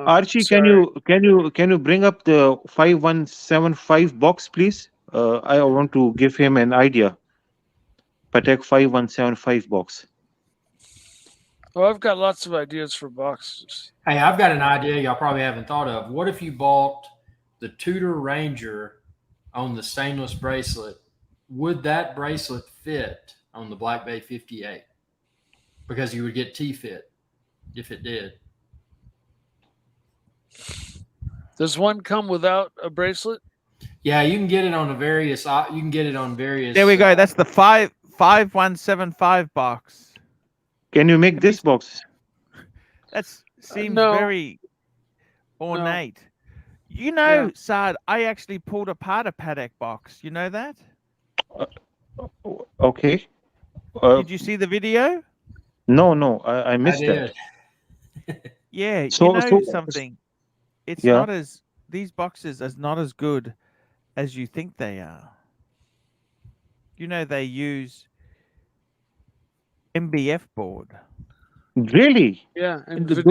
Archie, sorry. can you bring up the 5175 box, please? I want to give him an idea. Patek 5175 box. Oh, I've got lots of ideas for boxes. Hey, I've got an idea y'all probably haven't thought of. What if you bought the Tudor Ranger on the stainless bracelet, would that bracelet fit on the Black Bay 58? Because you would get T-fit if it did. Does one come without a bracelet? Yeah, you can get it on a various. You can get it on various. There we go. That's the 5175 box. Can you make this box? That seems no. very ornate. You know, Yeah. Saad, I actually pulled apart a Patek box. You know that? Okay. Did you see the video? No, I missed that. did. Yeah, So- you know so- something. It's Yeah. not as these boxes are not as good as you think they are. You know they use MBF board. Really? Yeah, and The-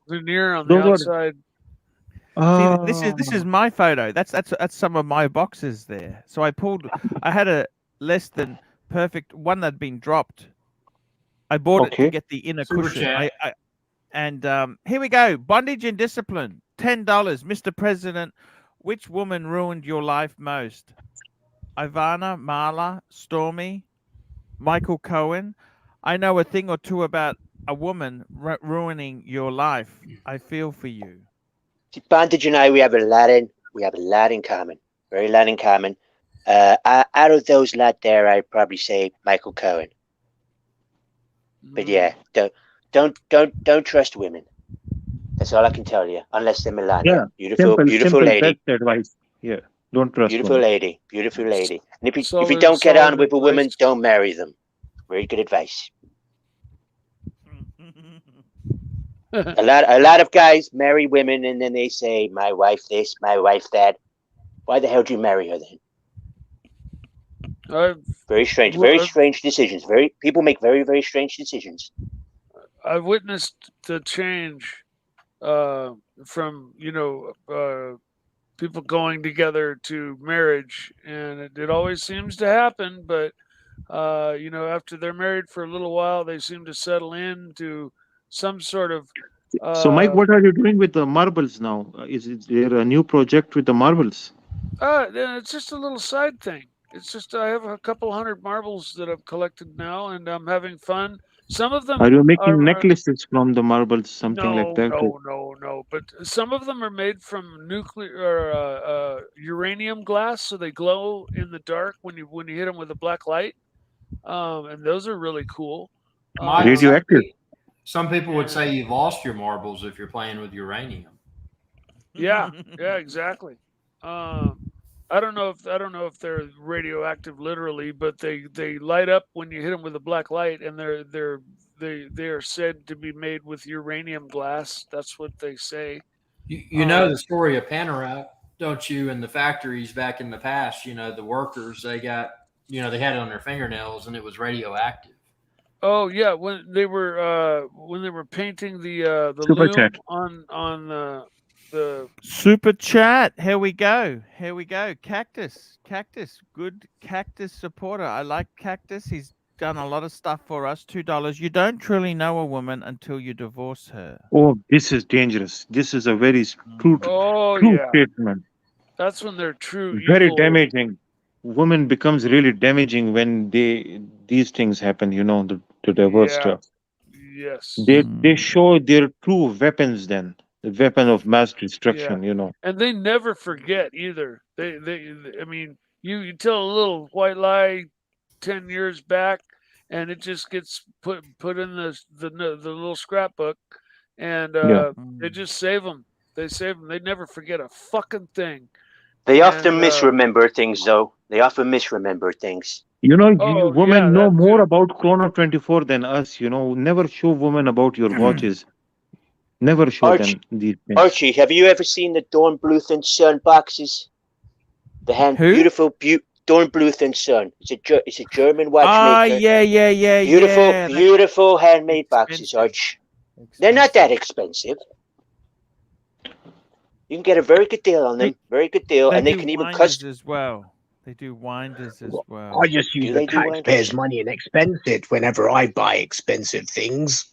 veneer on the those are- outside. See, this is my photo. That's some of my boxes there. So I had a less than perfect one that'd been dropped. I bought it Okay. to get the inner Super cushion. chat. And here we go. Bondage and discipline. $10. Mr. President, which woman ruined your life most? Ivana, Marla, Stormy, Michael Cohen. I know a thing or two about a woman ruining your life. I feel for you. See, Bandage and I, we have a lot in common. Very lot in common. Out of those lot there, I'd probably say Michael Cohen. But yeah, don't trust women. That's all I can tell you. Unless they're Melania. Yeah. Beautiful lady. Best advice. Yeah. Don't trust Beautiful women. lady. Beautiful lady. And if you Solid- don't get on solid with a woman, advice. don't marry them. Very good advice. A lot of guys marry women and then they say, my wife this, my wife that. Why the hell do you marry her then? Very strange. Very strange decisions. People make very, very strange decisions. I've witnessed the change from people going together to marriage, and it always seems to happen. But after they're married for a little while, they seem to settle into some sort of. So, Mike, what are you doing with the marbles now? Is there a new project with the marbles? It's just a little side thing. It's just I have a couple hundred marbles that I've collected now, and I'm having fun. Some of them Are you making necklaces from the marbles, something like that? No. But some of them are made from uranium glass, so they glow in the dark when you hit them with a black light, and those are really cool. Radioactive. Some people would say you've lost your marbles if you're playing with uranium. Yeah, exactly. I don't know if they're radioactive literally, but they light up when you hit them with a black light, and they are said to be made with uranium glass. That's what they say. You know the story of Panerai, don't you? In the factories back in the past, the workers they got they had it on their fingernails and it was radioactive. Oh yeah, when they were painting the Super loom chat. on the Super chat. Here we go. Cactus. Good Cactus supporter. I like Cactus. He's done a lot of stuff for us. $2. You don't truly know a woman until you divorce her. Oh, this is dangerous. This is a very true statement. That's when they're true. Very evil. damaging. Woman becomes really damaging when these things happen. The divorce stuff. Yes. They show their true weapons then. The weapon of mass destruction, And they never forget either. They I mean, you tell a little white lie 10 years back, and it just gets put in the little scrapbook, and they just save them. They save them. They never forget a fucking thing. They often misremember things, though. They often misremember things. Women know more about Chrono 24 than us. Never show women about your watches. Never show them these things. Archie, have you ever seen the Dornbluth and Son boxes? Beautiful Dornbluth and Son. It's a German watchmaker. Yeah. Beautiful handmade boxes, Arch. They're not that expensive. You can get a very good deal on them. Very good deal, and they can even custom as well. They do winders as well. I just use the taxpayers' money and expense it whenever I buy expensive things.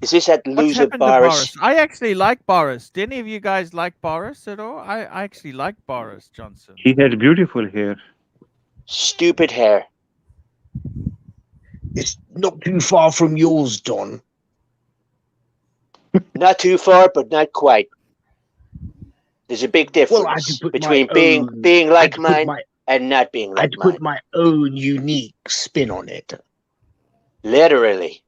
Is this that What's loser happened to Boris? Boris? I actually like Boris. Do any of you guys like Boris at all? I actually like Boris Johnson. He had beautiful hair. Stupid hair. It's not too far from yours, Don. Not too far, but not quite. There's a big Well, I had to difference put between my being own, being I had like to put mine my, and not being I had like to mine. put my own unique spin on it. Literally.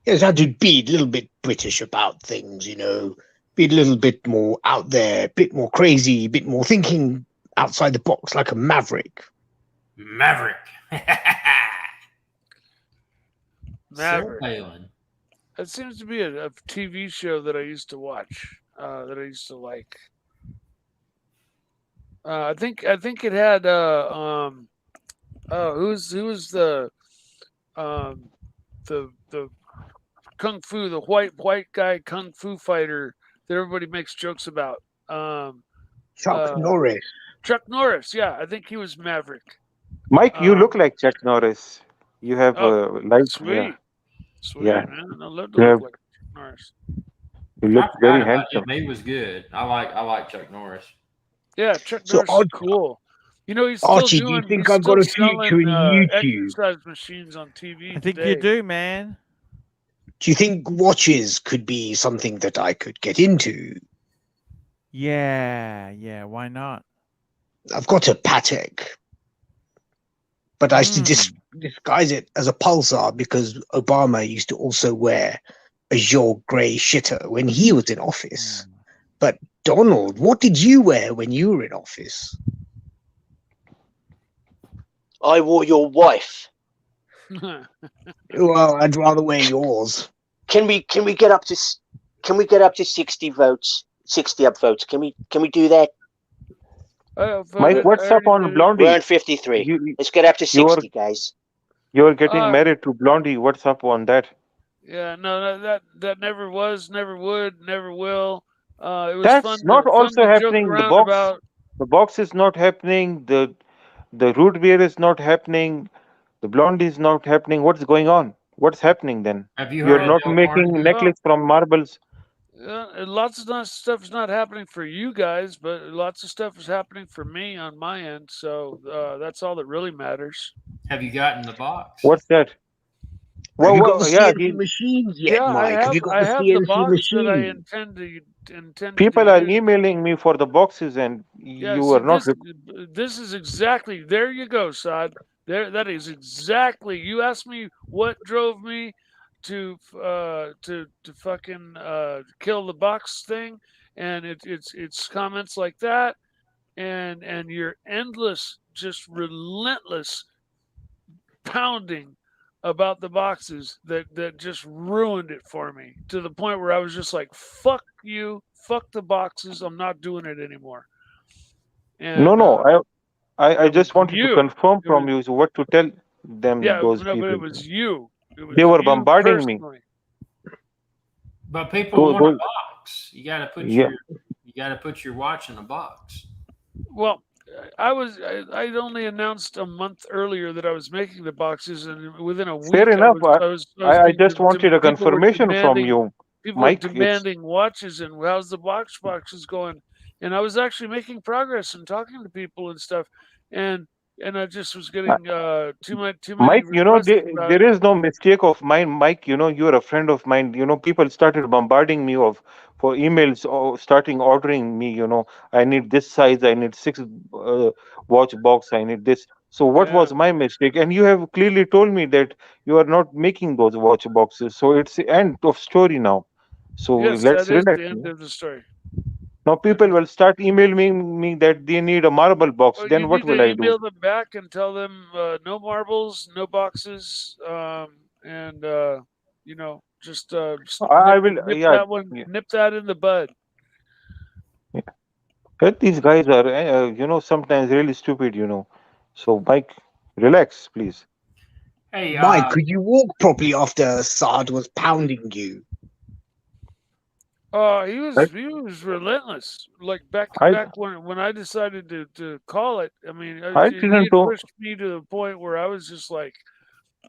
Yes, I had to be a little bit British about things, you know, be a little bit more out there, a bit more crazy, a bit more thinking outside the box like a maverick. Maverick. Maverick. Palin. That seems to be a TV show that I used to watch. That I used to like. I think it had who was the kung fu, the white guy kung fu fighter that everybody makes jokes about. Chuck Norris. Chuck Norris, yeah, I think he was Maverick. Mike, you look like Chuck Norris. You have light. Sweet, sweet, Yeah. man. I love to You look have- like Chuck Norris. You I look forgot very about handsome. him. He was good. I like Chuck Norris. Yeah, Chuck So Norris is cool. You know, he's still Archie, do doing. you think he's I've got still a future in selling, YouTube? exercise machines on TV I think today. you do, man. Do you think watches could be something that I could get into? Yeah, why not? I've got a Patek, but I used to disguise it as a pulsar because Obama used to also wear a Joe Grey shitter when he was in office. But Donald, what did you wear when you were in office? I wore your wife. Well, I'd rather wear yours. Can we get up to 60 votes? 60 upvotes. Can we do that? Mike, what's up on Blondie? We're on 53. Let's get up to 60, guys. You're getting married to Blondie. What's up on that? Yeah, no, that never was, never would, never will. It was That's fun. not fun also to joke happening. The around box, about. the box is not happening. The root beer is not happening. The Blondie is not happening. What's going on? What's happening then? Have you You're heard not of making necklace from marbles. Lots of stuff is not happening for you guys, but lots of stuff is happening for me on my end. So that's all that really matters. Have you gotten the box? What's that? Have you got the yeah, CNC machines yet, Yeah, Mike? Have you got the have CNC the box that I machine? intended people to are use. emailing me for the boxes, and Yeah, you see, are not. this is exactly. There you go, Saad. That is exactly. You asked me what drove me to fucking kill the box thing, and it's comments like that, and your endless, just relentless pounding about the boxes that just ruined it for me to the point where I was just like, fuck you, fuck the boxes, I'm not doing it anymore. And, No, I just wanted to confirm It from you what to tell them. Yeah, those no, people. but it was you. They were you bombarding me. personally. But people want a box. You got to put your watch in a box. Well, I'd only announced a month earlier that I was making the boxes, and within a week, Fair enough. I being just wanted a people were confirmation from demanding- you, People Mike. were demanding watches and how's the boxes going, and I was actually making progress and talking to people and stuff, and I just was getting too many. Mike, requests about there it. is no mistake of mine. Mike, you're a friend of mine. People started bombarding me for emails or starting ordering me. I need this size. I need 6 watch box. I need this. So what was my mistake? And you have clearly told me that you are not making those watch boxes. So it's the end of story now. So Yes, let's that is relax. the end of the story. Now people will start emailing me that they need a marble box. Well, Then you what need will to I do? email them back and tell them no marbles, no boxes, and just I will. nip Yeah. that one, nip that in the bud. But these guys are, sometimes really stupid. So, Mike, relax, please. Hey, Mike, could you walk properly after Saad was pounding you? He was relentless. Like back when I decided to call it. I mean, I he didn't had know. pushed me to the point where I was just like,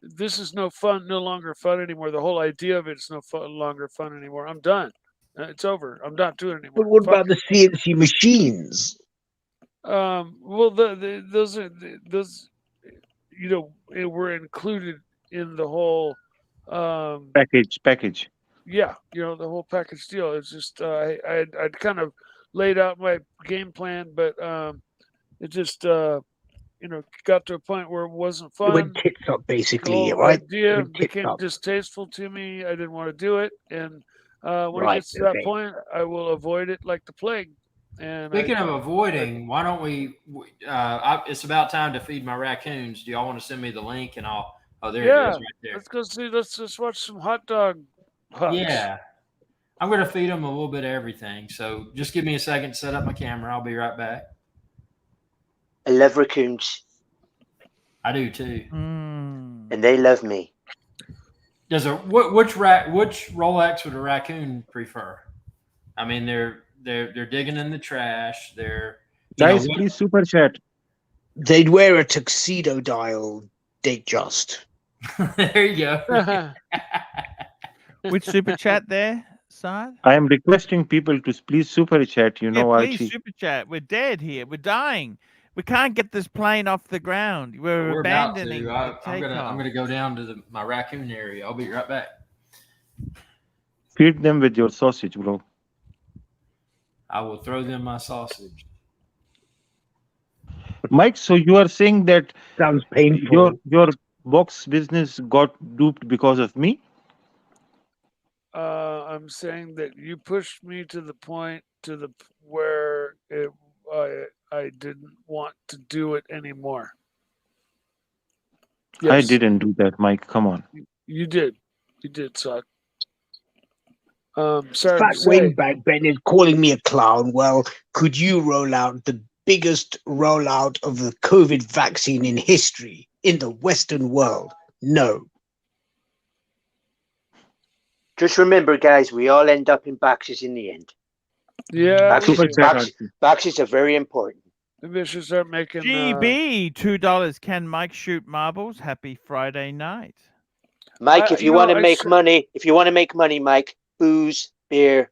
this is no longer fun anymore. The whole idea of it's no longer fun anymore. I'm done. It's over. I'm not doing it anymore. But what Fuck about the CNC machines? well, those are those, were included in the whole, Package. yeah, the whole package deal. It's just I'd kind of laid out my game plan, but it just got to a point where it wasn't It went fun. tits up, The basically, whole right? It idea went tits became up. distasteful to me. I didn't want to do it, and when it Right, gets to that okay. point, I will avoid it like the plague. And Speaking of avoiding, why don't we? It's about time to feed my raccoons. Do y'all want to send me the link and I'll? Oh, there it yeah, is, right there. let's go see. Let's just watch some hot dog hucks. Yeah, I'm going to feed them a little bit of everything. So just give me a second to set up my camera. I'll be right back. I love raccoons, I do too. Mm. and they love me. Does which Rolex would a raccoon prefer? I mean, they're digging in the trash. They're Guys, please super chat. They'd wear a tuxedo dial date just. There you go. Which super chat there, Saad? I am requesting people to please super chat. You Yeah, know, please Archie. super chat. We're dead here. We're dying. We can't get this plane off the ground. We're about abandoning to. the I'm takeoff. gonna go down to my raccoon area. I'll be right back. Feed them with your sausage, bro. I will throw them my sausage. Mike, so you are saying that Sounds painful. your box business got duped because of me? I'm saying that you pushed me to the point where I didn't want to do it anymore. Yes. I didn't do that, Mike. Come on. You did. You did, Saad. Sorry Fat to say. Wingback Ben is calling me a clown. Well, could you roll out the biggest rollout of the COVID vaccine in history in the Western world? No. Just remember, guys, we all end up in boxes in the end. Yeah, Super chat. Boxes are very important. maybe I should start making. GB, $2. Can Mike shoot marbles? Happy Friday night. Mike, if you want to make money, Mike, booze, beer,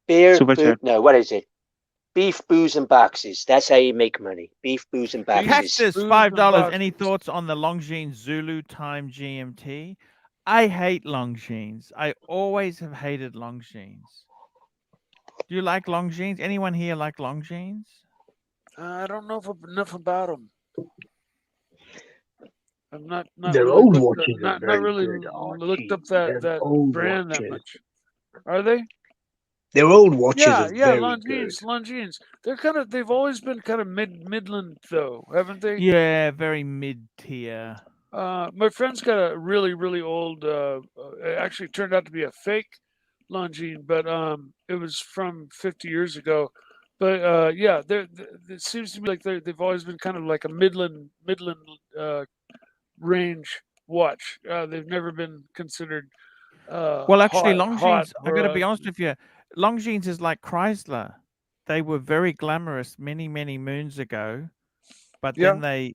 Super boo- chat. no, what is it? Beef, booze, and boxes. That's how you make money. Beef, booze, and boxes. Cactus, Booze and $5. boxes. Any thoughts on the Longines Zulu time GMT? I hate Longines. I always have hated Longines. Do you like Longines? Anyone here like Longines? I don't know enough about them. I'm not Their really old looked watches up, are not very really good, looked up Archie. that Their old brand that watches. much. Are they? Their old watches Yeah, are yeah, very Longines, good. Longines. They've always been kind of Midland though, haven't they? Yeah, very mid-tier. My friend's got a really old. It actually turned out to be a fake Longines, but it was from 50 years ago. But yeah, it seems to me like they've always been kind of like a Midland range watch. They've never been considered. Well, actually, hot Longines, I got to for, be honest with you, Longines is like Chrysler. They were very glamorous many moons ago, but Yeah. then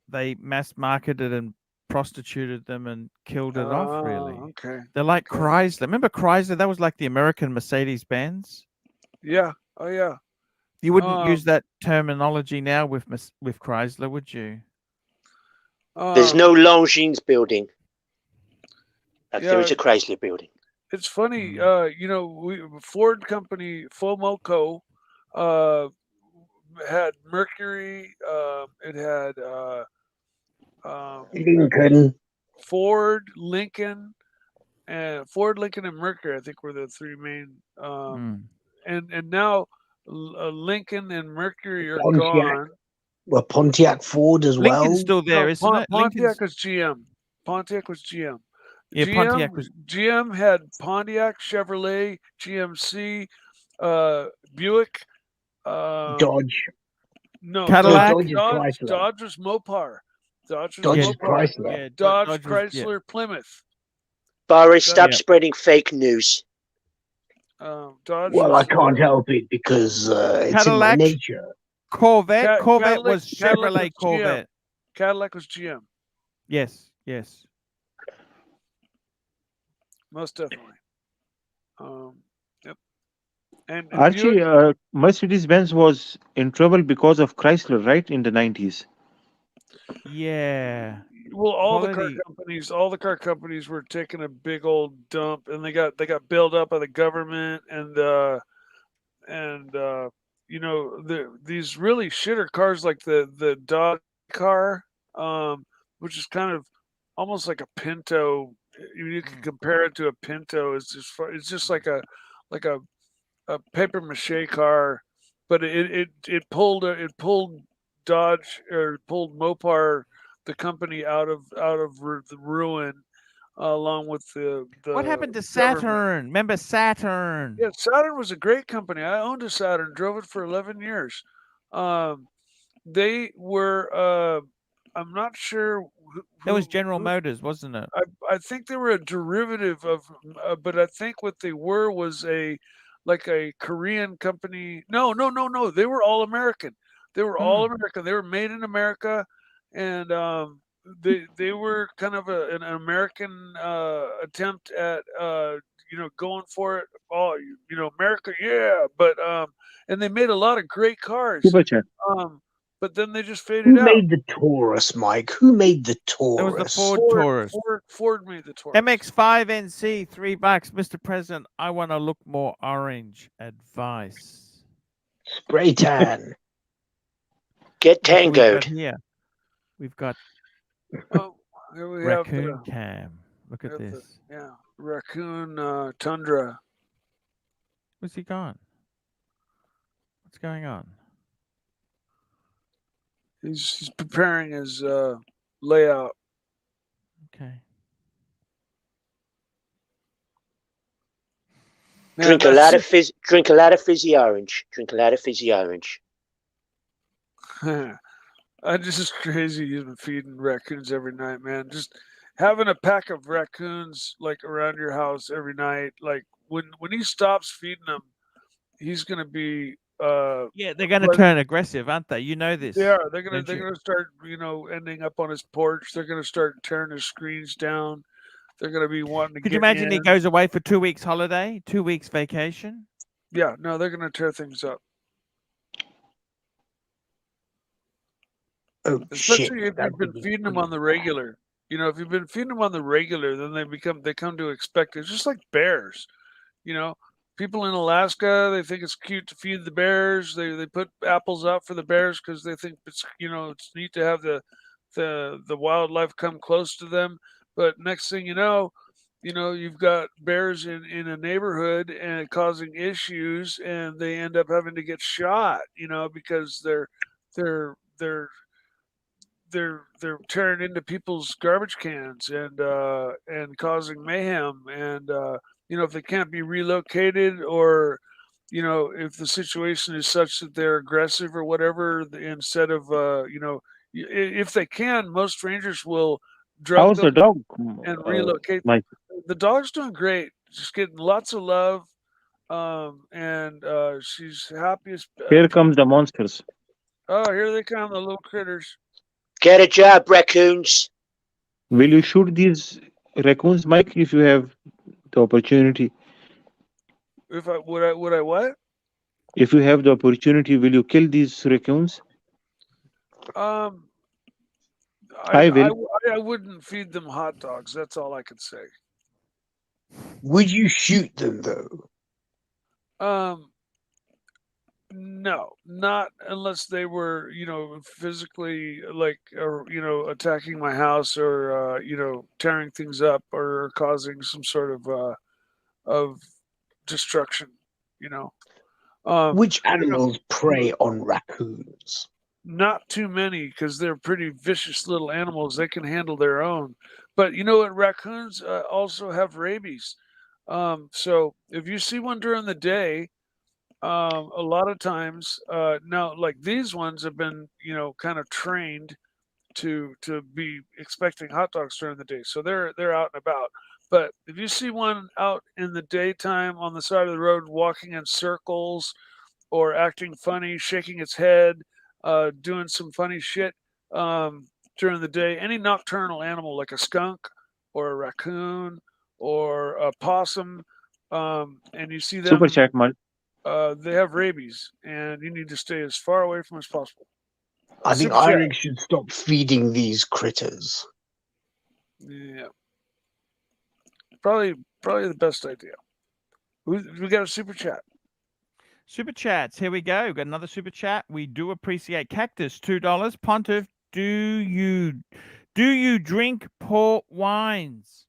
they mass marketed and prostituted them and killed it off, really. Okay. They're like Okay. Chrysler. Remember Chrysler? That was like the American Mercedes-Benz. Yeah. Oh yeah. You wouldn't use that terminology now with Chrysler, would you? There's no Longines building. Like there yeah. is a Chrysler building. It's funny, Ford company Fomoco had Mercury. It had Lincoln. Ford, Lincoln, and Mercury. I think were the three main. And now Lincoln and Mercury are Pontiac. gone. Well, Pontiac Ford as well. Lincoln's still there, isn't it? Pontiac was GM. Pontiac was GM. Yeah, Pontiac was. GM had Pontiac, Chevrolet, GMC, Buick, Dodge. No, Cadillac? Dodge was Mopar. Dodge was Dodge is Mopar. Chrysler. Yeah, Dodge, was- Chrysler, Plymouth. Boris, stop Yeah. spreading fake news. Dodge. Well, was, I can't help it because it's in my Cadillac? nature. Corvette. Corvette Cadillac- was Cadillac Chevrolet was GM. Corvette. Cadillac was GM. Yes, yes. most definitely. Yep. And Archie, Buick, Mercedes Benz was in trouble because of Chrysler, right, in the 90s. Yeah. well, Quality. all the car companies were taking a big old dump, and they got bailed out by the government, and these really shitter cars like the Dodge car, which is kind of almost like a Pinto. You can compare it to a Pinto. It's just like a paper mache car, but it pulled Dodge or pulled Mopar, the company, out of the ruin, along with What the happened to government. Saturn? Remember Saturn? Yeah, Saturn was a great company. I owned a Saturn, drove it for 11 years. Um, they were, I'm not sure That was General Motors, wasn't it? I think they were a derivative of, but I think what they were was like a Korean company. No, no, no, no. They were all American. They were all American. They were made in America, and they were kind of an American attempt at going for it. Oh, America, yeah. But and they made a lot of great cars. Super chat. But then they just faded Who out. made the Taurus, Mike? Who made the That was the Taurus? Ford Taurus. Ford made the Taurus. MX5NC, $3. Mr. President, I want to look more orange. Advice. Spray tan. Get Look what we've got tangoed. here. We've got Oh, here we Raccoon have Cam. Look at the this. Raccoon Tundra. Where's he gone? What's going on? He's preparing his layout. Okay. Man, Drink a lot of fizzy orange. Drink a lot of fizzy orange. I just crazy. You've been feeding raccoons every night, man. Just having a pack of raccoons like around your house every night. Like when he stops feeding them, he's gonna be Yeah, they're going to like- turn aggressive, aren't they? You know this. They are. They're don't you? gonna start ending up on his porch. They're gonna start tearing his screens down. They're gonna be wanting to Could get you imagine he in. goes away for 2 weeks holiday, 2 weeks vacation? Yeah, no, they're gonna tear things up. Oh shit! Especially if that you've been would be feeding them pretty on the bad. regular. If you've been feeding them on the regular, then they come to expect it. It's just like bears. People in Alaska, they think it's cute to feed the bears. They put apples out for the bears because they think it's neat to have the wildlife come close to them. But next thing you've got bears in a neighborhood and causing issues, and they end up having to get shot. Because they're tearing into people's garbage cans and causing mayhem. And if they can't be relocated, or if the situation is such that they're aggressive or whatever, instead of if they can, most rangers will drug How's the them dog, and relocate them. Mike? The dog's doing great, just getting lots of love, and she's happy as Here comes the monsters. oh, here they come, the little critters. Get a job, raccoons. Will you shoot these raccoons, Mike, if you have the opportunity? If I would I what? If you have the opportunity, will you kill these raccoons? Um, I will. I wouldn't feed them hot dogs. That's all I could say. Would you shoot them though? No, not unless they were, physically attacking my house, or tearing things up, or causing some sort of destruction. Which animals prey on raccoons? Not too many, because they're pretty vicious little animals. They can handle their own. But you know what? Raccoons also have rabies. So if you see one during the day, a lot of times now, like these ones have been, kind of trained to be expecting hot dogs during the day, so they're out and about. But if you see one out in the daytime on the side of the road, walking in circles, or acting funny, shaking its head, doing some funny shit during the day, any nocturnal animal like a skunk or a raccoon or a possum, and you see them, Super chat, Mal. they have rabies, and you need to stay as far away from as possible. I think Super chat. Eric should stop feeding these critters. Yeah, probably the best idea. We got a super chat. Super chats. Here we go. Got another super chat. We do appreciate Cactus, $2. Pontiff, do you drink port wines?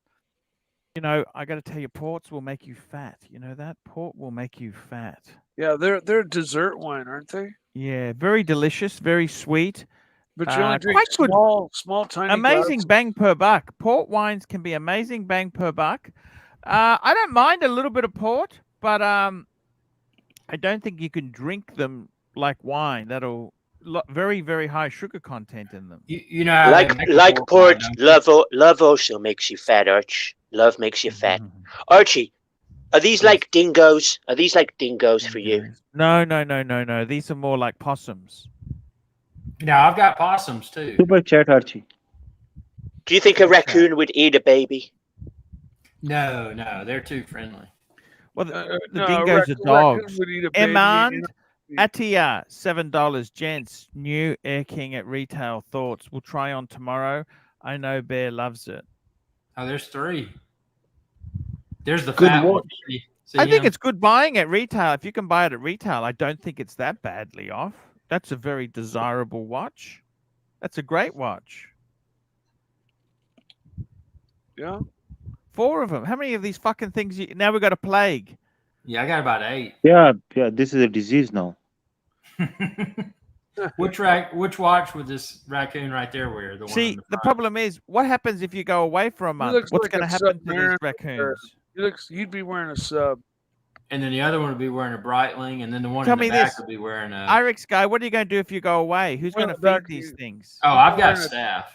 You know, I got to tell you, ports will make you fat. You know that? Port will make you fat. Yeah, they're a dessert wine, aren't they? Yeah, very delicious, very sweet. But you only drink quite good. small, tiny. Amazing glasses. bang per buck. Port wines can be amazing bang per buck. I don't mind a little bit of port, but I don't think you can drink them like wine. That'll very, very high sugar content in them. You know how they make a port, wine, don't you? love also makes you fat, Arch. Love makes you fat. Archie, are these like dingoes? Are these like dingoes for you? No. These are more like possums. No, I've got possums too. Super chat, Archie. Do you think a raccoon would eat a baby? No, they're too friendly. Well, the no, dingoes are raccoon dogs. would eat a baby, Emand you know? Atia, $7. Gents, new Air King at retail. Thoughts? We'll try on tomorrow. I know Bear loves it. Oh, there's 3. There's the Good fat one. watch. See I think him? it's good buying at retail. If you can buy it at retail, I don't think it's that badly off. That's a very desirable watch. That's a great watch. Yeah. 4 of them. How many of these fucking things? Now we got a plague. Yeah, I got about 8. Yeah, this is a disease now. Which watch would this raccoon right there wear? The one See, on the front? problem is, what happens if you go away for a month? looks What's like going to a happen to these submariner. raccoons? He'd be wearing a sub. And then the other one would be wearing a Breitling, and then the one Tell in the me back this. would be wearing a. Irix guy, what are you going to do if you go away? Who's Well, going to feed back these you- things? Oh, I've got wearing a- staff.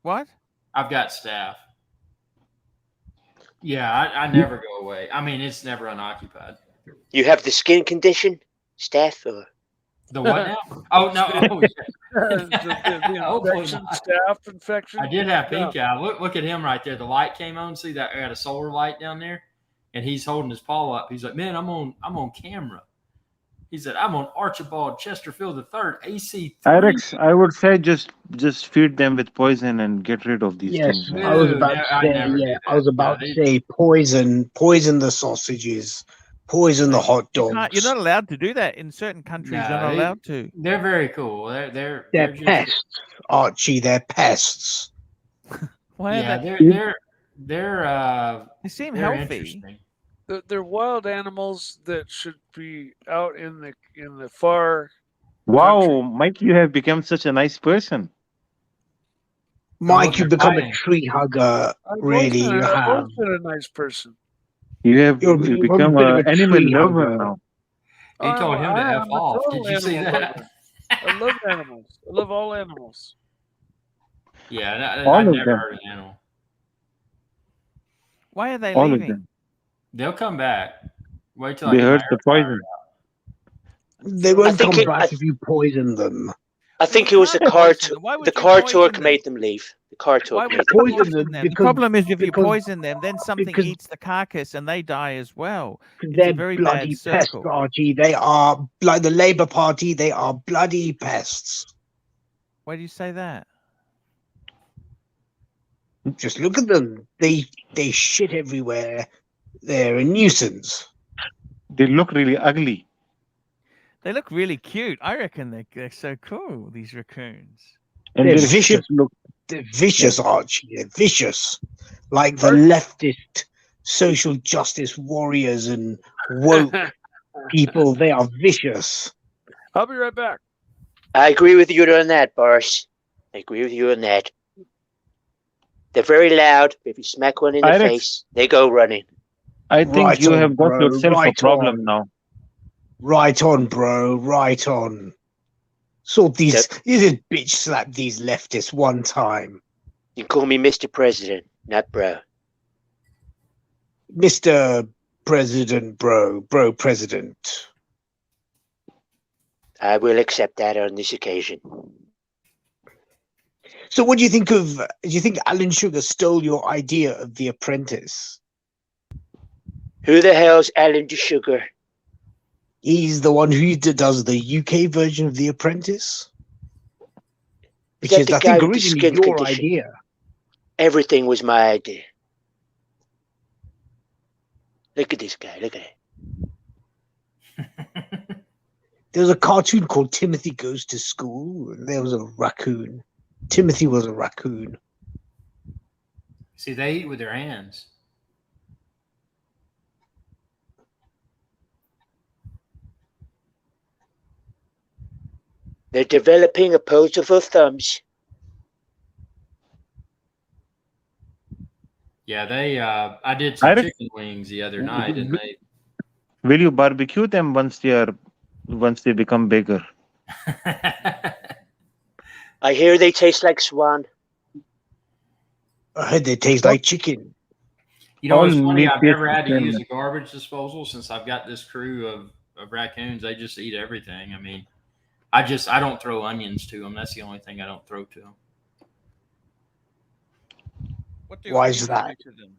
What? I've got staff. Yeah, I never go away. I mean, it's never unoccupied. You have the skin condition, Steph? Or... The what now? Oh no! Oh, yeah. the Hopefully infection, not. staph infection. I did have Yeah. pink eye. Look at him right there. The light came on. See that? I got a solar light down there, and he's holding his paw up. He's like, "Man, I'm on camera." He said, "I'm on Archibald Chesterfield III, AC3." Alex, I would say just feed them with poison and get rid of these Yes, things. No, man. I was about no, to I'd say. never do Yeah, that. I was about No, to they- say poison the sausages, poison the hot dogs. You're not allowed to do that in certain countries. No, you're not they- allowed to. They're very cool. They're They're just, pests, Archie. They're pests. Why yeah, are they? they're They seem they're healthy. interesting. They're wild animals that should be out in the far. Wow, country. Mike, you have become such a nice person. Mike, look, you they're become a fighting. tree hugger. I've Really, you always have. been a nice person. You have You're become a bit of an a animal tree lover hugger. now. He told him to I'm F a off. total Did you see animal that? lover. I love animals. I love all animals. Yeah, and All I've of never them. hurt an animal. Why are they All of leaving? them. They'll come back. Wait till I They get my heard the air fryer poison. They won't think come it- back if you poison them. I think it was the can't car. poison them. Why would The you car poison torque them? made them leave. The car Why torque would made you them leave. Poison poison them them? The because- problem is if you because- poison them, then something because- eats the carcass and they die as well. It's a They're very bloody bad pests, circle. Archie. They are like the Labour Party. They are bloody pests. Why do you say that? Just look at them. They shit everywhere. They're a nuisance. They look really ugly. They look really cute. I reckon they're so cool, these raccoons. And They're their vicious. shit look They're vicious, Archie. They're vicious. Like the leftist social justice warriors and woke people. They are vicious. I'll be right back. I agree with you on that, Boris. I agree with you on that. They're very loud. If you smack one in the Alex. face, they go running. I think Right you on, have got bro, yourself a right problem on. now. Right on, bro. Right on. Sort these. You just bitch slap these leftists one time. You can call me Mr. President, not bro. Mr. President, bro president. I will accept that on this occasion. So what do you think of, do you think Alan Sugar stole your idea of The Apprentice? Who the hell's Alan DeSugar? He's the one who does the UK version of The Apprentice, Is which that is, the I guy think, with the originally skin your condition? idea. Everything was my idea. Look at this guy. Look at it. There was a cartoon called Timothy Goes to School, and there was a raccoon. Timothy was a raccoon. See, they eat with their hands. They're developing opposable thumbs. Yeah, they. I did some Iris, chicken wings the other night, and they. will you barbecue them once they become bigger? I hear they taste like swan. I heard they taste like chicken. You know, All it's funny. meat I've never tastes had the to same. use a garbage disposal since I've got this crew of raccoons. They just eat everything. I mean, I don't throw onions to them. That's the only thing I don't throw to them. What do Why is onions that? do to them?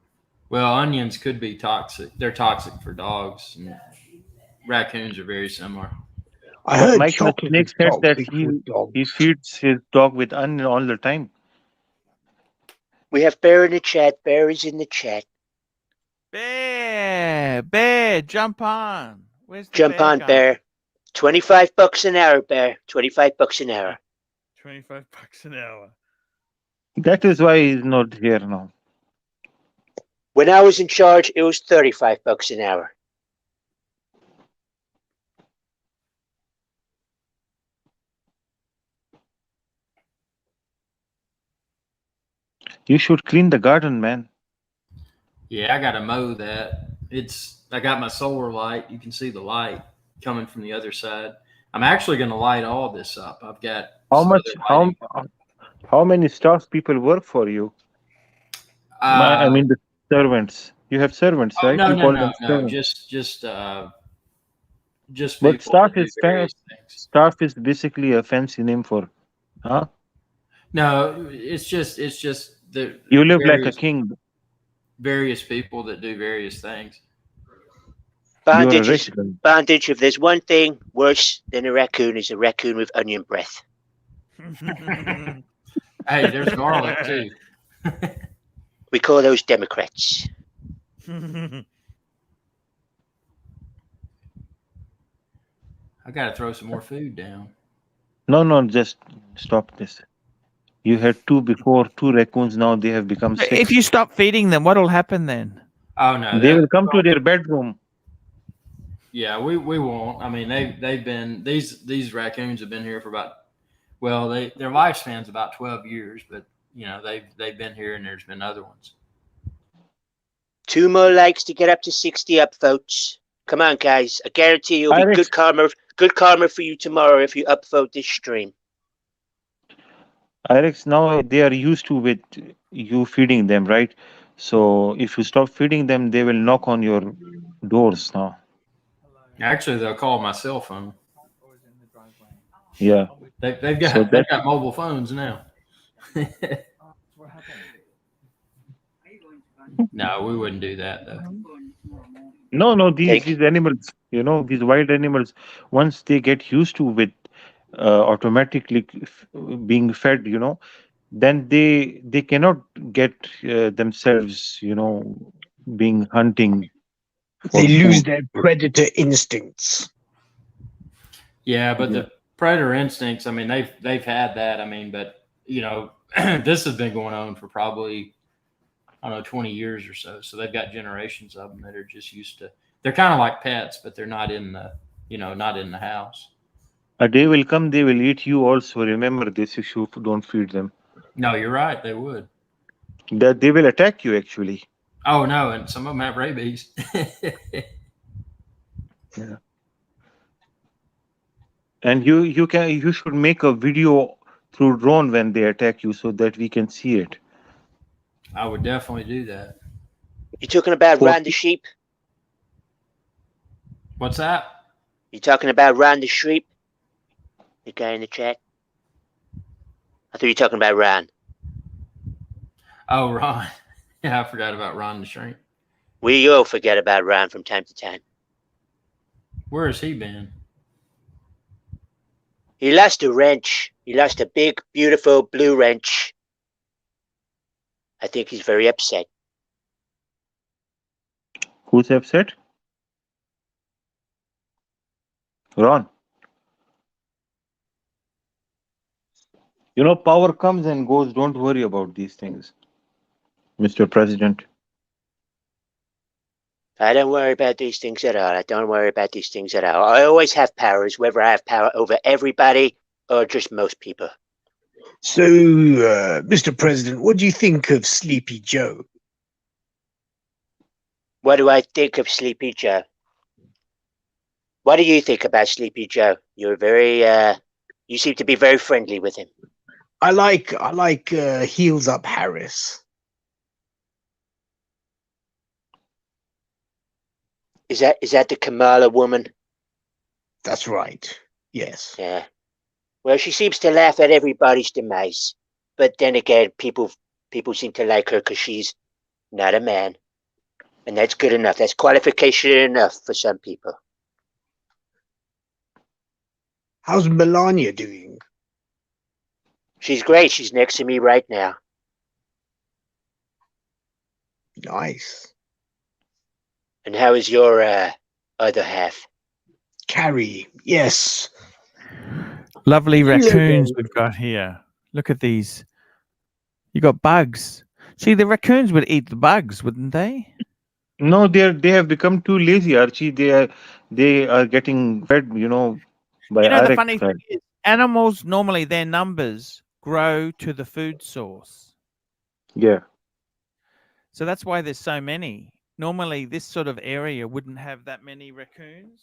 Well, onions could be toxic. They're toxic for dogs, and raccoons are very similar. I But heard Mike the chocolate Snake is said that toxic for dogs. he feeds his dog with onion all the time. We have Bear in the chat. Bear is in the chat. Bear, jump on. Where's the Jump bear on, gone? Bear. $25 an hour, Bear. $25 an hour. $25 an hour. That is why he's not here now. When I was in charge, it was $35 an hour. You should clean the garden, man. Yeah, I got to mow that. I got my solar light. You can see the light coming from the other side. I'm actually going to light all this up. I've got How some much? other lighting. How many staff people work for you? I mean the servants. You have servants, Oh, right? no, You no, call no, them no. servants. Just But people that do various things. staff is basically a fancy name for, huh? No, it's just the You live like a king. various people that do various things. You're a rich guy. Bandage, if there's one thing worse than a raccoon, is a raccoon with onion breath. Hey, there's garlic too. We call those Democrats. I got to throw some more food down. No, just stop this. You had two before, two raccoons. Now they have become six. If you stop feeding them, what'll happen then? Oh no, They will come to their bedroom. Yeah, we won't. I mean, they've been these raccoons have been here for about their lifespan's about 12 years, but you know they've been here and there's been other ones. 2 more likes to get up to 60 upvotes. Come on, guys! I guarantee you'll be good karma for you tomorrow if you upvote this stream. Irex, now they are used to with you feeding them, right? So if you stop feeding them, they will knock on your doors now. Actually, they'll call my cell phone. Yeah. They've got mobile phones now. No, we wouldn't do that though. No, these animals, these wild animals, once they get used to with automatically being fed, then they cannot get themselves, being hunting. They lose their predator instincts. Yeah, but the predator instincts, I mean, they've had that. I mean, but this has been going on for probably 20 years or so. So they've got generations of them that are just used to. They're kind of like pets, but they're not in the not in the house. A day will come, they will eat you also. Remember this if you don't feed them. No, you're right. They would. That they will attack you actually. Oh no, and some of them have rabies. Yeah. And you should make a video through drone when they attack you so that we can see it. I would definitely do that. You talking about Ran the sheep? What's that? You talking about Ran the sheep? The guy in the chat. I thought you were talking about Ran. Oh, Ron. Yeah, I forgot about Ron the shrink. We all forget about Ron from time to time. Where has he been? He lost a wrench. He lost a big, beautiful blue wrench. I think he's very upset. Who's upset? Ron. You know, power comes and goes. Don't worry about these things, Mr. President. I don't worry about these things at all. I don't worry about these things at all. I always have powers, whether I have power over everybody or just most people. So, Mr. President, what do you think of Sleepy Joe? What do I think of Sleepy Joe? What do you think about Sleepy Joe? You're very, you seem to be very friendly with him. I like Heels Up Harris. Is that the Kamala woman? That's right. Yes. Yeah. Well, she seems to laugh at everybody's demise. But then again, people seem to like her because she's not a man. And that's good enough. That's qualification enough for some people. How's Melania doing? She's great. She's next to me right now. Nice. And how is your other half? Carrie, yes. Lovely raccoons we've got here. Look at these. You got bugs. See, the raccoons would eat the bugs, wouldn't they? No, they have become too lazy, Archie. They are getting fed, you know, by You know, the Arik. funny thing is, animals normally their numbers grow to the food source. Yeah. So that's why there's so many. Normally, this sort of area wouldn't have that many raccoons.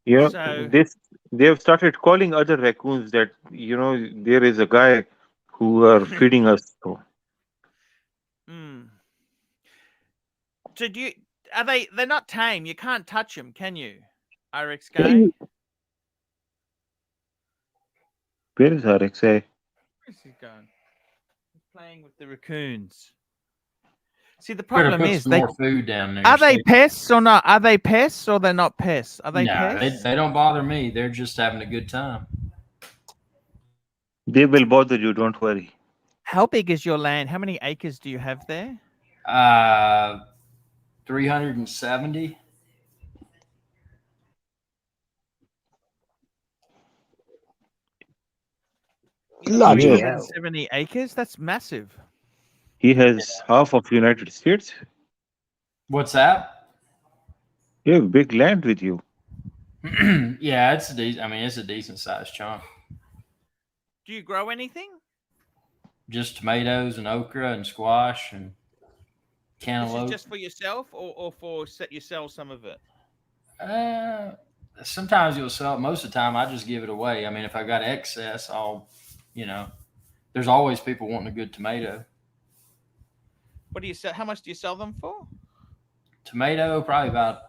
You know, So- they have started calling other raccoons that, you know, there is a guy who are feeding us. So Mm. So they're not tame. You can't touch them, can you? RX guy? where is Arik? Where's he going? He's playing with the raccoons. See, the Better problem put is some more food down there. are they Steve. pests or not? Are they pests or they're not pests? Are they No, pests? they don't bother me. They're just having a good time. They will bother you, don't worry. How big is your land? How many acres do you have there? 370. Bloody Yeah. hell. 370 acres? That's massive. He has half of United States. What's that? You have big land with you. Yeah, it's a decent sized chunk. Do you grow anything? Just tomatoes and okra and squash and This cantaloupe. is just for yourself or for you sell some of it? Sometimes you'll sell it. Most of the time, I just give it away. I mean, if I got excess, there's always people wanting a good tomato. What do you sell? How much do you sell them for? Tomato, probably about,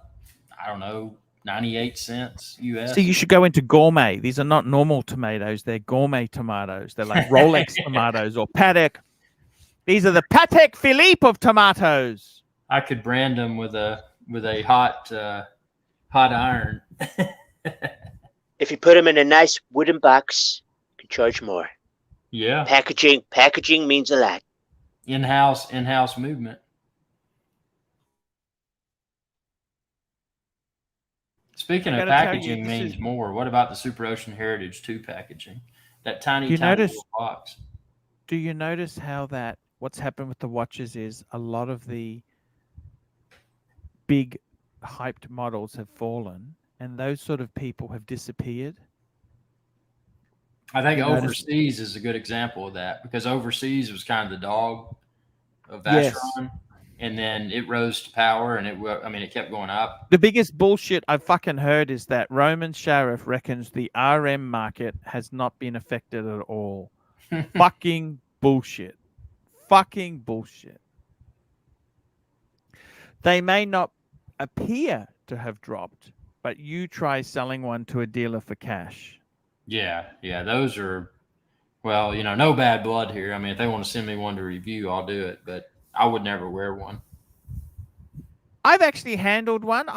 98 cents US. See, you should go into gourmet. These are not normal tomatoes. They're gourmet tomatoes. They're like Rolex tomatoes or Patek. These are the Patek Philippe of tomatoes. I could brand them with a hot iron. If you put them in a nice wooden box, you can charge more. Yeah, Packaging means a lot. in-house movement. Speaking of gotta tell you, packaging this means is- more. What about the Super Ocean Heritage 2 packaging? That tiny Do you notice- little box. Do you notice how what's happened with the watches is a lot of the big hyped models have fallen and those sort of people have disappeared? I think You notice- overseas is a good example of that because overseas was kind of the dog of Yes. Vacheron, and then it rose to power, and it kept going up. The biggest bullshit I've fucking heard is that Roman Sheriff reckons the RM market has not been affected at all. Fucking bullshit. Fucking bullshit. They may not appear to have dropped, but you try selling one to a dealer for cash. Yeah, those are, well, no bad blood here. I mean, if they want to send me one to review, I'll do it, but I would never wear one. I've actually handled one.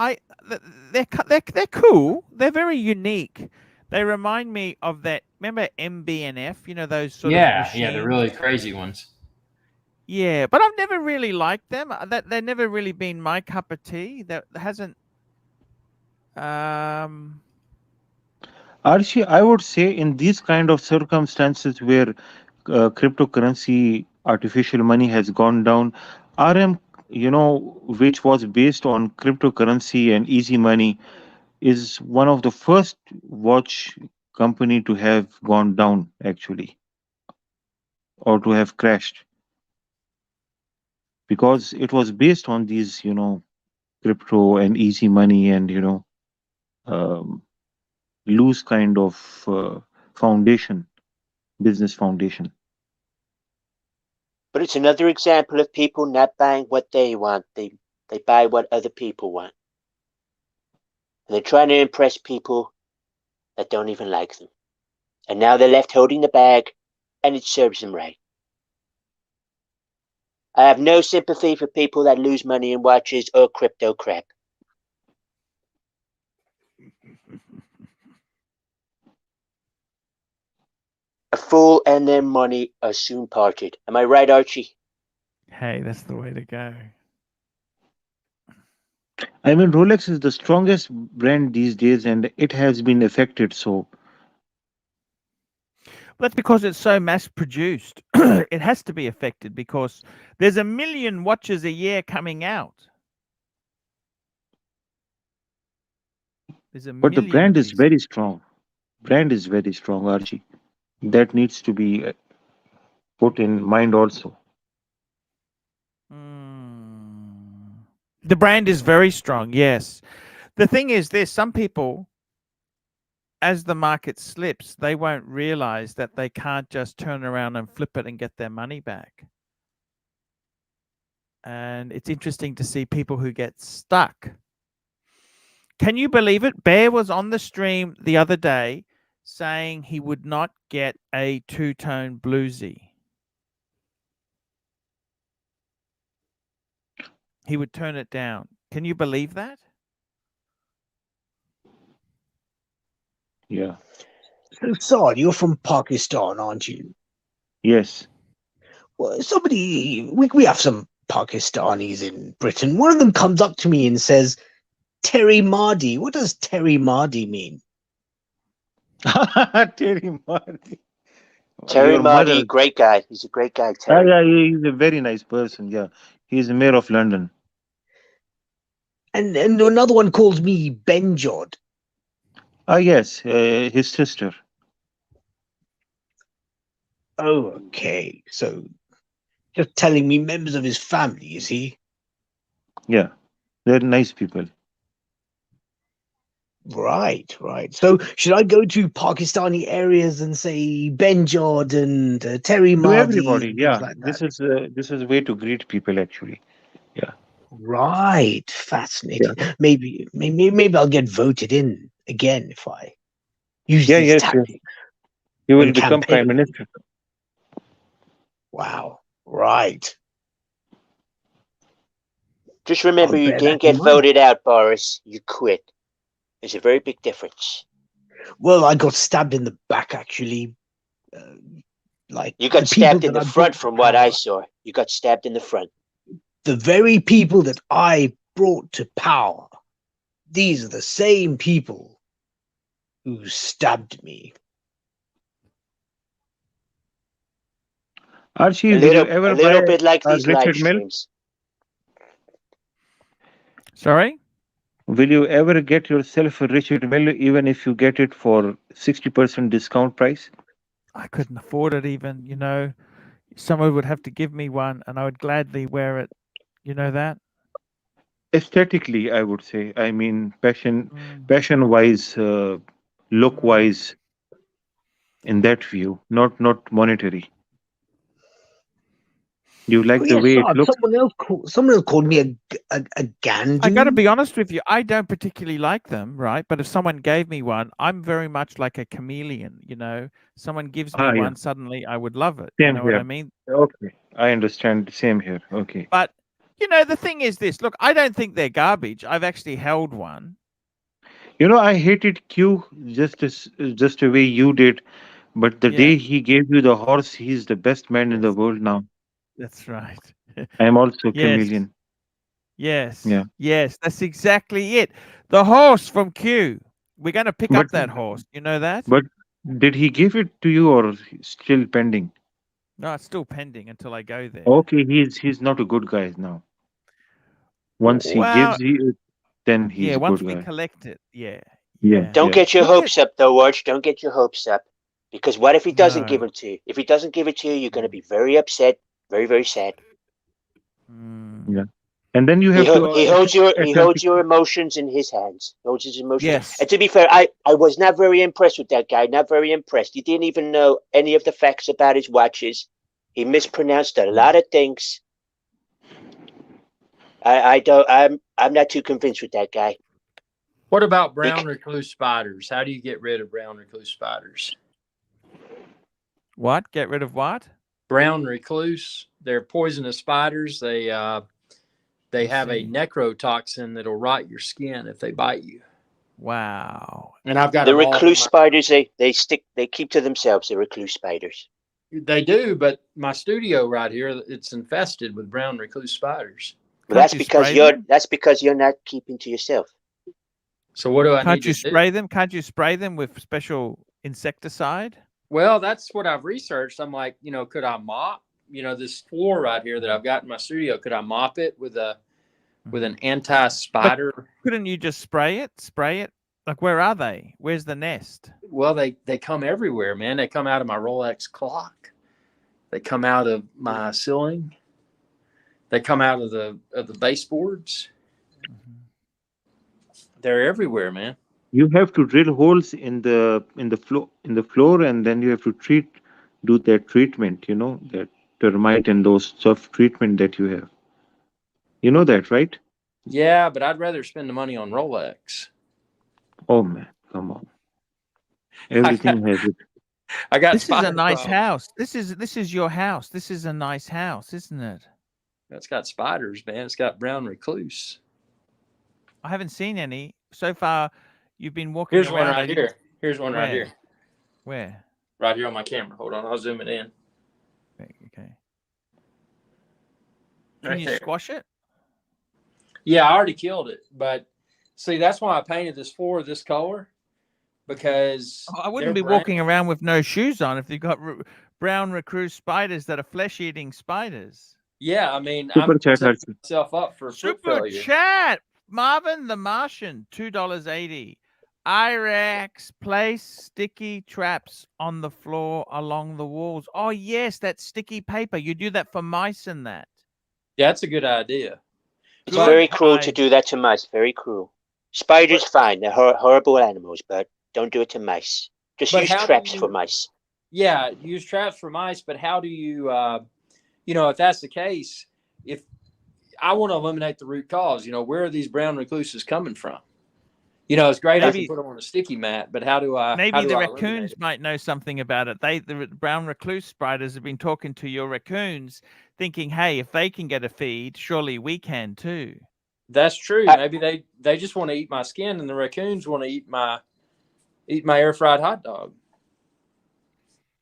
They're cool. They're very unique. They remind me of that. Remember MB&F? You know those sort of machines. Yeah, the really crazy ones. Yeah, but I've never really liked them. That they've never really been my cup of tea. That hasn't. Archie, I would say in these kind of circumstances where cryptocurrency, artificial money has gone down, RM, which was based on cryptocurrency and easy money, is one of the first watch company to have gone down actually, or to have crashed, because it was based on these, crypto and easy money and um, loose kind of foundation, business foundation. But it's another example of people not buying what they want. They buy what other people want. And they're trying to impress people that don't even like them. And now they're left holding the bag, and it serves them right. I have no sympathy for people that lose money in watches or crypto crap. A fool and their money are soon parted. Am I right, Archie? Hey, that's the way to go. I mean, Rolex is the strongest brand these days, and it has been affected. So That's because it's so mass produced. It has to be affected because there's 1 million watches a year coming out. There's a but the million brand of is these. very strong. Brand is very strong, Archie. That needs to be put in mind also. The brand is very strong, yes. The thing is this, some people, as the market slips, they won't realize that they can't just turn around and flip it and get their money back. And it's interesting to see people who get stuck. Can you believe it? Bear was on the stream the other day saying he would not get a two-tone bluesy. He would turn it down. Can you believe that? Yeah. So, Saad, you're from Pakistan, aren't you? Yes. Well, we have some Pakistanis in Britain. One of them comes up to me and says, Terry Mardi. What does Terry Mardi mean? Terry Mardi. Terry Your Mardi, mother. great guy. He's a great guy, Terry. Yeah, he's a very nice person. Yeah, he's the mayor of London. And another one calls me Benjod. Yes, his sister. Oh, okay. So just telling me members of his family, is he? Yeah, they're nice people. Right. So should I go to Pakistani areas and say Benjod and Terry To Mardi? everybody, and yeah. things like This that? is a way to greet people actually. Yeah. Right. Fascinating. Maybe I'll get voted in again if I use Yeah, these yes, tactics. you will and become prime campaign. minister. Wow. Right. Just remember, I'll you bear didn't that in get mind. voted out, Boris. You quit. There's a very big difference. Well, I got stabbed in the back actually. Like You got the people stabbed in that the I front, brought to from what I power. saw. You got stabbed in the front. The very people that I brought to power. These are the same people who stabbed me. Archie, A will you little ever buy bit like a these live Richard Mill? streams. Sorry? Will you ever get yourself a Richard Mill even if you get it for 60% discount price? I couldn't afford it even, Someone would have to give me one and I would gladly wear it. You know that? Aesthetically, I would say. I mean, passion wise, look wise, in that view, not monetary. You like Oh, the yes, way it looks? someone else called me a Gandu. I got to be honest with you. I don't particularly like them, right? But if someone gave me one, I'm very much like a chameleon. Someone gives me Yeah. one, suddenly I would love it. Same You know here. what I mean? Okay, I understand. Same here. Okay. But You know, the thing is this. Look, I don't think they're garbage. I've actually held one. You know, I hated Q just the way you did, but the Yeah. day he gave you the horse, he's the best man in the Yes. world now. That's right. I am also a Yes. chameleon. Yes. Yeah. Yes. That's exactly it. The horse from Q. We're going to pick But up that horse. You know that? but did he give it to you or still pending? No, it's still pending until I go there. Okay, he's not a good guy now. Once he Well, gives you, then he's yeah, a once good we guy. collect it. Yeah. Yeah, Yeah. Don't yeah. get your Look at hopes up, though, Arch. Don't get your hopes up. Because what if he doesn't give no. it to you? If he doesn't give it to you, you're going to be very upset, very, very sad. Mm. Yeah. And then you He, have ho- to he holds attempt your emotions in his hands. He holds his emotions. Yes. And to be fair, I was not very impressed with that guy. Not very impressed. He didn't even know any of the facts about his watches. He mispronounced a lot of things. I'm not too convinced with that guy. What about brown recluse spiders? How do you get rid of brown recluse spiders? What? Get rid of what? Brown recluse. They're poisonous spiders. They have a necrotoxin that'll rot your skin if they bite you. Wow. And I've got The them all recluse spiders, they keep to themselves, the recluse spiders. They do, but my studio right here, it's infested with brown recluse spiders. Well, that's because you're not keeping to yourself. So what do I need to do? Can't you spray them? Can't you spray them with special insecticide? Well, that's what I've researched. I'm like, could I mop, this floor right here that I've got in my studio? Could I mop it with an anti-spider? But couldn't you just spray it? Like, where are they? Where's the nest? Well, they come everywhere, man. They come out of my Rolex clock. They come out of my ceiling. They come out of the baseboards. They're everywhere, man. You have to drill holes in the floor, and then you have to do that treatment. You know, that termite and those stuff treatment that you have. You know that, right? Yeah, but I'd rather spend the money on Rolex. Oh man, come on! Everything has it. I got. This is a nice house. This is your house. This is a nice house, isn't it? It's got spiders, man. It's got brown recluse. I haven't seen any so far. You've been walking. Here's around. one right here. Here's one right here. Where? Right here on my camera. Hold on, I'll zoom it in. Okay. Right Can you there. squash it? Yeah, I already killed it, but see, that's why I painted this floor this color, because I wouldn't be walking around with no shoes on if you've got brown recluse spiders that are flesh-eating spiders. Yeah, I mean, Super I'm chat, setting myself up for foot Super failure. chat. Marvin the Martian, $2.80. Irex, place sticky traps on the floor along the walls. Oh yes, that sticky paper. You do that for mice and that. Yeah, that's a good idea. It's very cruel to do that to mice. Very cruel. Spiders, fine. They're horrible animals, but don't do it to mice. Just use traps for mice. Yeah, use traps for mice, but how do you, if that's the case, if I want to eliminate the root cause, where are these brown recluses coming from? It's great I can put them on a sticky mat, but how do I? Maybe the raccoons might know something about it. The brown recluse spiders have been talking to your raccoons, thinking, "Hey, if they can get a feed, surely we can too." That's true. Maybe they just want to eat my skin, and the raccoons want to eat my air fried hot dog.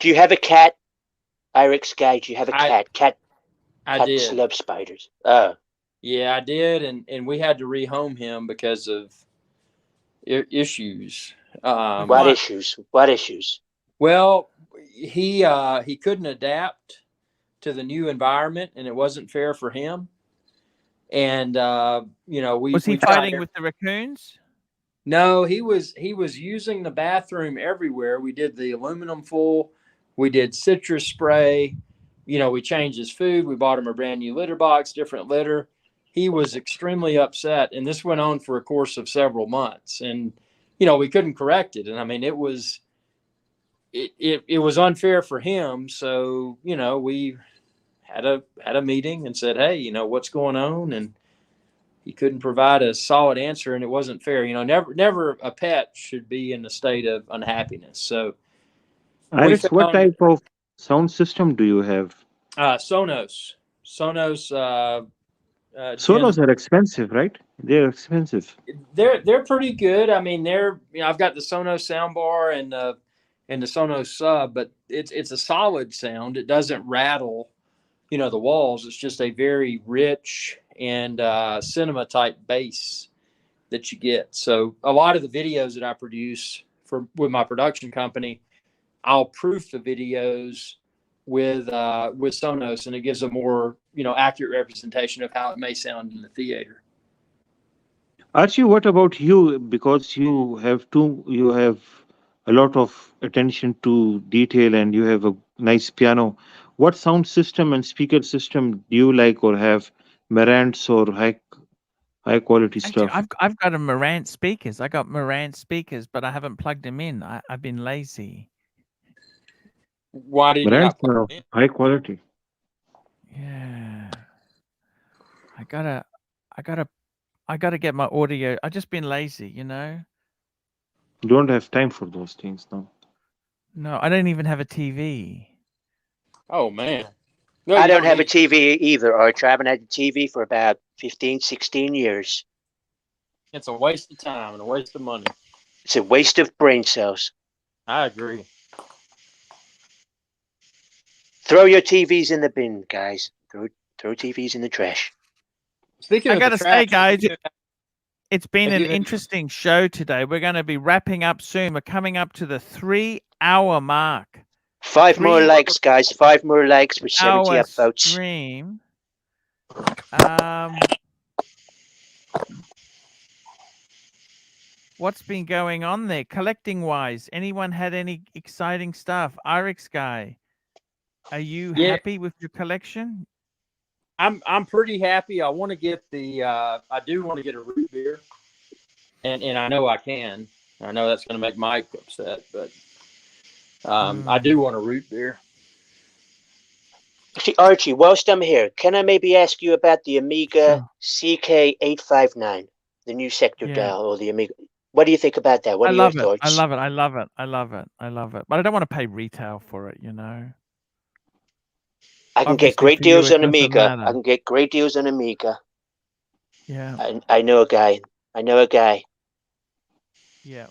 Do you have a cat, Irex guy? Do you have a cat? Cats did. Love spiders. Yeah, I did, and we had to rehome him because of issues. What issues? What issues? Well, he couldn't adapt to the new environment, and it wasn't fair for him. And was he fighting with the raccoons? No, he was using the bathroom everywhere. We did the aluminum foil, we did citrus spray. We changed his food. We bought him a brand new litter box, different litter. He was extremely upset, and this went on for a course of several months. And we couldn't correct it. And I mean, it was unfair for him. So we had a meeting and said, hey, what's going on? And he couldn't provide a solid answer, and it wasn't fair. Never a pet should be in a state of unhappiness. So, Iris, what type of sound system do you have? Sonos. Sonos Jim, are expensive, right? They're expensive. they're pretty good. I mean, I've got the Sonos soundbar and the Sonos sub, but it's a solid sound. It doesn't rattle, the walls. It's just a very rich and cinema type bass that you get. So a lot of the videos that I produce with my production company, I'll proof the videos with Sonos, and it gives a more accurate representation of how it may sound in the theater. Archie, what about you? Because you have a lot of attention to detail and you have a nice piano. What sound system and speaker system do you like or have? Marantz or high quality Actually, stuff? I've got a Marantz speakers. I got Marantz speakers, but I haven't plugged them in. I've been lazy. Why didn't you Marantz not plug are it in? high quality. Yeah. I gotta get my audio. I've just been lazy, Don't have time for those things now. No, I don't even have a TV. Oh man. No, I you don't have a need- TV either, Arch. I haven't had a TV for about 15, 16 years. It's a waste of time and a waste of money. It's a waste of brain cells. I agree. Throw your TVs in the bin, guys. Throw TVs in the trash. Speaking I of gotta the say, trash, guys, it's been Have an you had- interesting show today. We're going to be wrapping up soon. We're coming up to the 3-hour mark. 5 more 3 likes, guys. 5 more likes for 70 hour upvotes. stream. What's been going on there, collecting wise? Anyone had any exciting stuff? Irix guy, are you Yeah. happy with your collection? I'm pretty happy. I want to get I do want to get a root beer, and I know I can. I know that's going to make Mike upset, but I do want a root beer. Actually, Archie, whilst I'm here, can I maybe ask you about the Amiga CK859, the new sector Yeah. dial, or the Amiga? What do you think about that? What I are your love it. thoughts? I love it. I love it. I love it. I love it. But I don't want to pay retail for it, I can Obviously get great for you, deals it on doesn't Amiga. matter. I can get great deals on Amiga. Yeah. I know a guy. Yeah.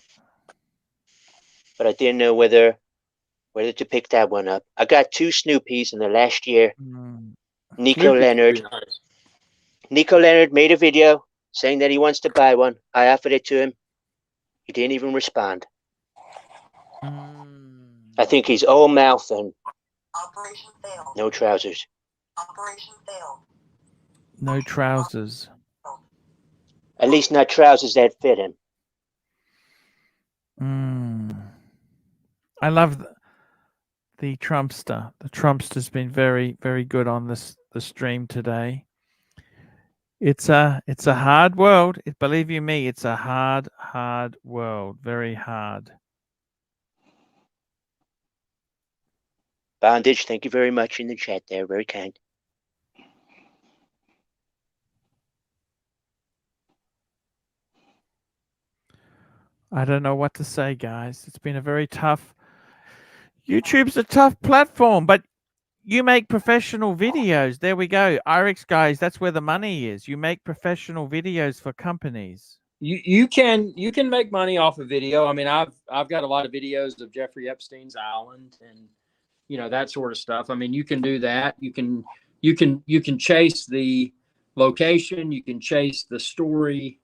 But I didn't know whether to pick that one up. I got 2 Snoopies in the last year. Nico Leonard made a video saying that he wants to buy one. I offered it to him. He didn't even respond. I think he's all mouth and no trousers. No trousers. At least not trousers that fit him. I love the Trumpster. The Trumpster's been very, very good on the stream today. It's a hard world. Believe you me, it's a hard world. Very hard. Bondage, thank you very much in the chat there. Very kind. I don't know what to say, guys. It's been a very tough. YouTube's a tough platform, but you make professional videos. There we go. Irix guys, that's where the money is. You make professional videos for companies. You can make money off of video. I mean, I've got a lot of videos of Jeffrey Epstein's island and that sort of stuff. I mean, you can do that. You can chase the location. You can chase the story.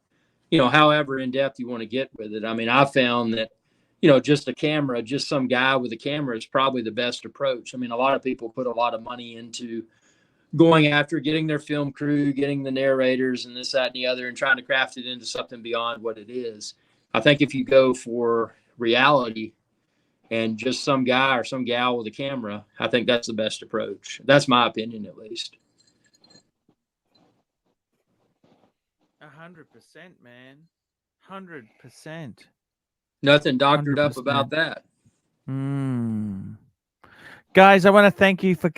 However in depth you want to get with it. I mean, I found that just a camera, just some guy with a camera is probably the best approach. I mean, a lot of people put a lot of money into going after getting their film crew, getting the narrators and this, that, and the other, and trying to craft it into something beyond what it is. I think if you go for reality and just some guy or some gal with a camera, I think that's the best approach. That's my opinion, at least. 100%, man. 100%. Nothing doctored up about that. Guys, I want to thank you for.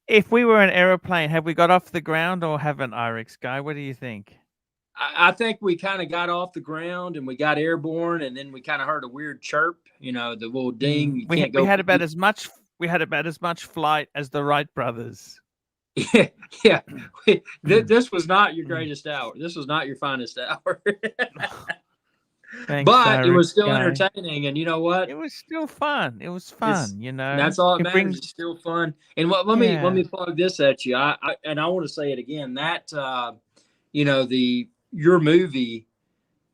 If we were an aeroplane, have we got off the ground or haven't, Irix guy? What do you think? I think we kind of got off the ground and we got airborne, and then we kind of heard a weird chirp. The little ding. We had about as much. We had about as much flight as the Wright brothers. Yeah. This was not your greatest hour. This was not your finest hour. Thanks, But it was still guy. entertaining, and you know what? It was still fun. It was fun, you know. That's all that It matters. brings It's still fun. And let me plug this at you. I want to say it again. That your movie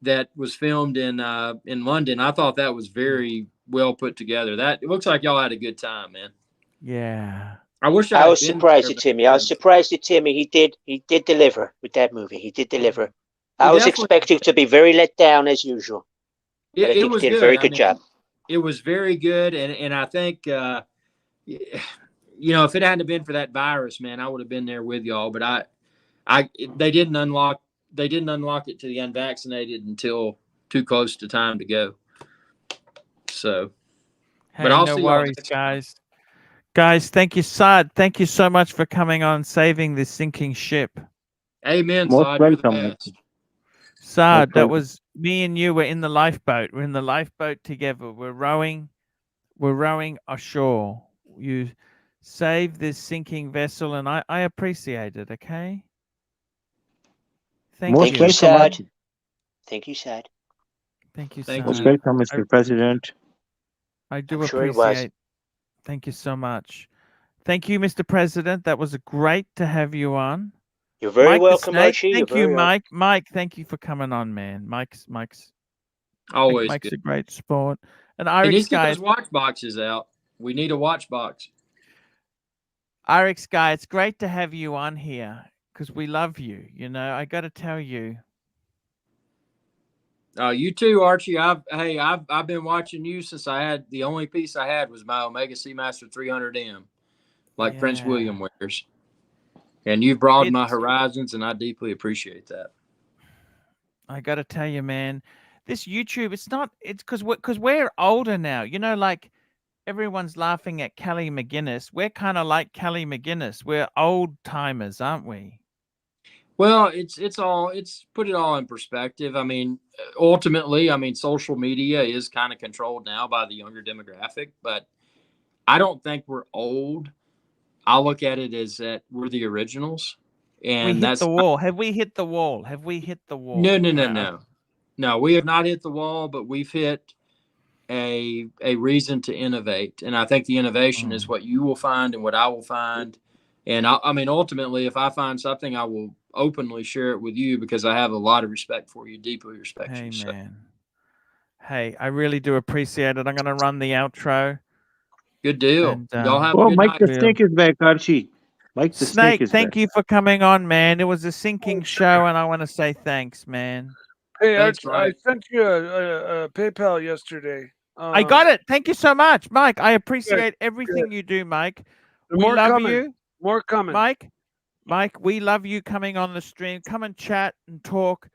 that was filmed in London, I thought that was very well put together. It looks like y'all had a good time, man. Yeah. I was surprised at Timmy. I was surprised at Timmy. He did deliver with that movie. He did deliver. I was expecting to be very let down as usual. But I think he did a very good job. It was very good, and I think if it hadn't been for that virus, man, I would have been there with y'all. But they didn't unlock it to the unvaccinated until too close to time to go. So, hey, but I'll no see worries, guys. Guys, thank you, Saad. Thank you so much for coming on, saving this sinking ship. Amen, Most Saad. welcome. Saad, that was me and you were in the lifeboat. We're in the lifeboat together. We're rowing ashore. You saved this sinking vessel, and I appreciate it, okay? Thank you, Saad. Thank you, Saad. Thank you, Saad. Most welcome, Mr. President. I do appreciate. Thank you so much. Thank you, Mr. President. That was great to have you on. You're very welcome, Archie. Thank you, Mike. Mike, thank you for coming on, man. Mike's always Mike's good. a great sport. And he needs Irix to get guy, those watch boxes out. We need a watch box. Irix guy, it's great to have you on here because we love you. You know, I got to tell you. You too, Archie. I've been watching you since the only piece I had was my Omega Seamaster 300M, like Prince William wears. And you've broadened my horizons, and I deeply appreciate that. I got to tell you, man, this YouTube, it's because we're older now. You know, like everyone's laughing at Kelly McGuinness. We're kind of like Kelly McGuinness. We're old timers, aren't we? Well, it's put it all in perspective. I mean, ultimately, social media is kind of controlled now by the younger demographic, but I don't think we're old. I look at it as that we're the originals, and that's the wall. Have we hit the wall? Have we hit the wall? No. We have not hit the wall, but we've hit a reason to innovate, and I think the innovation is what you will find and what I will find. And ultimately, if I find something, I will openly share it with you because I have a lot of respect for you, deeply respect you. Hey, man. Hey, I really do appreciate it. I'm going to run the outro. Good deal. And, y'all have a good Mike night. the Snake is back, Archie. Mike the Snake is thank back. you for coming on, man. It was a sinking show, and I want to say thanks, man. Hey, Thanks, I sent you a PayPal yesterday. I got it. Thank you so much, Mike. I appreciate everything you do, Mike. We love you. More coming. Mike, we love you coming on the stream. Come and chat and talk.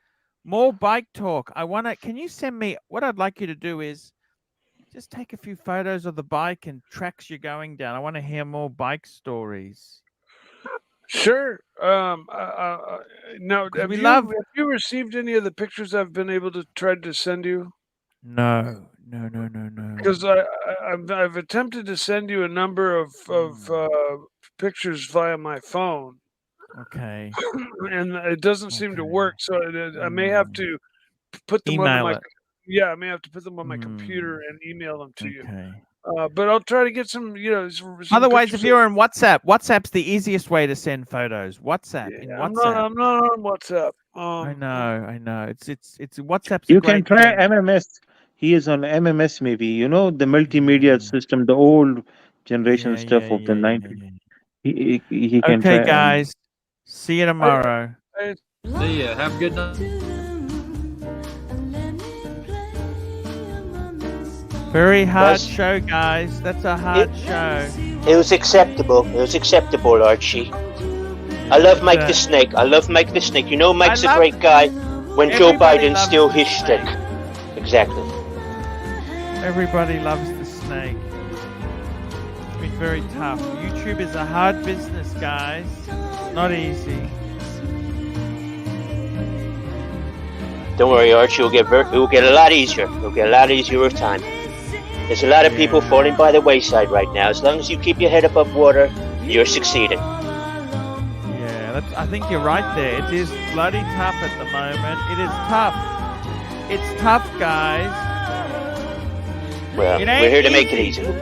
More bike talk. Can you send me, what I'd like you to do is just take a few photos of the bike and tracks you're going down. I want to hear more bike stories. Sure. No, have you received any of the pictures I've been able to try to send you? No. Because I've attempted to send you a number of pictures via my phone. Okay. And it doesn't seem to work, so I may have to put them on my. Yeah, I may have to put them on my computer and email them to you. But I'll try to get some, some otherwise, if you're on WhatsApp's the easiest way to send photos. WhatsApp. I'm not on WhatsApp. I know. It's WhatsApp's. You can try MMS. He is on MMS, maybe. The multimedia system, the old generation stuff of the 90s. He can try. Okay, guys. See you tomorrow. See ya. Have a good night. Very hard show, guys. That's a hard show. It was acceptable. Archie. I love Mike the Snake. Mike's a great guy when Joe Biden steals his shtick. Exactly. Everybody loves the snake. It's been very tough. YouTube is a hard business, guys. Not easy. Don't worry, Archie. It will get a lot easier. It'll get a lot easier with time. There's a lot of people falling by the wayside right now. As long as you keep your head above water, you're succeeding. I think you're right there. It is bloody tough at the moment. It is tough. It's tough, guys. Well, It we're ain't here to make it easy. easy.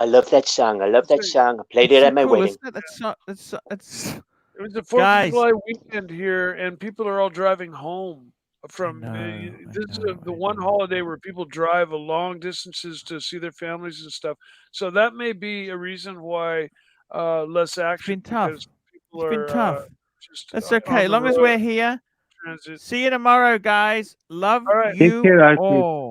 I love that song. I love that song. I played It's it so at my cool, wedding. isn't it? It's It was the 4th Guys. of July weekend here, and people are all driving home from. know, This is I the one know. holiday where people drive a long distances to see their families and stuff. So that may be a reason why less action. been tough. Because people It's been are tough. just That's on okay. As the long as road, we're here. transit. See you tomorrow, guys. Love All right. Take you care, Archie. all.